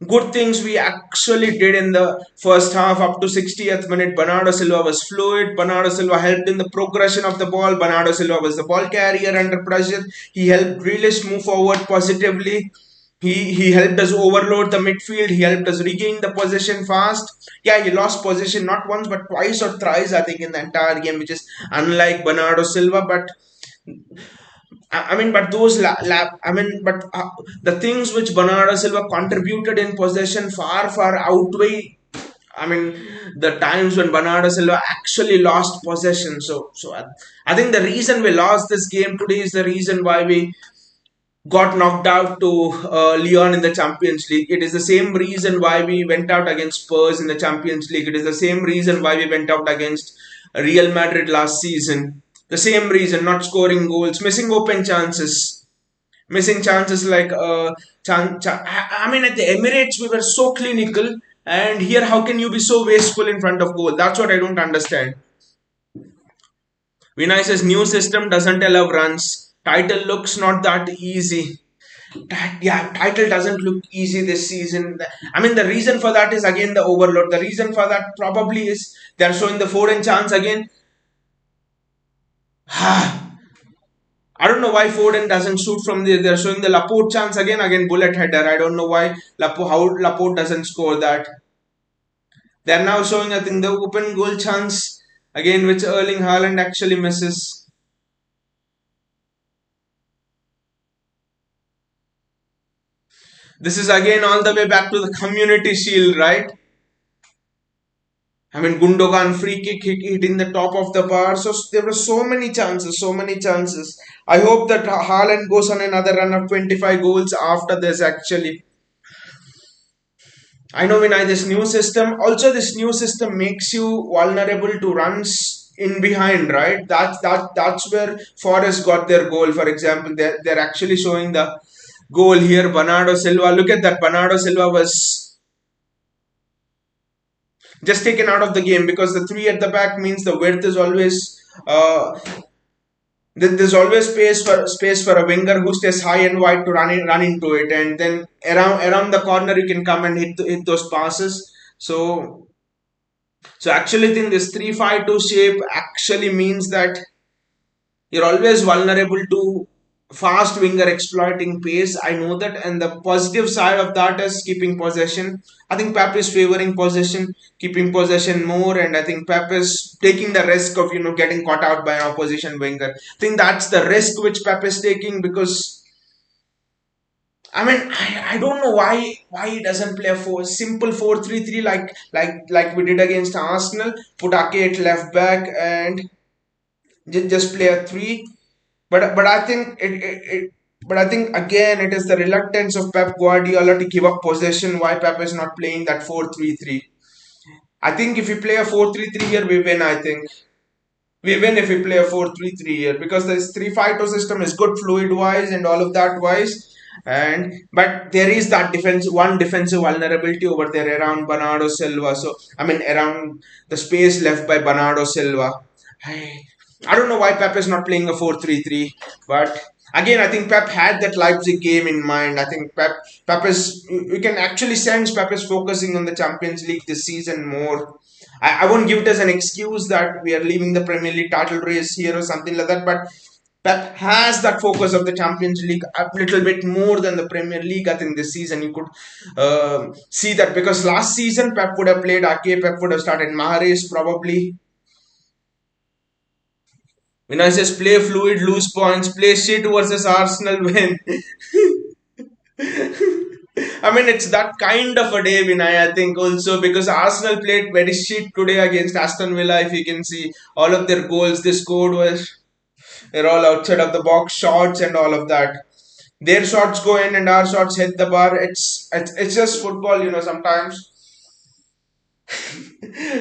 S1: good things we actually did in the first half up to 60th minute. Bernardo Silva was fluid. Bernardo Silva helped in the progression of the ball. Bernardo Silva was the ball carrier under pressure. He helped Grealish move forward positively. He helped us overload the midfield. He helped us regain the possession fast. Yeah, he lost possession not once but twice or thrice, I think, in the entire game, which is unlike Bernardo Silva. But I mean, but I mean, but the things which Bernardo Silva contributed in possession far outweigh. I mean, the times when Bernardo Silva actually lost possession. I think the reason we lost this game today is the reason why we got knocked out to Lyon in the Champions League. It is the same reason why we went out against Spurs in the Champions League. It is the same reason why we went out against Real Madrid last season. The same reason, not scoring goals, missing open chances, missing chances like I mean, at the Emirates we were so clinical, and here how can you be so wasteful in front of goal? That's what I don't understand. Vinay says new system doesn't allow runs. Title looks not that easy. Yeah, title doesn't look easy this season. I mean, the reason for that is again the overload. The reason for that probably is they're showing the Foden chance again. I don't know why Foden doesn't shoot from there. They're showing the Laporte chance again, bullet header. I don't know why how Laporte doesn't score that. They're now showing, I think, the open goal chance again, which Erling Haaland actually misses. This is again all the way back to the Community Shield, right? I mean, Gundogan free kick hitting the top of the bar. So there were so many chances, so many chances. I hope that Haaland goes on another run of 25 goals after this. Actually, I know Vinay, this new system. Also, this new system makes you vulnerable to runs in behind, right? That's where Forest got their goal. For example, they're actually showing the goal here. Bernardo Silva. Look at that. Bernardo Silva was just taken out of the game because the three at the back means the width is always there's always space for a winger who stays high and wide to run into it, and then around the corner you can come and hit those passes. So actually think this 3-5-2 shape actually means that you're always vulnerable to fast winger exploiting pace. I know that, and the positive side of that is keeping possession. I think Pep is favoring possession, keeping possession more, and I think Pep is taking the risk of getting caught out by an opposition winger. I think that's the risk which Pep is taking because I mean I don't know why he doesn't play a simple 4-3-3 like we did against Arsenal. Put Ake at left back and just play a three. But I think but I think again it is the reluctance of Pep Guardiola to give up possession. Why Pep is not playing that 4-3-3? I think if we play a 4-3-3 here, we win. I think we win if we play a 4-3-3 here because this 3-5-2 system is good fluid wise and all of that wise. And but there is that defensive vulnerability over there around Bernardo Silva. So I mean around the space left by Bernardo Silva. I I don't know why Pep is not playing a 4-3-3, but again I think Pep had that Leipzig game in mind. I think Pep is we can actually sense Pep is focusing on the Champions League this season more. I won't give it as an excuse that we are leaving the Premier League title race here or something like that, but Pep has that focus of the Champions League a little bit more than the Premier League. I think this season you could see that because last season Pep would have played Ake, Pep would have started Mahrez probably. When I says play fluid, lose points, play shit versus Arsenal win. I mean, it's that kind of a day, Vinay, I think also because Arsenal played very shit today against Aston Villa. If you can see all of their goals they scored was they're all outside of the box shots and all of that. Their shots go in and our shots hit the bar. It's just football, sometimes.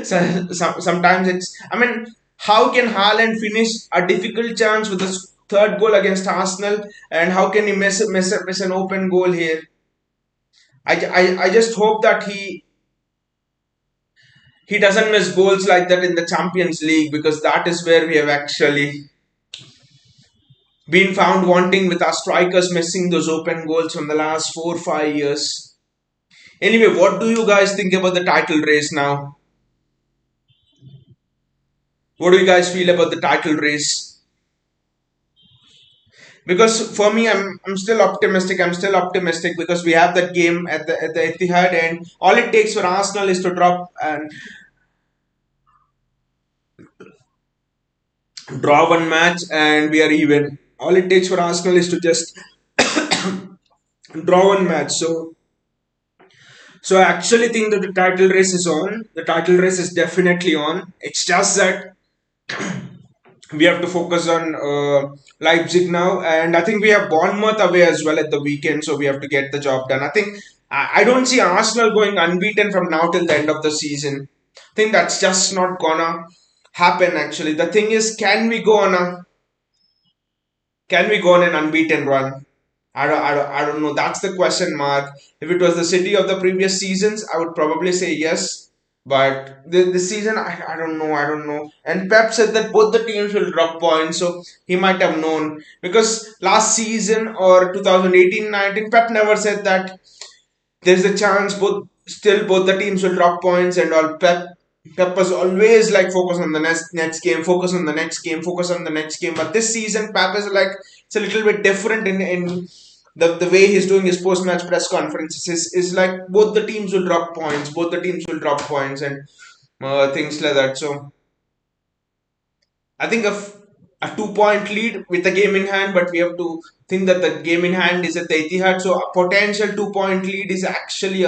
S1: Sometimes it's. I mean, how can Haaland finish a difficult chance with his third goal against Arsenal, and how can he miss an open goal here? I just hope that he doesn't miss goals like that in the Champions League because that is where we have actually been found wanting with our strikers missing those open goals from the last 4 5 years. Anyway, what do you guys think about the title race now? What do you guys feel about the title race? Because for me, I'm still optimistic. I'm still optimistic because we have that game at the Etihad, and all it takes for Arsenal is to drop and draw one match, and we are even. All it takes for Arsenal is to just draw one match. So I actually think that the title race is on. The title race is definitely on. It's just that we have to focus on Leipzig now, and I think we have Bournemouth away as well at the weekend, so we have to get the job done. I think I don't see Arsenal going unbeaten from now till the end of the season. I think that's just not gonna happen. Actually, the thing is, can we go on an unbeaten run? I don't know. That's the question mark. If it was the City of the previous seasons, I would probably say yes. But this season, I don't know. I don't know. And Pep said that both the teams will drop points, so he might have known. Because last season or 2018-19, Pep never said that there's a chance both the teams will drop points and all. Pep was always like focus on the next game, focus on the next game, focus on the next game. But this season, Pep is like it's a little bit different in the way he's doing his post match press conferences. Is like both the teams will drop points, both the teams will drop points and things like that. So I think if a 2 point lead with a game in hand, but we have to think that the game in hand is at the Etihad, so a potential 2 point lead is actually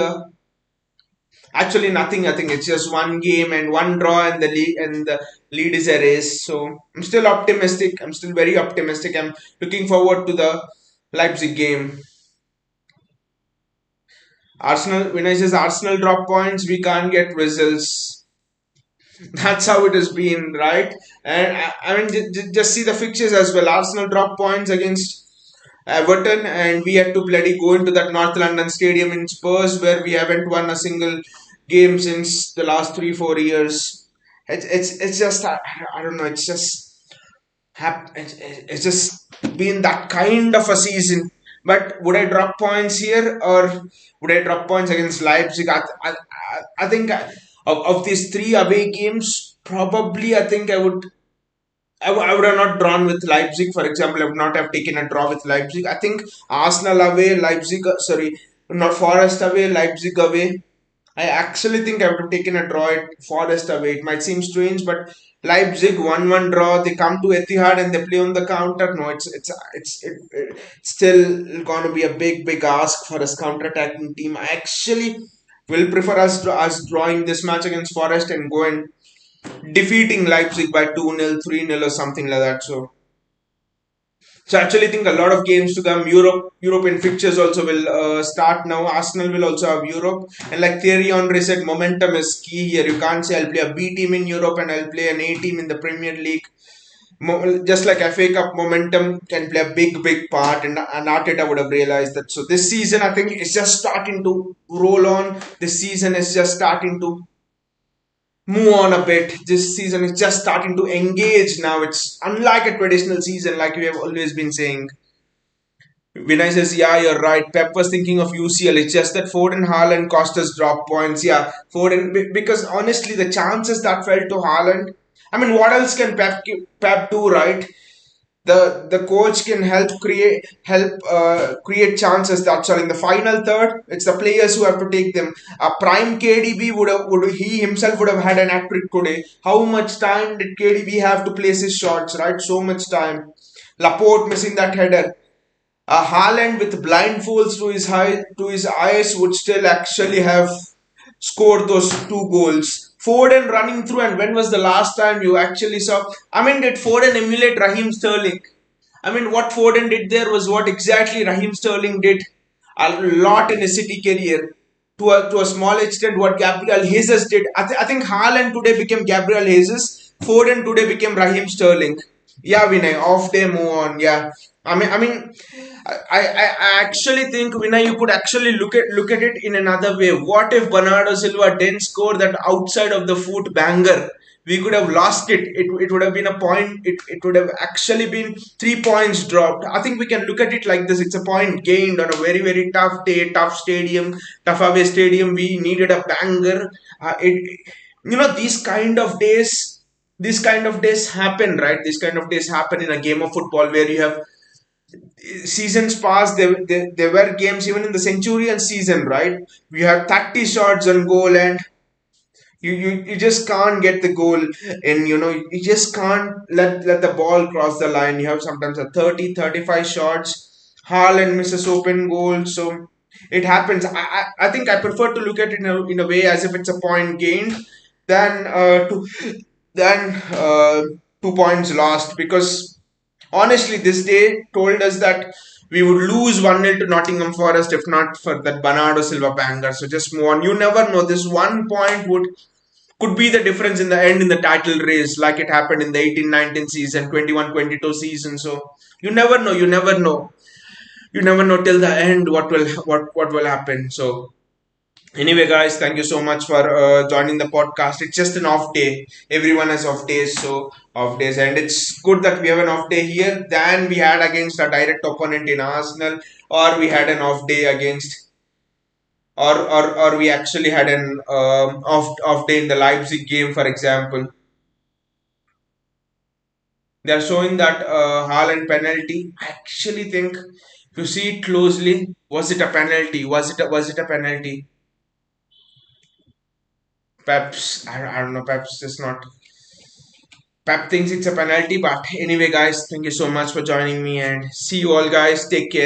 S1: nothing. I think it's just one game and one draw, and the lead is erased. So I'm still optimistic. I'm still very optimistic. I'm looking forward to the Leipzig game. Arsenal, when I says Arsenal drop points, we can't get results. That's how it has been, right? And I mean, just see the fixtures as well. Arsenal drop points against Everton, and we had to bloody go into that North London stadium in Spurs, where we haven't won a single game since the last 3 4 years. It's just I don't know. It's just it's just been that kind of a season. But would I drop points here, or would I drop points against Leipzig? I think of these three away games, probably I think I would have not drawn with Leipzig, for example. I would not have taken a draw with Leipzig. I think Arsenal away, Leipzig, sorry, not Forest away, Leipzig away. I actually think I would have taken a draw at Forest away. It might seem strange, but Leipzig 1-1 draw. They come to Etihad and they play on the counter. No, it's still going to be a big ask for us counter-attacking team. I actually will prefer us drawing this match against Forest and go and defeating Leipzig by 2-0, 3-0 or something like that. So I actually think a lot of games to come. European fixtures also will start now. Arsenal will also have Europe. And like Thierry Henry said, momentum is key here. You can't say I'll play a B team in Europe and I'll play an A team in the Premier League. Just like FA Cup, momentum can play a big part, and Arteta would have realized that. So this season, I think it's just starting to roll on. This season is just starting to move on a bit. This season is just starting to engage now. It's unlike a traditional season, like we have always been saying. Vinay says, yeah, you're right. Pep was thinking of UCL. It's just that Foden, Haaland cost us drop points. Yeah, Foden, because honestly, the chances that fell to Haaland, I mean, what else can Pep do, right? The coach can help create chances. That's all. In the final third, it's the players who have to take them. A prime KDB would he himself would have had an hat trick today. How much time did KDB have to place his shots? Right, so much time. Laporte missing that header. A Haaland with blindfolds to his eyes would still actually have scored those two goals. Foden running through, and when was the last time you actually saw? I mean, did Foden emulate Raheem Sterling? I mean, what Foden did there was what exactly Raheem Sterling did a lot in his City career. To a small extent, what Gabriel Jesus did. I think Haaland today became Gabriel Jesus. Foden today became Raheem Sterling. Yeah, Vinay, off day, move on. Yeah, I mean, I actually think Vinay, you could actually look at it in another way. What if Bernardo Silva didn't score that outside of the foot banger? We could have lost it. It would have been a point. It would have actually been 3 points dropped. I think we can look at it like this. It's a point gained on a very tough day, tough stadium, tough away stadium. We needed a banger. These kind of days. These kind of days happen, right? These kind of days happen in a game of football where you have seasons past. There were games even in the Centurion season, right? We have 30 shots on goal, and you just can't get the goal, and you just can't let the ball cross the line. You have sometimes a 30 35 shots. Haaland misses open goal, so it happens. I think I prefer to look at it in a way as if it's a point gained than than 2 points lost, because honestly, this day told us that we would lose 1-0 to Nottingham Forest if not for that Bernardo Silva banger. So just move on. You never know. This 1 point could be the difference in the end in the title race, like it happened in the 18-19 season, 21-22 season. So you never know. You never know. You never know till the end what will happen. So anyway, guys, thank you so much for joining the podcast. It's just an off day. Everyone has off days, so off days, and it's good that we have an off day here than we had against a direct opponent in Arsenal, or we had an off day against, or we actually had an off day in the Leipzig game, for example. They are showing that Haaland penalty. I actually think if you see it closely, was it a penalty? Was it a penalty? Perhaps I don't know. Perhaps it's not. Pep thinks it's a penalty, but anyway, guys, thank you so much for joining me and see you all, guys. Take care.